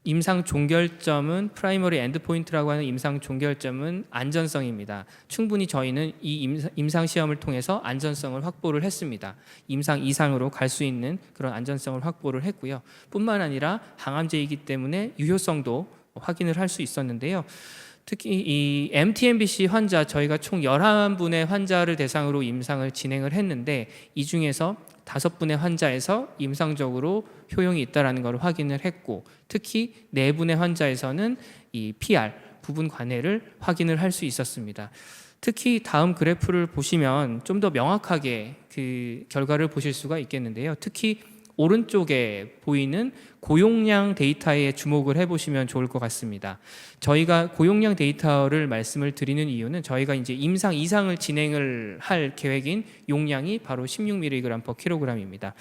임상 종결점은 프라이머리 엔드포인트라고 하는 임상 종결점은 안전성입니다. 충분히 저희는 이 임상 시험을 통해서 안전성을 확보를 했습니다. 임상 2상으로 갈 수 있는 그런 안전성을 확보를 했고요. 뿐만 아니라 항암제이기 때문에 유효성도 확인을 할 수 있었는데요. 특히 이 MTMBC 환자 저희가 총 11분의 환자를 대상으로 임상을 진행을 했는데 이 중에서 5분의 환자에서 임상적으로 효용이 있다는 걸 확인을 했고 특히 4분의 환자에서는 이 PR 부분 관해를 확인을 할 수 있었습니다. 특히 다음 그래프를 보시면 좀 더 명확하게 그 결과를 보실 수가 있겠는데요. 특히 오른쪽에 보이는 고용량 데이터에 주목을 해보시면 좋을 것 같습니다. 저희가 고용량 데이터를 말씀을 드리는 이유는 저희가 이제 임상 2상을 진행을 할 계획인 용량이 바로 16mg/kg입니다.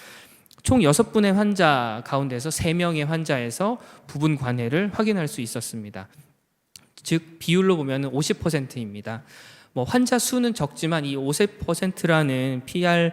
총 6분의 환자 가운데서 3명의 환자에서 부분 관해를 확인할 수 있었습니다. 즉 비율로 보면 50%입니다. 뭐 환자 수는 적지만 이 50%라는 PR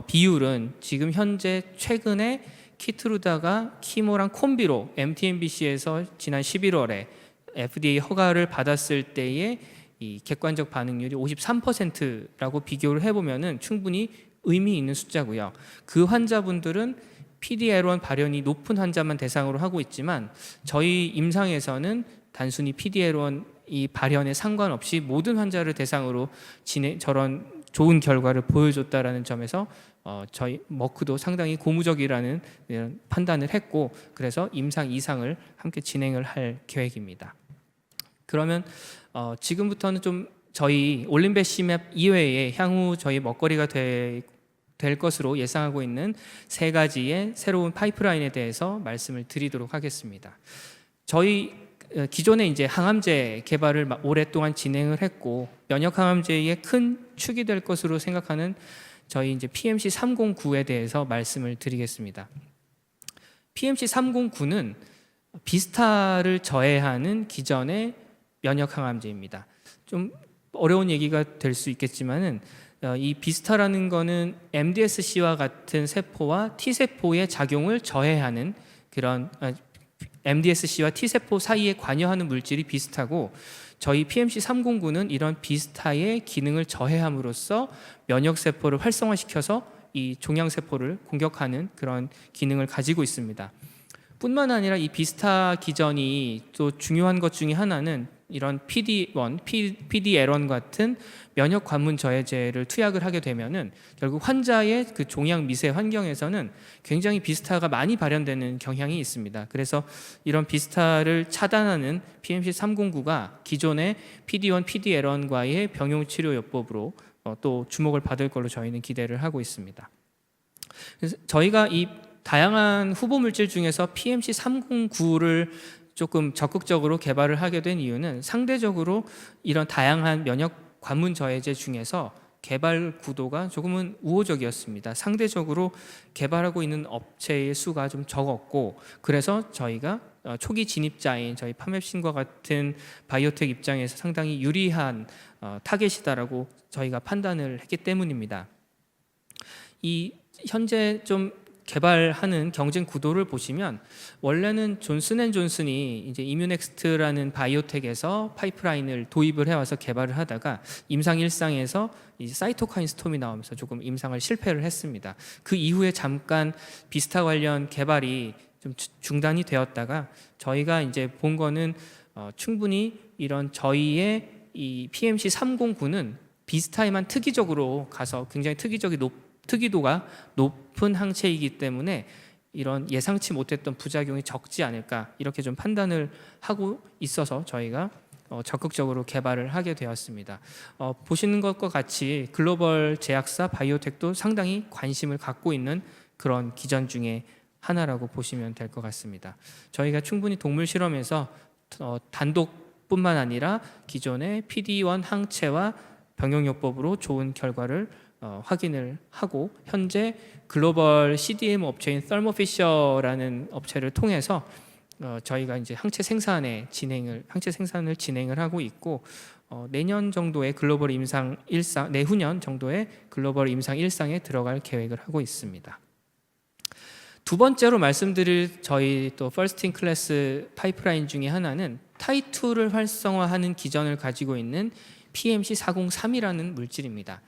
비율은 지금 현재 최근에 키트루다가 키모랑 콤비로 MTMBC에서 지난 11월에 FDA 허가를 받았을 때의 이 객관적 반응률이 53%라고 비교를 해보면은 충분히 의미 있는 숫자고요. 그 환자분들은 PD-L1 발현이 높은 환자만 대상으로 하고 있지만 저희 임상에서는 단순히 PD-L1 이 발현에 상관없이 모든 환자를 대상으로 저런 좋은 결과를 보여줬다라는 점에서 저희 머크도 상당히 고무적이라는 이런 판단을 했고 그래서 임상 2상을 함께 진행을 할 계획입니다. 그러면 지금부터는 좀 저희 올린베시맵 이외에 향후 저희 먹거리가 될 것으로 예상하고 있는 3가지의 새로운 파이프라인에 대해서 말씀을 드리도록 하겠습니다. 저희 기존에 이제 항암제 개발을 오랫동안 진행을 했고 면역 항암제의 큰 축이 될 것으로 생각하는 저희 이제 PMC 309에 대해서 말씀을 드리겠습니다. PMC 309는 비스타를 저해하는 기존의 면역 항암제입니다. 좀 어려운 얘기가 될 수 있겠지만은 이 비스타라는 거는 MDSC와 같은 세포와 T세포의 작용을 저해하는 그런 MDSC와 T세포 사이에 관여하는 물질이 비스타고 저희 PMC 309는 이런 비스타의 기능을 저해함으로써 면역세포를 활성화시켜서 이 종양세포를 공격하는 그런 기능을 가지고 있습니다. 뿐만 아니라 이 비스타 기전이 또 중요한 것 중에 하나는 이런 PD-1, PD-L1 같은 면역 관문 저해제를 투약을 하게 되면은 결국 환자의 그 종양 미세 환경에서는 굉장히 비스타가 많이 발현되는 경향이 있습니다. 그래서 이런 비스타를 차단하는 PMC 309가 기존의 PD-1, PD-L1과의 병용 치료 요법으로 또 주목을 받을 걸로 저희는 기대를 하고 있습니다. 그래서 저희가 이 다양한 후보 물질 중에서 PMC 309를 조금 적극적으로 개발을 하게 된 이유는 상대적으로 이런 다양한 면역 관문 저해제 중에서 개발 구도가 조금은 우호적이었습니다. 상대적으로 개발하고 있는 업체의 수가 좀 적었고, 그래서 저희가 초기 진입자인 저희 파맵신과 같은 바이오텍 입장에서 상당히 유리한 타겟이다라고 저희가 판단을 했기 때문입니다. 이 현재 좀 개발하는 경쟁 구도를 보시면 원래는 존슨앤존슨이 이제 이뮤넥스트라는 바이오텍에서 파이프라인을 도입을 해와서 개발을 하다가 임상 1상에서 이제 사이토카인 스톰이 나오면서 조금 임상을 실패를 했습니다. 그 이후에 잠깐 비스타 관련 개발이 좀 중단이 되었다가 저희가 이제 본 거는 충분히 이런 저희의 이 PMC 309는 비스타에만 특이적으로 가서 굉장히 특이도가 높은 항체이기 때문에 이런 예상치 못했던 부작용이 적지 않을까 이렇게 좀 판단을 하고 있어서 저희가 적극적으로 개발을 하게 되었습니다. 보시는 것과 같이 글로벌 제약사 바이오텍도 상당히 관심을 갖고 있는 그런 기전 중에 하나라고 보시면 될 것 같습니다. 저희가 충분히 동물 실험에서 단독뿐만 아니라 기존의 PD-1 항체와 병용요법으로 좋은 결과를 확인을 하고 현재 글로벌 CDMO 업체인 썰모피셔라는 업체를 통해서 저희가 이제 항체 생산을 진행을 하고 있고 내년 정도에 글로벌 임상 1상 내후년 정도에 글로벌 임상 1상에 들어갈 계획을 하고 있습니다. 두 번째로 말씀드릴 저희 또 퍼스트 인 클래스 파이프라인 중에 하나는 타이2를 활성화하는 기전을 가지고 있는 PMC 403이라는 물질입니다.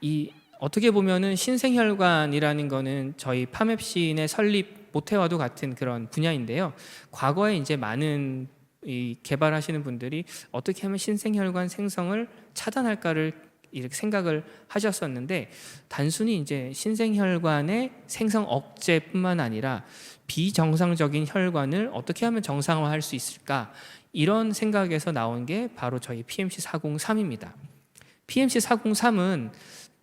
이 어떻게 보면은 신생혈관이라는 거는 저희 파맵신의 설립 모태와도 같은 그런 분야인데요. 과거에 이제 많은 이 개발하시는 분들이 어떻게 하면 신생혈관 생성을 차단할까를 이렇게 생각을 하셨었는데 단순히 이제 신생혈관의 생성 억제뿐만 아니라 비정상적인 혈관을 어떻게 하면 정상화할 수 있을까 이런 생각에서 나온 게 바로 저희 PMC 403입니다. PMC 403은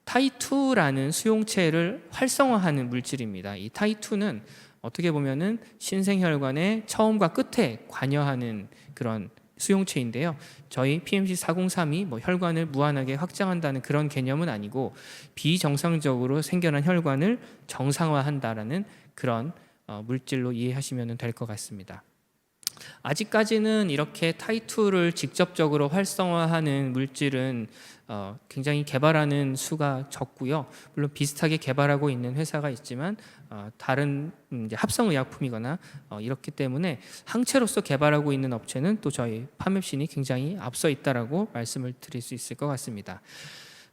타이2라는 수용체를 활성화하는 물질입니다. 이 타이2는 어떻게 보면은 신생혈관의 처음과 끝에 관여하는 그런 수용체인데요. 저희 PMC 403이 뭐 혈관을 무한하게 확장한다는 그런 개념은 아니고 비정상적으로 생겨난 혈관을 정상화한다라는 그런 물질로 이해하시면 될 것 같습니다. 아직까지는 이렇게 타이2를 직접적으로 활성화하는 물질은 굉장히 개발하는 수가 적고요. 물론 비슷하게 개발하고 있는 회사가 있지만 다른 이제 합성의약품이거나 이렇기 때문에 항체로서 개발하고 있는 업체는 또 저희 파맵신이 굉장히 앞서 있다라고 말씀을 드릴 수 있을 것 같습니다.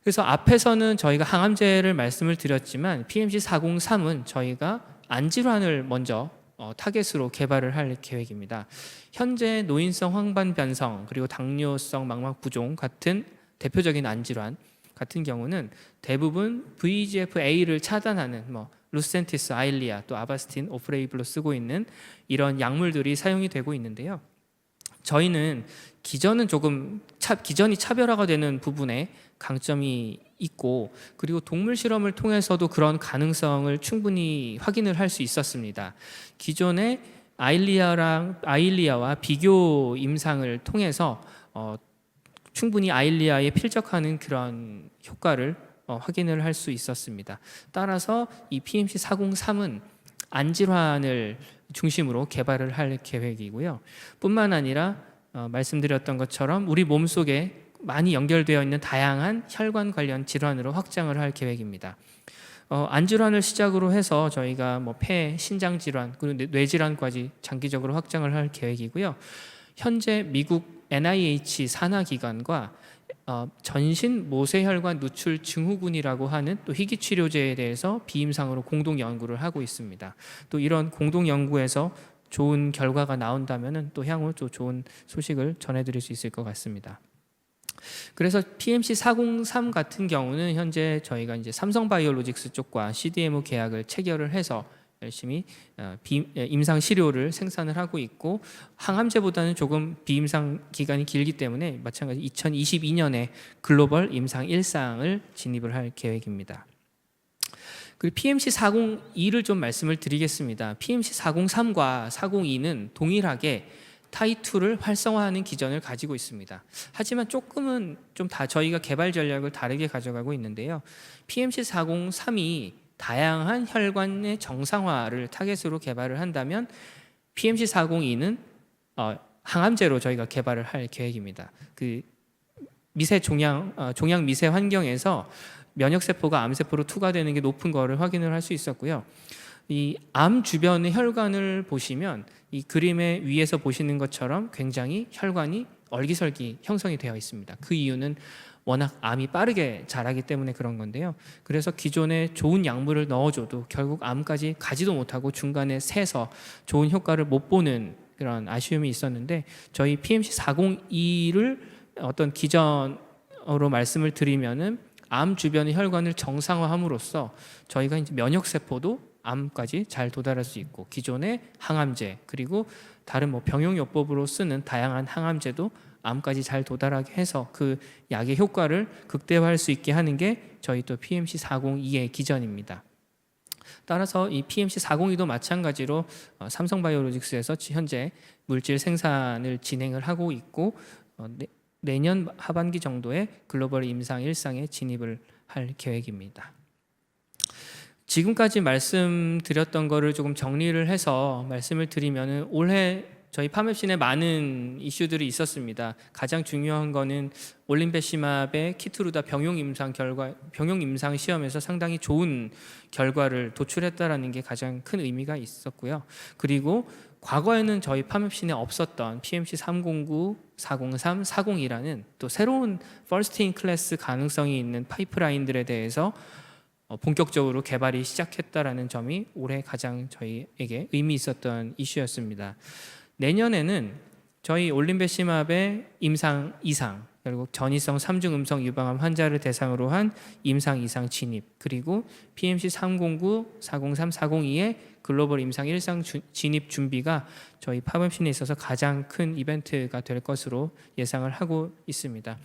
그래서 앞에서는 저희가 항암제를 말씀을 드렸지만 PMC 403은 저희가 안질환을 먼저 타겟으로 개발을 할 계획입니다. 현재 노인성 황반 변성 그리고 당뇨성 망막 부종 같은 대표적인 안질환 같은 경우는 대부분 VEGF-A를 차단하는 루센티스, 아일리아, 또 아바스틴, 오프레이블로 쓰고 있는 이런 약물들이 사용이 되고 있는데요. 저희는 기전은 기전이 차별화가 되는 부분에 강점이 있고 그리고 동물 실험을 통해서도 그런 가능성을 충분히 확인을 할 수 있었습니다. 기존의 아일리아와 비교 임상을 통해서 충분히 아일리아에 필적하는 그런 효과를 확인을 할 수 있었습니다. 따라서 이 PMC 403은 안질환을 중심으로 개발을 할 계획이고요. 뿐만 아니라 말씀드렸던 것처럼 우리 몸속에 많이 연결되어 있는 다양한 혈관 관련 질환으로 확장을 할 계획입니다. 안질환을 시작으로 해서 저희가 폐, 신장 질환 그리고 뇌 질환까지 장기적으로 확장을 할 계획이고요. 현재 미국 NIH 산하기관과 전신 모세혈관 누출 증후군이라고 하는 또 희귀 치료제에 대해서 비임상으로 공동 연구를 하고 있습니다. 또 이런 공동 연구에서 좋은 결과가 나온다면은 또 향후 또 좋은 소식을 전해드릴 수 있을 것 같습니다. 그래서 PMC 403 같은 경우는 현재 저희가 이제 삼성바이오로직스 쪽과 CDMO 계약을 체결을 해서 열심히 임상 시료를 생산을 하고 있고 항암제보다는 조금 비임상 기간이 길기 때문에 마찬가지 2022년에 글로벌 임상 1상을 진입을 할 계획입니다. 그리고 PMC 402를 좀 말씀을 드리겠습니다. PMC 403과 402는 동일하게 타이2를 활성화하는 기전을 가지고 있습니다. 하지만 조금은 좀 저희가 개발 전략을 다르게 가져가고 있는데요. PMC 403이 다양한 혈관의 정상화를 타겟으로 개발을 한다면 PMC 402는 항암제로 저희가 개발을 할 계획입니다. 그 미세 종양 미세 환경에서 면역 세포가 암 세포로 투과되는 게 높은 거를 확인을 할 수 있었고요. 이 암 주변의 혈관을 보시면 이 그림의 위에서 보시는 것처럼 굉장히 혈관이 얼기설기 형성이 되어 있습니다. 그 이유는 워낙 암이 빠르게 자라기 때문에 그런 건데요. 그래서 기존에 좋은 약물을 넣어줘도 결국 암까지 가지도 못하고 중간에 새서 좋은 효과를 못 보는 그런 아쉬움이 있었는데 저희 PMC 402를 어떤 기전으로 말씀을 드리면은 암 주변의 혈관을 정상화함으로써 저희가 이제 면역 세포도 암까지 잘 도달할 수 있고 기존의 항암제 그리고 다른 병용요법으로 쓰는 다양한 항암제도 암까지 잘 도달하게 해서 그 약의 효과를 극대화할 수 있게 하는 게 저희 또 PMC 402의 기전입니다. 따라서 이 PMC 402도 마찬가지로 삼성바이오로직스에서 현재 물질 생산을 진행을 하고 있고 내년 하반기 정도에 글로벌 임상 1상에 진입을 할 계획입니다. 지금까지 말씀드렸던 거를 조금 정리를 해서 말씀을 드리면은 올해 저희 파맵신에 많은 이슈들이 있었습니다. 가장 중요한 거는 올린베시맙의 키트루다 병용 임상 시험에서 상당히 좋은 결과를 도출했다라는 게 가장 큰 의미가 있었고요. 그리고 과거에는 저희 파맵신에 없었던 PMC 309, 403, 402라는 또 새로운 퍼스트 인 클래스 가능성이 있는 파이프라인들에 대해서 본격적으로 개발이 시작했다라는 점이 올해 가장 저희에게 의미 있었던 이슈였습니다. 내년에는 저희 올린베시맙의 임상 2상 그리고 전이성 3중 음성 유방암 환자를 대상으로 한 임상 2상 진입 그리고 PMC 309, 403, 402의 글로벌 임상 1상 진입 준비가 저희 파맵신에 있어서 가장 큰 이벤트가 될 것으로 예상을 하고 있습니다.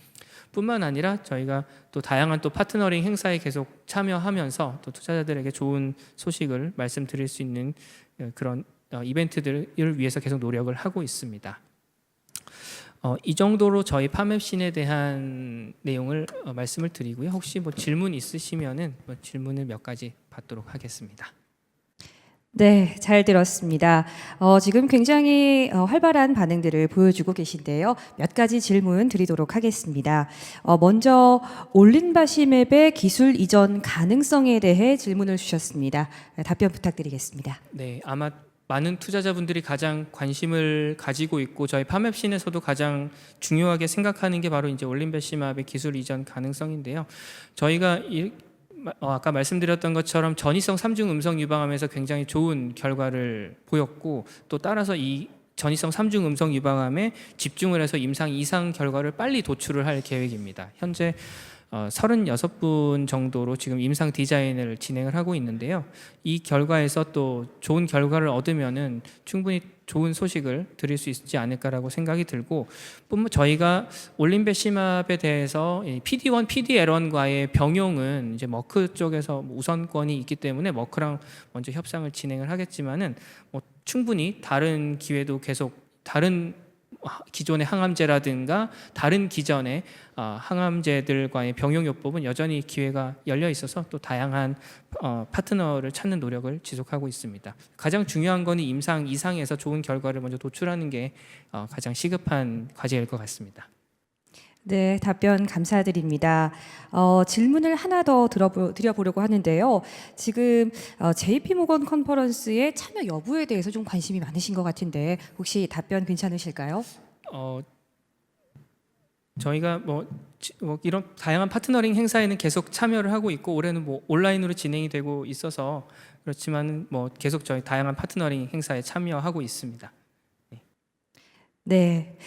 뿐만 아니라 저희가 또 다양한 또 파트너링 행사에 계속 참여하면서 또 투자자들에게 좋은 소식을 말씀드릴 수 있는 그런 이벤트들을 위해서 계속 노력을 하고 있습니다. 이 정도로 저희 파맵신에 대한 내용을 말씀을 드리고요. 혹시 질문 있으시면은 질문을 몇 가지 받도록 하겠습니다. 네, 잘 들었습니다. 지금 굉장히 활발한 반응들을 보여주고 계신데요. 몇 가지 질문 드리도록 하겠습니다. 먼저 올린바시맵의 기술 이전 가능성에 대해 질문을 주셨습니다. 답변 부탁드리겠습니다. 네, 아마 많은 투자자분들이 가장 관심을 가지고 있고 저희 파맵신에서도 가장 중요하게 생각하는 게 바로 이제 올린베시맙의 기술 이전 가능성인데요. 저희가 아까 말씀드렸던 것처럼 전이성 3중 음성 유방암에서 굉장히 좋은 결과를 보였고 또 따라서 이 전이성 3중 음성 유방암에 집중을 해서 임상 2상 결과를 빨리 도출을 할 계획입니다. 현재 36분 정도로 지금 임상 디자인을 진행을 하고 있는데요. 이 결과에서 또 좋은 결과를 얻으면은 충분히 좋은 소식을 드릴 수 있지 않을까라고 생각이 들고 저희가 올린베시맙에 대해서 PD1, PD-L1과의 병용은 이제 머크 쪽에서 우선권이 있기 때문에 머크랑 먼저 협상을 진행을 하겠지만은 충분히 다른 기회도 계속 다른 기존의 항암제라든가 다른 기전의 항암제들과의 병용요법은 여전히 기회가 열려 있어서 또 다양한 파트너를 찾는 노력을 지속하고 있습니다. 가장 중요한 거는 임상 2상에서 좋은 결과를 먼저 도출하는 게 가장 시급한 과제일 것 같습니다. 네, 답변 감사드립니다. 질문을 하나 더 드려보려고 하는데요. 지금 JP 모건 컨퍼런스의 참여 여부에 대해서 좀 관심이 많으신 것 같은데 혹시 답변 괜찮으실까요? 저희가 이런 다양한 파트너링 행사에는 계속 참여를 하고 있고 올해는 온라인으로 진행이 되고 있어서 그렇지만 계속 저희 다양한 파트너링 행사에 참여하고 있습니다. 네,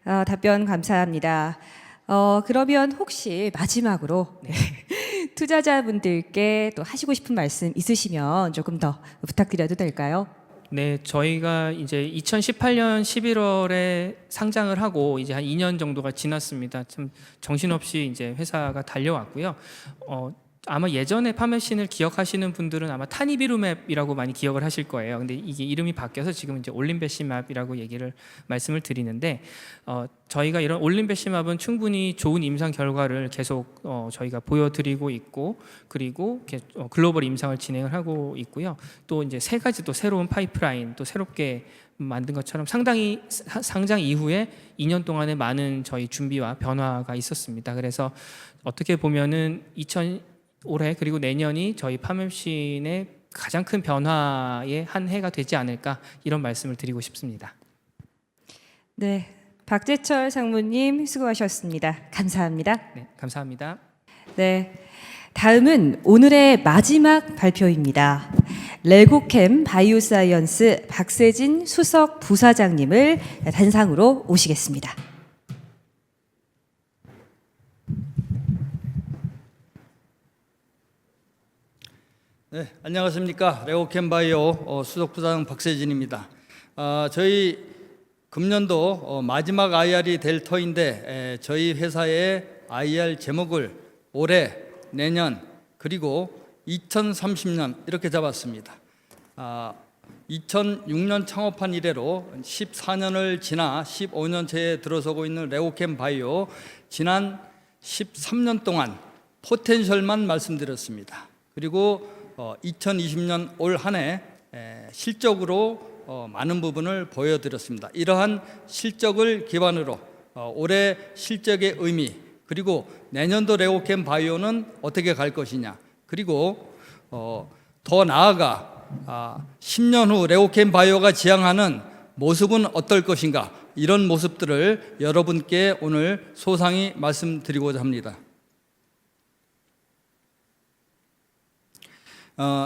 답변 감사합니다. 그러면 혹시 마지막으로 투자자분들께 또 하시고 싶은 말씀 있으시면 조금 더 부탁드려도 될까요? 네, 저희가 이제 2018년 11월에 상장을 하고 이제 한 2년 정도가 지났습니다. 참 정신없이 이제 회사가 달려왔고요. 아마 예전에 파메신을 기억하시는 분들은 아마 타니비루맵이라고 많이 기억을 하실 거예요. 근데 이게 이름이 바뀌어서 지금 이제 올린베시맙이라고 말씀을 드리는데, 저희가 이런 올린베시맙은 충분히 좋은 임상 결과를 계속 저희가 보여드리고 있고, 그리고 글로벌 임상을 진행을 하고 있고요. 또 이제 3가지 또 새로운 파이프라인 또 새롭게 만든 것처럼 상당히 상장 이후에 2년 동안에 많은 저희 준비와 변화가 있었습니다. 그래서 어떻게 보면은 올해 그리고 내년이 저희 파맵신의 가장 큰 변화의 한 해가 되지 않을까, 이런 말씀을 드리고 싶습니다. 네, 박재철 상무님 수고하셨습니다. 감사합니다. 네, 감사합니다. 네, 다음은 오늘의 마지막 발표입니다. 레고캠 바이오사이언스 박세진 수석 부사장님을 단상으로 오시겠습니다. 네, 안녕하십니까. 레고캠 바이오 수석 부사장 박세진입니다. 저희 금년도 마지막 IR이 될 터인데 저희 회사의 IR 제목을 올해, 내년, 그리고 2030년 이렇게 잡았습니다. 2006년 창업한 이래로 14년을 지나 15년째에 들어서고 있는 레고캠 바이오, 지난 13년 동안 포텐셜만 말씀드렸습니다. 그리고 2020년 올 한 해 실적으로 많은 부분을 보여드렸습니다. 이러한 실적을 기반으로 올해 실적의 의미, 그리고 내년도 레고캠 바이오는 어떻게 갈 것이냐, 그리고 더 나아가 10년 후 레고캠 바이오가 지향하는 모습은 어떨 것인가, 이런 모습들을 여러분께 오늘 소상히 말씀드리고자 합니다.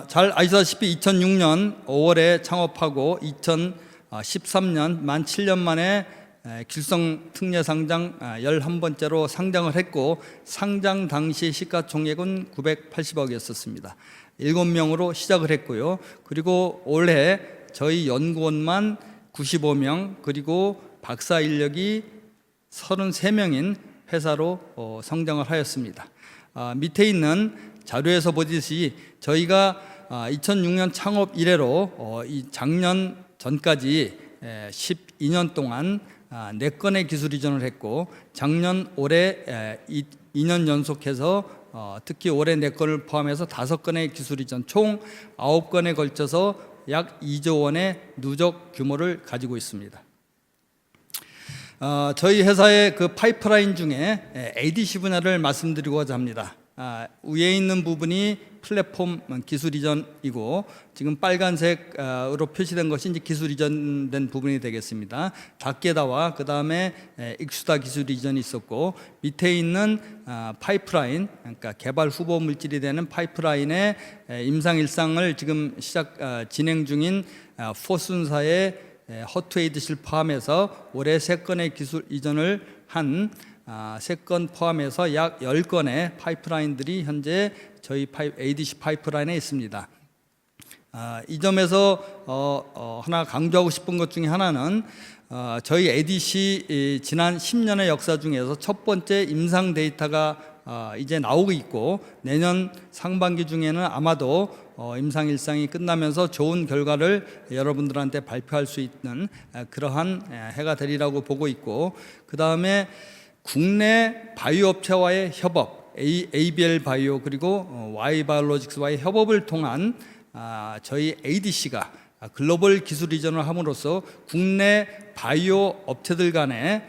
잘 아시다시피 2006년 5월에 창업하고 2013년 만 7년 만에 길성 특례 상장 11번째로 상장을 했고, 상장 당시 시가총액은 980억이었습니다. 7명으로 시작을 했고요. 그리고 올해 저희 연구원만 95명, 그리고 박사 인력이 33명인 회사로 성장을 하였습니다. 밑에 있는 자료에서 보듯이 저희가 2006년 창업 이래로 이 작년 전까지 12년 동안 4건의 기술 이전을 했고, 작년 올해 2년 연속해서 특히 올해 4건을 포함해서 5건의 기술 이전, 총 9건에 걸쳐서 약 2조 원의 누적 규모를 가지고 있습니다. 저희 회사의 그 파이프라인 중에 ADC 분야를 말씀드리고자 합니다. 위에 있는 부분이 플랫폼 기술 이전이고, 지금 빨간색으로 표시된 것이 이제 기술 이전된 부분이 되겠습니다. 닥게다와 그 다음에 익수다 기술 이전이 있었고, 밑에 있는 파이프라인, 그러니까 개발 후보 물질이 되는 파이프라인의 임상 일상을 지금 진행 중인 포순사의 허투에이드실 포함해서 올해 3건의 기술 이전을 한 3건 포함해서 약 10건의 파이프라인들이 현재 저희 ADC 파이프라인에 있습니다. 이 점에서 하나 강조하고 싶은 것 중에 하나는 저희 ADC 지난 10년의 역사 중에서 첫 번째 임상 데이터가 이제 나오고 있고, 내년 상반기 중에는 아마도 임상 일상이 끝나면서 좋은 결과를 여러분들한테 발표할 수 있는 그러한 해가 되리라고 보고 있고, 그 다음에 국내 바이오 업체와의 협업, ABL 바이오 그리고 Y바이올로직스와의 협업을 통한 저희 ADC가 글로벌 기술 이전을 함으로써 국내 바이오 업체들 간의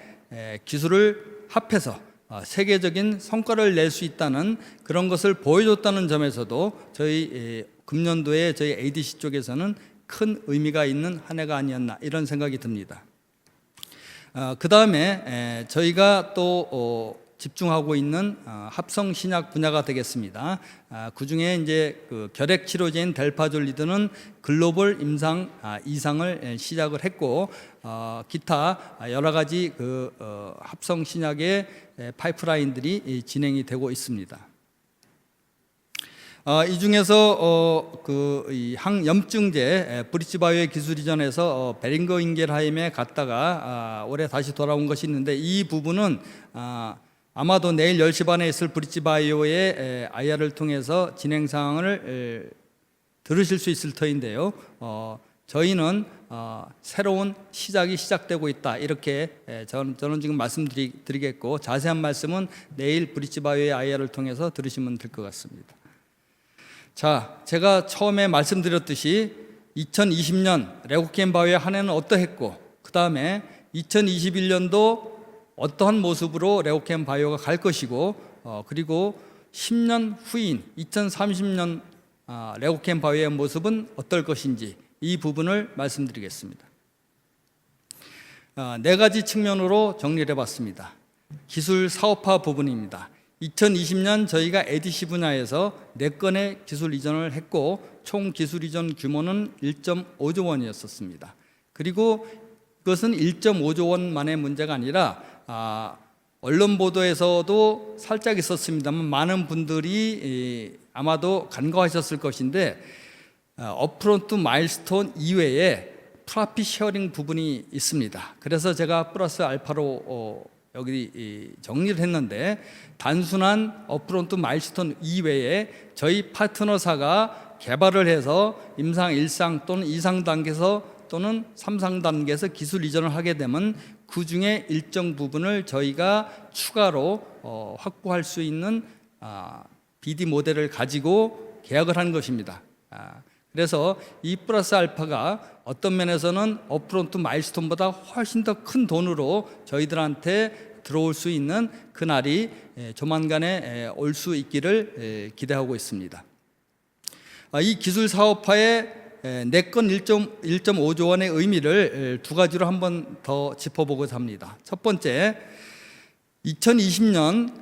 기술을 합해서 세계적인 성과를 낼 수 있다는 그런 것을 보여줬다는 점에서도 저희 금년도에 저희 ADC 쪽에서는 큰 의미가 있는 한 해가 아니었나, 이런 생각이 듭니다. 그 다음에 저희가 또 집중하고 있는 합성 신약 분야가 되겠습니다. 그 중에 이제 그 결핵 치료제인 델파졸리드는 글로벌 임상 2상을 시작을 했고, 기타 여러 가지 그 합성 신약의 파이프라인들이 진행이 되고 있습니다. 이 중에서 이 항염증제 브릿지바이오의 기술 이전에서 베링거 인겔하임에 갔다가 올해 다시 돌아온 것이 있는데, 이 부분은 아마도 내일 10시 반에 있을 브릿지바이오의 IR을 통해서 진행 사항을 들으실 수 있을 터인데요. 저희는 새로운 시작이 시작되고 있다, 이렇게 저는 지금 말씀드리겠고, 자세한 말씀은 내일 브릿지바이오의 IR을 통해서 들으시면 될 것 같습니다. 자, 제가 처음에 말씀드렸듯이 2020년 레고캠 바이오의 한 해는 어떠했고, 그 다음에 2021년도 어떠한 모습으로 레고캠 바이오가 갈 것이고, 그리고 10년 후인 2030년 레고캠 바이오의 모습은 어떨 것인지, 이 부분을 말씀드리겠습니다. 네 가지 측면으로 정리를 해봤습니다. 기술 사업화 부분입니다. 2020년 저희가 ADC 분야에서 4건의 기술 이전을 했고, 총 기술 이전 규모는 1.5조 원이었습니다. 그리고 그것은 1.5조 원만의 문제가 아니라 언론 보도에서도 살짝 있었습니다만 많은 분들이 아마도 간과하셨을 것인데, 업프론트 마일스톤 이외에 프라핏 쉐어링 부분이 있습니다. 그래서 제가 플러스 알파로 여기 정리를 했는데, 단순한 업프론트 마일스톤 이외에 저희 파트너사가 개발을 해서 임상 1상 또는 2상 단계에서 또는 3상 단계에서 기술 이전을 하게 되면 그 중에 일정 부분을 저희가 추가로 확보할 수 있는 BD 모델을 가지고 계약을 한 것입니다. 그래서 이 플러스 알파가 어떤 면에서는 업프론트 마일스톤보다 훨씬 더 큰 돈으로 저희들한테 들어올 수 있는 그날이 조만간에 올 수 있기를 기대하고 있습니다. 이 기술 사업화의 4건 1.5조 원의 의미를 두 가지로 한번 더 짚어보고자 합니다. 첫 번째, 2020년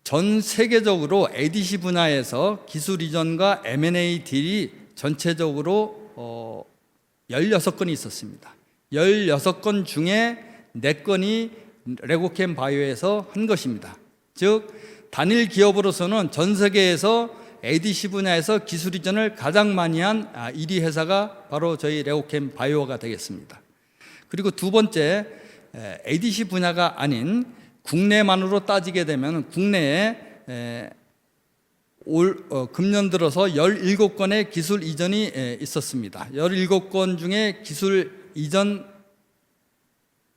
전 세계적으로 ADC 분야에서 기술 이전과 M&A 딜이 전체적으로 16건이 있었습니다. 16건 중에 4건이 레고캠 바이오에서 한 것입니다. 즉, 단일 기업으로서는 전 세계에서 ADC 분야에서 기술 이전을 가장 많이 한 1위 회사가 바로 저희 레고캠 바이오가 되겠습니다. 그리고 두 번째, ADC 분야가 아닌 국내만으로 따지게 되면 국내에 금년 들어서 17건의 기술 이전이 있었습니다. 17건 중에 기술 이전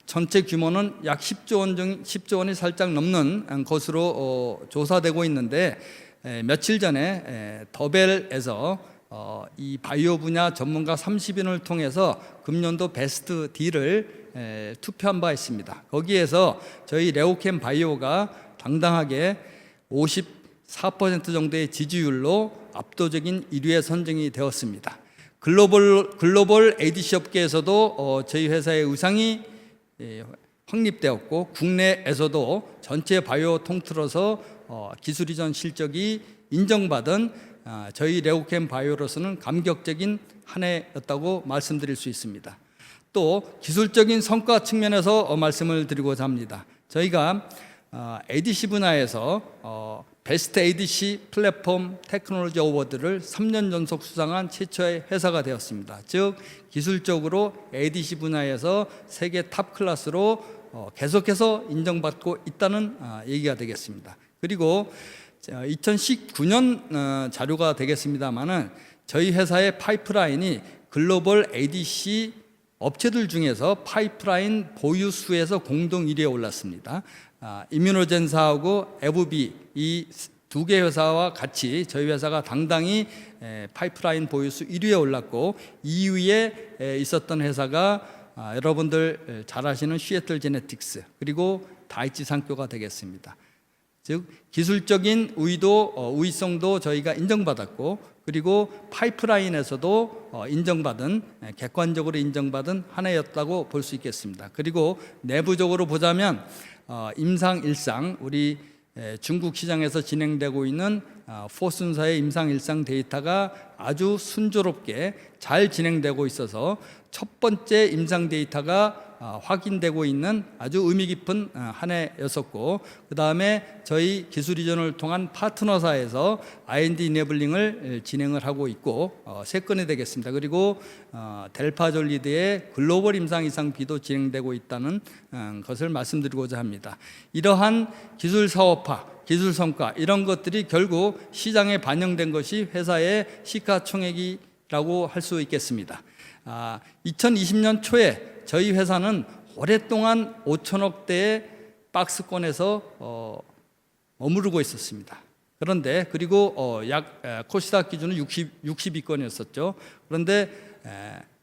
전체 규모는 약 10조 원이 살짝 넘는 것으로 조사되고 있는데, 며칠 전에 더벨에서 이 바이오 분야 전문가 30인을 통해서 금년도 베스트 딜을 투표한 바 있습니다. 거기에서 저희 레고캠 바이오가 당당하게 54% 정도의 지지율로 압도적인 1위에 선정이 되었습니다. 글로벌 ADC 업계에서도 저희 회사의 의상이 확립되었고, 국내에서도 전체 바이오 통틀어서 기술 이전 실적이 인정받은 저희 레고캠 바이오로서는 감격적인 한 해였다고 말씀드릴 수 있습니다. 또 기술적인 성과 측면에서 말씀을 드리고자 합니다. 저희가 ADC 분야에서 베스트 ADC 플랫폼 테크놀로지 어워드를 3년 연속 수상한 최초의 회사가 되었습니다. 즉, 기술적으로 ADC 분야에서 세계 탑 클래스로 계속해서 인정받고 있다는 얘기가 되겠습니다. 그리고 2019년 자료가 되겠습니다만은 저희 회사의 파이프라인이 글로벌 ADC 업체들 중에서 파이프라인 보유 수에서 공동 1위에 올랐습니다. 이뮤노젠사하고 에브비 이 두 개 회사와 같이 저희 회사가 당당히 파이프라인 보유수 1위에 올랐고, 2위에 있었던 회사가 여러분들 잘 아시는 시애틀 제네틱스, 그리고 다이치 산교가 되겠습니다. 즉, 기술적인 우위성도 저희가 인정받았고, 그리고 파이프라인에서도 인정받은, 객관적으로 인정받은 한 해였다고 볼 수 있겠습니다. 그리고 내부적으로 보자면 임상 1상, 우리 중국 시장에서 진행되고 있는 포슨사의 임상 1상 데이터가 아주 순조롭게 잘 진행되고 있어서 첫 번째 임상 데이터가 확인되고 있는 아주 의미 깊은 한 해였었고, 그 다음에 저희 기술 이전을 통한 파트너사에서 R&D 이네블링을 진행을 하고 있고 3건이 되겠습니다. 그리고 델파졸리드의 글로벌 임상 이상 비도 진행되고 있다는 것을 말씀드리고자 합니다. 이러한 기술 사업화, 기술 성과 이런 것들이 결국 시장에 반영된 것이 회사의 시가총액이라고 할 수 있겠습니다. 2020년 초에 저희 회사는 오랫동안 5천억 대의 박스권에서 머무르고 있었습니다. 그런데 그리고 약 코스닥 기준은 62건이었었죠. 그런데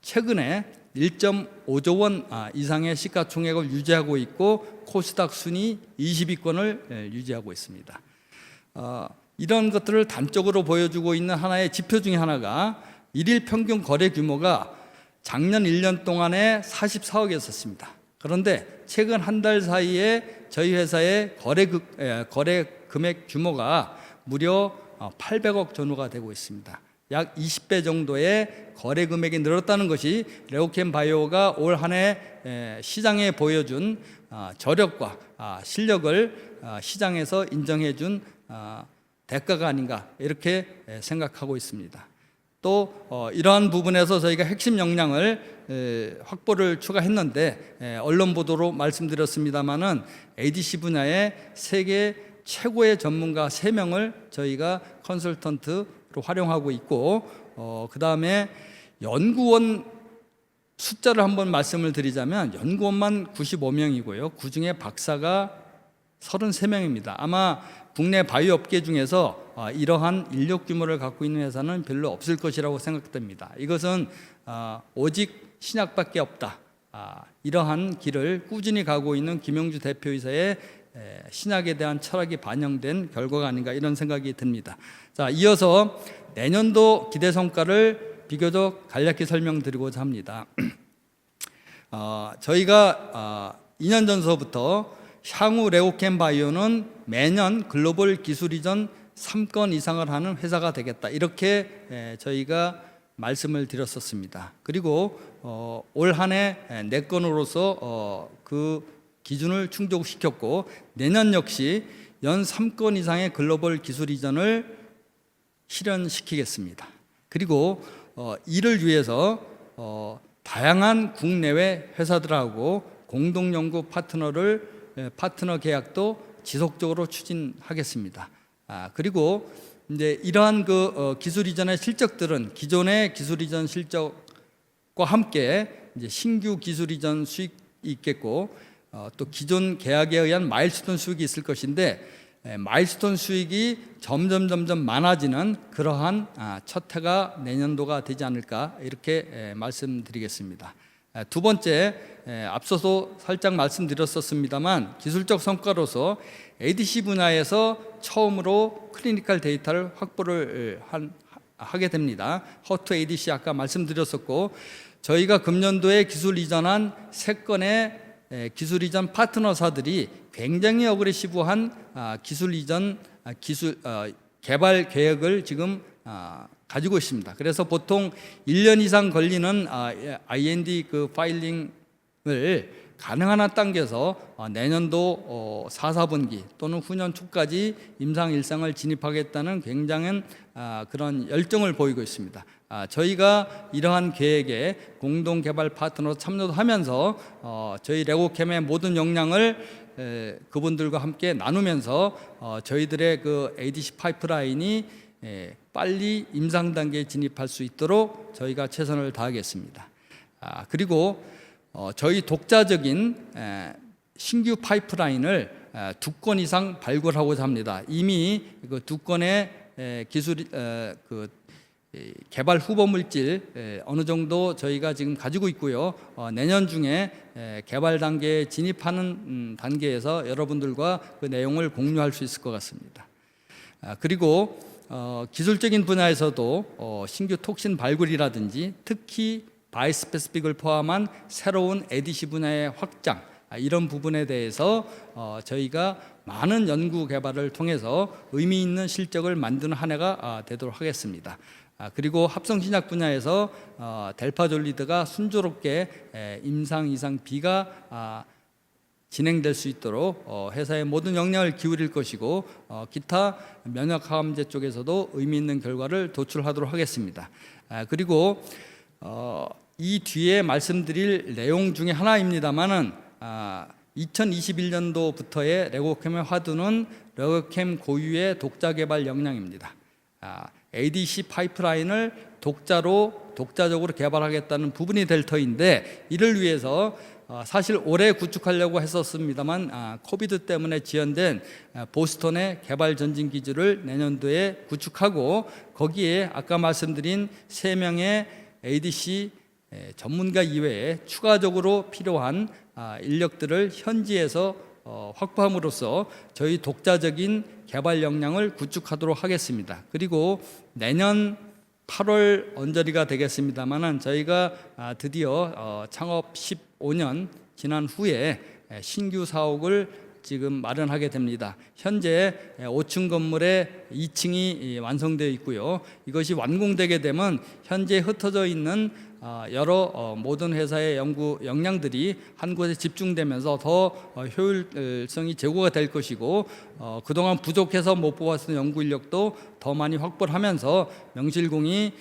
최근에 1.5조 원 이상의 시가총액을 유지하고 있고 코스닥 순위 22건을 유지하고 있습니다. 이런 것들을 단적으로 보여주고 있는 하나의 지표 중에 하나가 일일 평균 거래 규모가 작년 1년 동안에 44억이었습니다. 그런데 최근 한 달 사이에 저희 회사의 거래 금액 규모가 무려 800억 전후가 되고 있습니다. 약 20배 정도의 거래 금액이 늘었다는 것이 레오캠 바이오가 올 한 해 시장에 보여준 저력과 실력을 시장에서 인정해 준 대가가 아닌가 이렇게 생각하고 있습니다. 또 이러한 부분에서 저희가 핵심 역량을 확보를 추가했는데 언론 보도로 말씀드렸습니다마는 ADC 분야의 세계 최고의 전문가 3명을 저희가 컨설턴트로 활용하고 있고 그 다음에 연구원 숫자를 한번 말씀을 드리자면 연구원만 95명이고요. 그중에 박사가 33명입니다. 아마 국내 바이오 업계 중에서 이러한 인력 규모를 갖고 있는 회사는 별로 없을 것이라고 생각됩니다. 이것은 오직 신약밖에 없다. 이러한 길을 꾸준히 가고 있는 김영주 대표이사의 신약에 대한 철학이 반영된 결과가 아닌가 이런 생각이 듭니다. 자, 이어서 내년도 기대 성과를 비교적 간략히 설명드리고자 합니다. 저희가 2년 전서부터 향후 레오캠 바이오는 매년 글로벌 기술 이전 3건 이상을 하는 회사가 되겠다 이렇게 저희가 말씀을 드렸었습니다. 그리고 올 한 해 4건으로서 그 기준을 충족시켰고 내년 역시 연 3건 이상의 글로벌 기술 이전을 실현시키겠습니다. 그리고 이를 위해서 다양한 국내외 회사들하고 공동 연구 파트너 계약도 지속적으로 추진하겠습니다. 그리고 이제 이러한 그 기술 이전의 실적들은 기존의 기술 이전 실적과 함께 이제 신규 기술 이전 수익이 있겠고 또 기존 계약에 의한 마일스톤 수익이 있을 것인데 마일스톤 수익이 점점 많아지는 그러한 첫 해가 내년도가 되지 않을까 이렇게 말씀드리겠습니다. 두 번째, 앞서서 살짝 말씀드렸었습니다만 기술적 성과로서 ADC 분야에서 처음으로 클리니컬 데이터를 확보를 하게 됩니다. 허투 ADC 아까 말씀드렸었고 저희가 금년도에 기술 이전한 3건의 기술 이전 파트너사들이 굉장히 어그레시브한 기술 이전 개발 계획을 지금 가지고 있습니다. 그래서 보통 1년 이상 걸리는 IND 그 파일링을 가능한 한 당겨서 내년도 4, 4분기 또는 후년 초까지 임상 일상을 진입하겠다는 굉장한 그런 열정을 보이고 있습니다. 저희가 이러한 계획에 공동 개발 파트너로 참여도 하면서 저희 레고캠의 모든 역량을 그분들과 함께 나누면서 저희들의 그 ADC 파이프라인이 빨리 임상 단계에 진입할 수 있도록 저희가 최선을 다하겠습니다. 그리고 저희 독자적인 신규 파이프라인을 2건 이상 발굴하고자 합니다. 이미 그 2건의 기술 개발 후보 물질 어느 정도 저희가 지금 가지고 있고요. 내년 중에 개발 단계에 진입하는 단계에서 여러분들과 그 내용을 공유할 수 있을 것 같습니다. 그리고 기술적인 분야에서도 신규 톡신 발굴이라든지 특히 바이스페시픽을 포함한 새로운 ADC 분야의 확장 이런 부분에 대해서 저희가 많은 연구 개발을 통해서 의미 있는 실적을 만드는 한 해가 되도록 하겠습니다. 그리고 합성신약 분야에서 델파졸리드가 순조롭게 임상, 이상, 비가 진행될 수 있도록 회사의 모든 역량을 기울일 것이고 기타 면역항암제 쪽에서도 의미 있는 결과를 도출하도록 하겠습니다. 그리고 이 뒤에 말씀드릴 내용 중에 하나입니다만은 2021년도부터의 레고캠의 화두는 레고캠 고유의 독자 개발 역량입니다. ADC 파이프라인을 독자적으로 개발하겠다는 부분이 될 터인데, 이를 위해서 사실 올해 구축하려고 했었습니다만 코비드 때문에 지연된 보스턴의 개발 전진 기지를 내년도에 구축하고, 거기에 아까 말씀드린 3명의 ADC 전문가 이외에 추가적으로 필요한 인력들을 현지에서 확보함으로써 저희 독자적인 개발 역량을 구축하도록 하겠습니다. 그리고 내년 8월 언저리가 되겠습니다만은 저희가 드디어 창업 15년 지난 후에 신규 사옥을 지금 마련하게 됩니다. 현재 5층 건물에 2층이 완성되어 있고요. 이것이 완공되게 되면 현재 흩어져 있는 여러 모든 회사의 연구 역량들이 한 곳에 집중되면서 더 효율성이 제고가 될 것이고, 그동안 부족해서 못 뽑았던 연구 인력도 더 많이 확보를 하면서 명실공히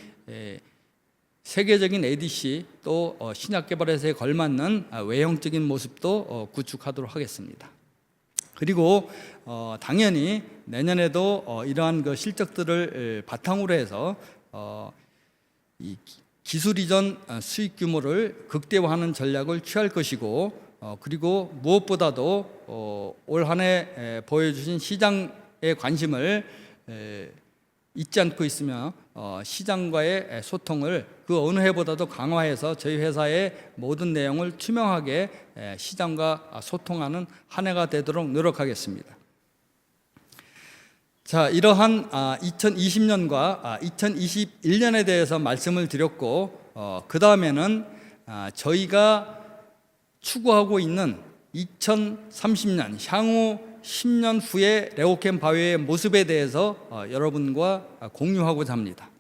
세계적인 ADC 또 신약 개발 회사에 걸맞는 외형적인 모습도 구축하도록 하겠습니다. 그리고 당연히 내년에도 이러한 그 실적들을 바탕으로 해서 이 기술 이전 수익 규모를 극대화하는 전략을 취할 것이고, 그리고 무엇보다도 올 한 해 보여주신 시장의 관심을 잊지 않고 있으며 시장과의 소통을 그 어느 해보다도 강화해서 저희 회사의 모든 내용을 투명하게 시장과 소통하는 한 해가 되도록 노력하겠습니다. 자, 이러한 2020년과 2021년에 대해서 말씀을 드렸고, 그 다음에는 저희가 추구하고 있는 2030년 향후 10년 후의 레고캠 바이오의 모습에 대해서 여러분과 공유하고자 합니다.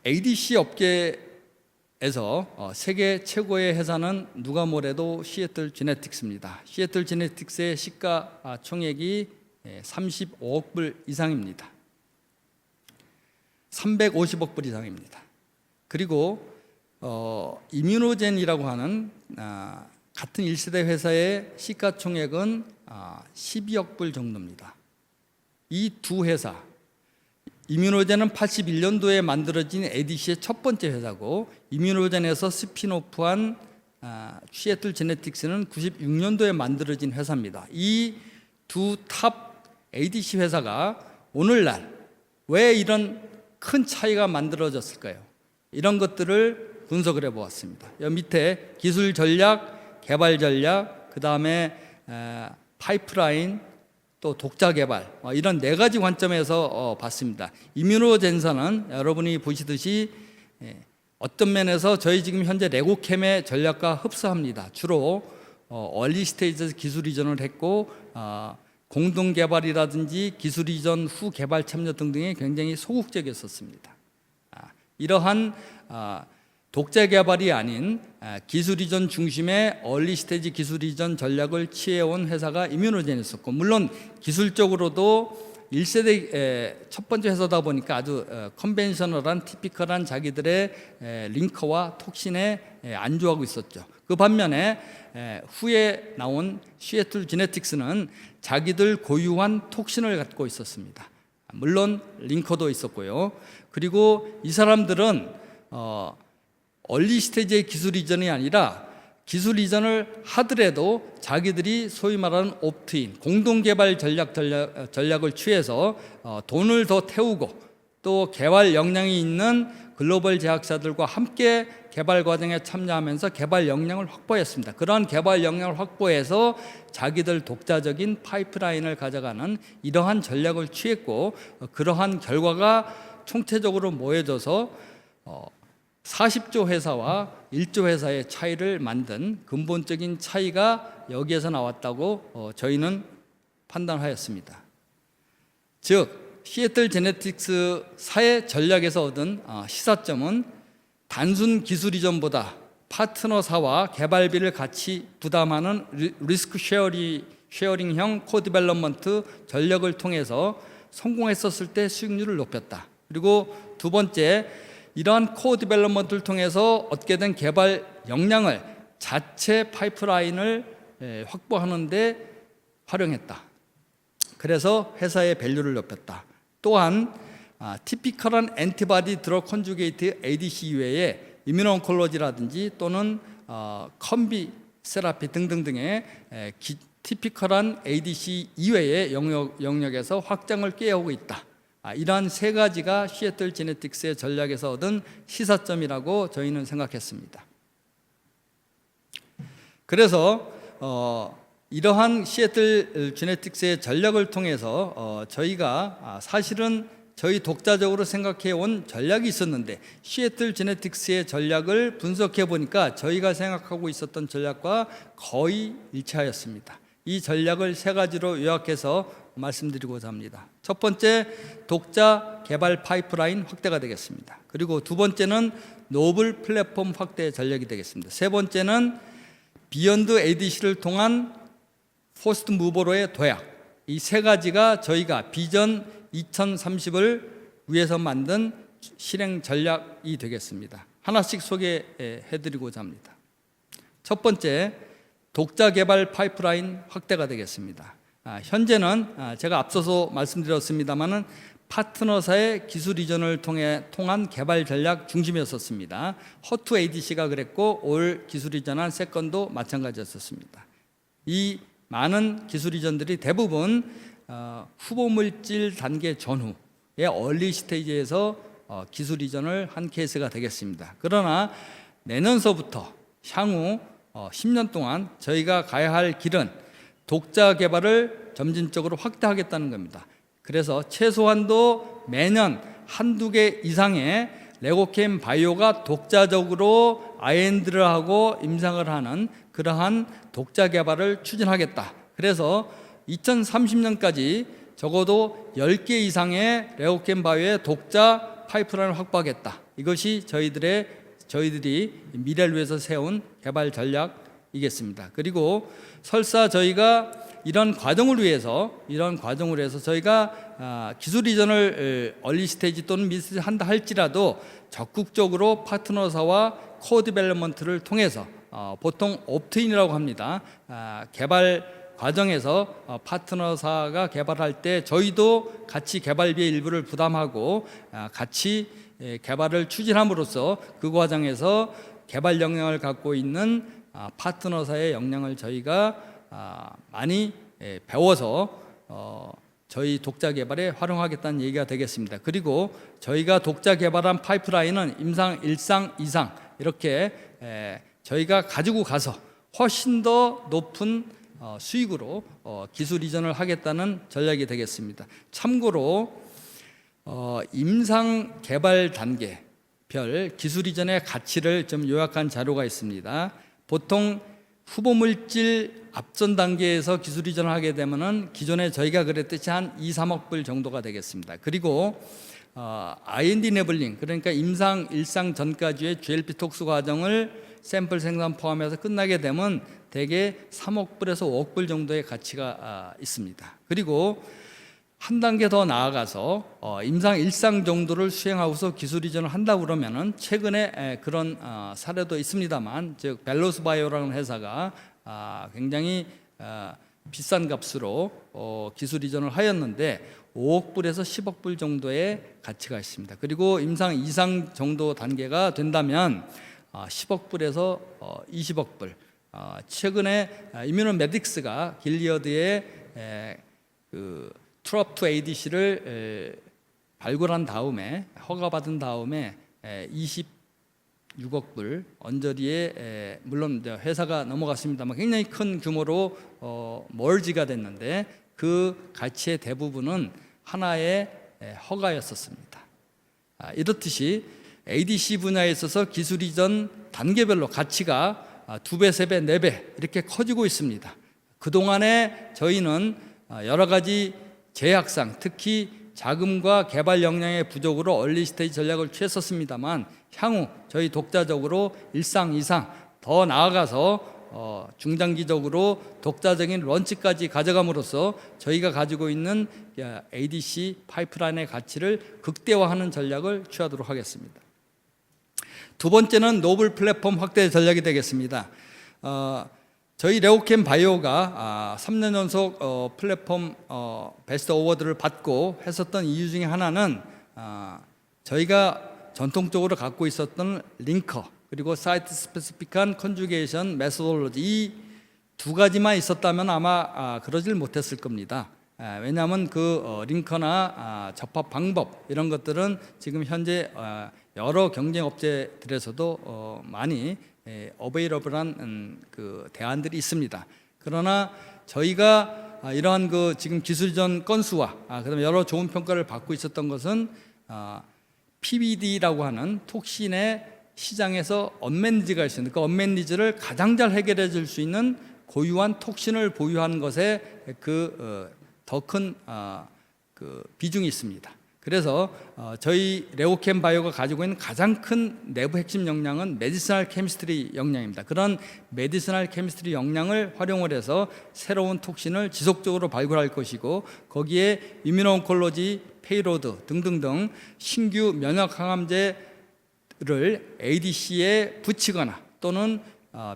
ADC 업계에서 세계 최고의 회사는 누가 뭐래도 시애틀 지네틱스입니다. 시애틀 지네틱스의 시가총액이 35억 불 이상입니다. 350억 불 이상입니다. 그리고 이뮤노젠이라고 하는 같은 1세대 회사의 시가총액은 12억 불 정도입니다. 이 두 회사, 이뮤노젠은 81년도에 만들어진 ADC의 첫 번째 회사고, 이뮤노젠에서 스핀오프한 시애틀 제네틱스는 96년도에 만들어진 회사입니다. 이 두 탑 ADC 회사가 오늘날 왜 이런 큰 차이가 만들어졌을까요? 이런 것들을 분석을 해보았습니다. 여기 밑에 기술 전략, 개발 전략, 그 다음에 파이프라인, 또 독자 개발, 이런 4가지 관점에서 봤습니다. 이뮤노젠사는 여러분이 보시듯이 어떤 면에서 저희 지금 현재 레고캠의 전략과 흡사합니다. 주로 얼리 스테이지에서 기술 이전을 했고, 공동 개발이라든지 기술 이전 후 개발 참여 등등에 굉장히 소극적이었었습니다. 이러한 독자 개발이 아닌 기술 이전 중심의 얼리 스테이지 기술 이전 전략을 취해온 회사가 이뮤노젠이었었고, 물론 기술적으로도 1세대 첫 번째 회사다 보니까 아주 컨벤셔널한 티피컬한 자기들의 링커와 톡신에 안주하고 있었죠. 그 반면에 후에 나온 시애틀 지네틱스는 자기들 고유한 톡신을 갖고 있었습니다. 물론 링커도 있었고요. 그리고 이 사람들은 얼리 스테이지의 기술 이전이 아니라 기술 이전을 하더라도 자기들이 소위 말하는 옵트인, 공동개발 전략을 취해서 돈을 더 태우고 또 개발 역량이 있는 글로벌 제약사들과 함께 개발 과정에 참여하면서 개발 역량을 확보했습니다. 그러한 개발 역량을 확보해서 자기들 독자적인 파이프라인을 가져가는 이러한 전략을 취했고, 그러한 결과가 총체적으로 모여져서 40조 회사와 1조 회사의 차이를 만든 근본적인 차이가 여기에서 나왔다고 저희는 판단하였습니다. 즉 시애틀 제네틱스사의 전략에서 얻은 시사점은 단순 기술 이전보다 파트너사와 개발비를 같이 부담하는 리스크 쉐어링형 코디벨롭먼트 전략을 통해서 성공했었을 때 수익률을 높였다. 그리고 두 번째, 이러한 코디벨롭먼트를 통해서 얻게 된 개발 역량을 자체 파이프라인을 확보하는 데 활용했다. 그래서 회사의 밸류를 높였다. 또한 티피컬한 엔티바디 드러그 컨주게이트 ADC 이외에 이뮤노온콜로지라든지 또는 컴비 세라피 등등등의 티피컬한 ADC 이외의 영역에서 확장을 꾀하고 있다. 이러한 세 가지가 시애틀 제네틱스의 전략에서 얻은 시사점이라고 저희는 생각했습니다. 그래서 이러한 시애틀 제네틱스의 전략을 통해서 저희가 사실은 저희 독자적으로 생각해 온 전략이 있었는데 시애틀 제네틱스의 전략을 분석해 보니까 저희가 생각하고 있었던 전략과 거의 일치하였습니다. 이 전략을 세 가지로 요약해서 말씀드리고자 합니다. 첫 번째, 독자 개발 파이프라인 확대가 되겠습니다. 그리고 두 번째는 노블 플랫폼 확대 전략이 되겠습니다. 세 번째는 비욘드 ADC를 통한 포스트 무버로의 도약. 이 세 가지가 저희가 비전 2030을 위해서 만든 실행 전략이 되겠습니다. 하나씩 소개해드리고자 합니다. 첫 번째, 독자 개발 파이프라인 확대가 되겠습니다. 현재는 제가 앞서서 말씀드렸습니다마는 파트너사의 기술 이전을 통한 개발 전략 중심이었었습니다. 허투 ADC가 그랬고 올 기술 이전한 세컨도 마찬가지였었습니다. 이 많은 기술 이전들이 대부분 후보 물질 단계 전후의 얼리 스테이지에서 기술 이전을 한 케이스가 되겠습니다. 그러나 내년서부터 향후 10년 동안 저희가 가야 할 길은 독자 개발을 점진적으로 확대하겠다는 겁니다. 그래서 최소한도 매년 한두 개 이상의 레고캠 바이오가 독자적으로 IND를 하고 임상을 하는 그러한 독자 개발을 추진하겠다. 그래서 2030년까지 적어도 10개 이상의 레고캠 바이오의 독자 파이프라인을 확보하겠다. 이것이 저희들이 미래를 위해서 세운 개발 전략이겠습니다. 그리고 설사 저희가 이런 과정을 위해서 저희가 기술 이전을 얼리 스테이지 또는 미드 스테이지 한다 할지라도 적극적으로 파트너사와 코디벨롭먼트를 통해서 보통 옵트인이라고 합니다. 개발 과정에서 파트너사가 개발할 때 저희도 같이 개발비의 일부를 부담하고 같이 개발을 추진함으로써 그 과정에서 개발 역량을 갖고 있는 파트너사의 역량을 저희가 많이 배워서 저희 독자 개발에 활용하겠다는 얘기가 되겠습니다. 그리고 저희가 독자 개발한 파이프라인은 임상 1상 2상 이렇게 저희가 가지고 가서 훨씬 더 높은 수익으로 기술 이전을 하겠다는 전략이 되겠습니다. 참고로 임상 개발 단계별 기술 이전의 가치를 좀 요약한 자료가 있습니다. 보통 후보 물질 앞전 단계에서 기술 이전을 하게 되면은 기존에 저희가 그랬듯이 한 2, 3억 불 정도가 되겠습니다. 그리고 IND 이네블링 그러니까 임상 1상 전까지의 GLP 톡스 과정을 샘플 생산 포함해서 끝나게 되면 대개 3억 불에서 5억 불 정도의 가치가 있습니다. 그리고 한 단계 더 나아가서 임상 1상 정도를 수행하고서 기술 이전을 한다고 그러면은 최근에 그런 사례도 있습니다만 즉 벨로스 바이오라는 회사가 굉장히 비싼 값으로 기술 이전을 하였는데 5억 불에서 10억 불 정도의 가치가 있습니다. 그리고 임상 2상 정도 단계가 된다면 10억 불에서 20억 불. 최근에 이뮤노메딕스가 길리어드의 그 트롭2 ADC를 발굴한 다음에 허가받은 다음에 26억 불 언저리에 물론 회사가 넘어갔습니다만 굉장히 큰 규모로 멀지가 됐는데 그 가치의 대부분은 하나의 허가였었습니다. 이렇듯이 ADC 분야에 있어서 기술 이전 단계별로 가치가 2배, 3배, 4배 이렇게 커지고 있습니다. 그동안에 저희는 여러 가지 제약상 특히 자금과 개발 역량의 부족으로 얼리 스테이지 전략을 취했었습니다만 향후 저희 독자적으로 일상 이상 더 나아가서 중장기적으로 독자적인 런치까지 가져감으로써 저희가 가지고 있는 ADC 파이프라인의 가치를 극대화하는 전략을 취하도록 하겠습니다. 두 번째는 노블 플랫폼 확대 전략이 되겠습니다. 저희 레오캠 바이오가 3년 연속 플랫폼 베스트 어워드를 받고 했었던 이유 중에 하나는 저희가 전통적으로 갖고 있었던 링커 그리고 사이트 스페시픽한 컨주게이션 메소돌로지 이 두 가지만 있었다면 아마 그러질 못했을 겁니다. 왜냐하면 그 링커나 접합 방법 이런 것들은 지금 현재 여러 경쟁 업체들에서도 많이 어베이러블한 그 대안들이 있습니다. 그러나 저희가 이러한 그 지금 기술 이전 건수와 그다음에 여러 좋은 평가를 받고 있었던 것은 PBD라고 하는 톡신의 시장에서 언맨니즈가 있습니다. 그 언맨니즈를 가장 잘 해결해 줄 수 있는 고유한 톡신을 보유한 것에 그 더 큰 그 비중이 있습니다. 그래서 저희 레오캠 바이오가 가지고 있는 가장 큰 내부 핵심 역량은 메디시널 케미스트리 역량입니다. 그런 메디시널 케미스트리 역량을 활용을 해서 새로운 톡신을 지속적으로 발굴할 것이고 거기에 이뮤노온콜로지, 페이로드 등등등 신규 면역 항암제를 ADC에 붙이거나 또는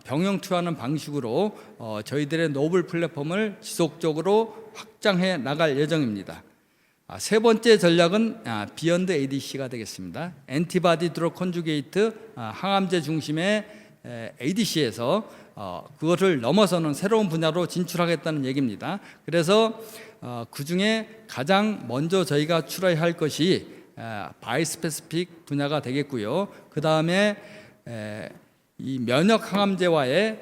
병용 투여하는 방식으로 저희들의 노블 플랫폼을 지속적으로 확장해 나갈 예정입니다. 세 번째 전략은 비욘드 ADC가 되겠습니다. 엔티바디 드러그 컨주게이트 항암제 중심의 ADC에서 그것을 넘어서는 새로운 분야로 진출하겠다는 얘기입니다. 그래서 그 중에 가장 먼저 저희가 출하할 것이 바이스페시픽 분야가 되겠고요. 그 다음에 이 면역 항암제와의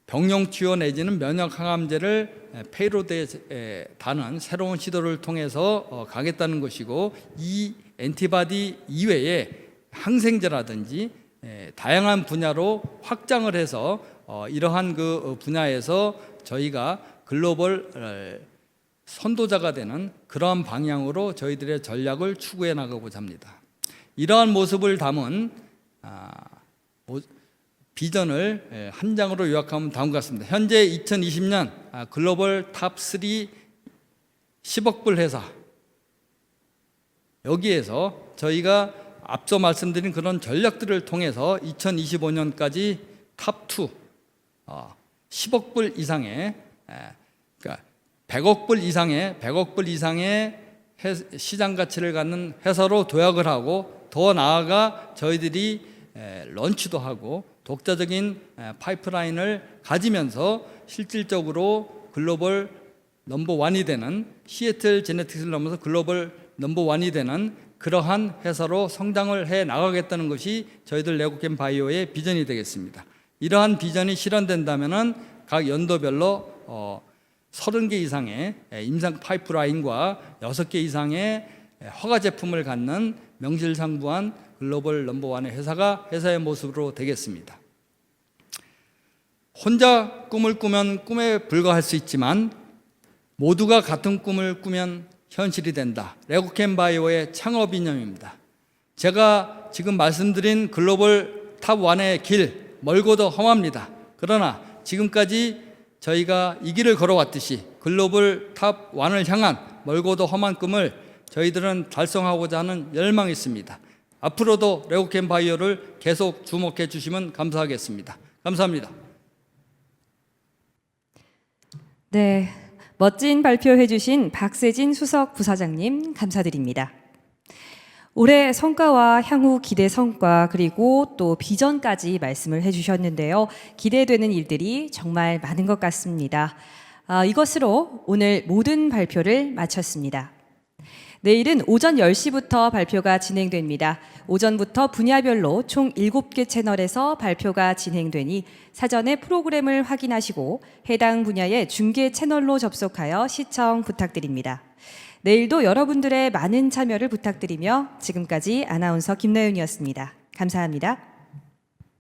병용 치료 내지는 면역 항암제를 페이로드에 다는 새로운 시도를 통해서 가겠다는 것이고 이 엔티바디 이외에 항생제라든지 다양한 분야로 확장을 해서 이러한 그 분야에서 저희가 글로벌 선도자가 되는 그러한 방향으로 저희들의 전략을 추구해 나가고자 합니다. 이러한 모습을 담은 비전을 한 장으로 요약하면 다음과 같습니다. 현재 2020년 글로벌 탑3 10억 불 회사 여기에서 저희가 앞서 말씀드린 그런 전략들을 통해서 2025년까지 탑2 10억 불 이상의 그러니까 100억 불 이상의 시장 가치를 갖는 회사로 도약을 하고 더 나아가 저희들이 런치도 하고 독자적인 파이프라인을 가지면서 실질적으로 글로벌 넘버원이 되는 시애틀 제네틱스를 넘어서 글로벌 넘버원이 되는 그러한 회사로 성장을 해 나가겠다는 것이 저희들 레오캠 바이오의 비전이 되겠습니다. 이러한 비전이 실현된다면은 각 연도별로 30개 이상의 임상 파이프라인과 6개 이상의 허가 제품을 갖는 명실상부한 글로벌 넘버원의 회사의 모습으로 되겠습니다. 혼자 꿈을 꾸면 꿈에 불과할 수 있지만 모두가 같은 꿈을 꾸면 현실이 된다. 레오캠 바이오의 창업 이념입니다. 제가 지금 말씀드린 글로벌 탑1의 길 멀고도 험합니다. 그러나 지금까지 저희가 이 길을 걸어왔듯이 글로벌 탑1을 향한 멀고도 험한 꿈을 저희들은 달성하고자 하는 열망이 있습니다. 앞으로도 레오캠 바이오를 계속 주목해 주시면 감사하겠습니다. 감사합니다. 네, 멋진 발표해 주신 박세진 수석 부사장님 감사드립니다. 올해 성과와 향후 기대 성과 그리고 또 비전까지 말씀을 해주셨는데요. 기대되는 일들이 정말 많은 것 같습니다. 이것으로 오늘 모든 발표를 마쳤습니다. 내일은 오전 10시부터 발표가 진행됩니다. 오전부터 분야별로 총 7개 채널에서 발표가 진행되니 사전에 프로그램을 확인하시고 해당 분야의 중계 채널로 접속하여 시청 부탁드립니다. 내일도 여러분들의 많은 참여를 부탁드리며 지금까지 아나운서 김나윤이었습니다. 감사합니다.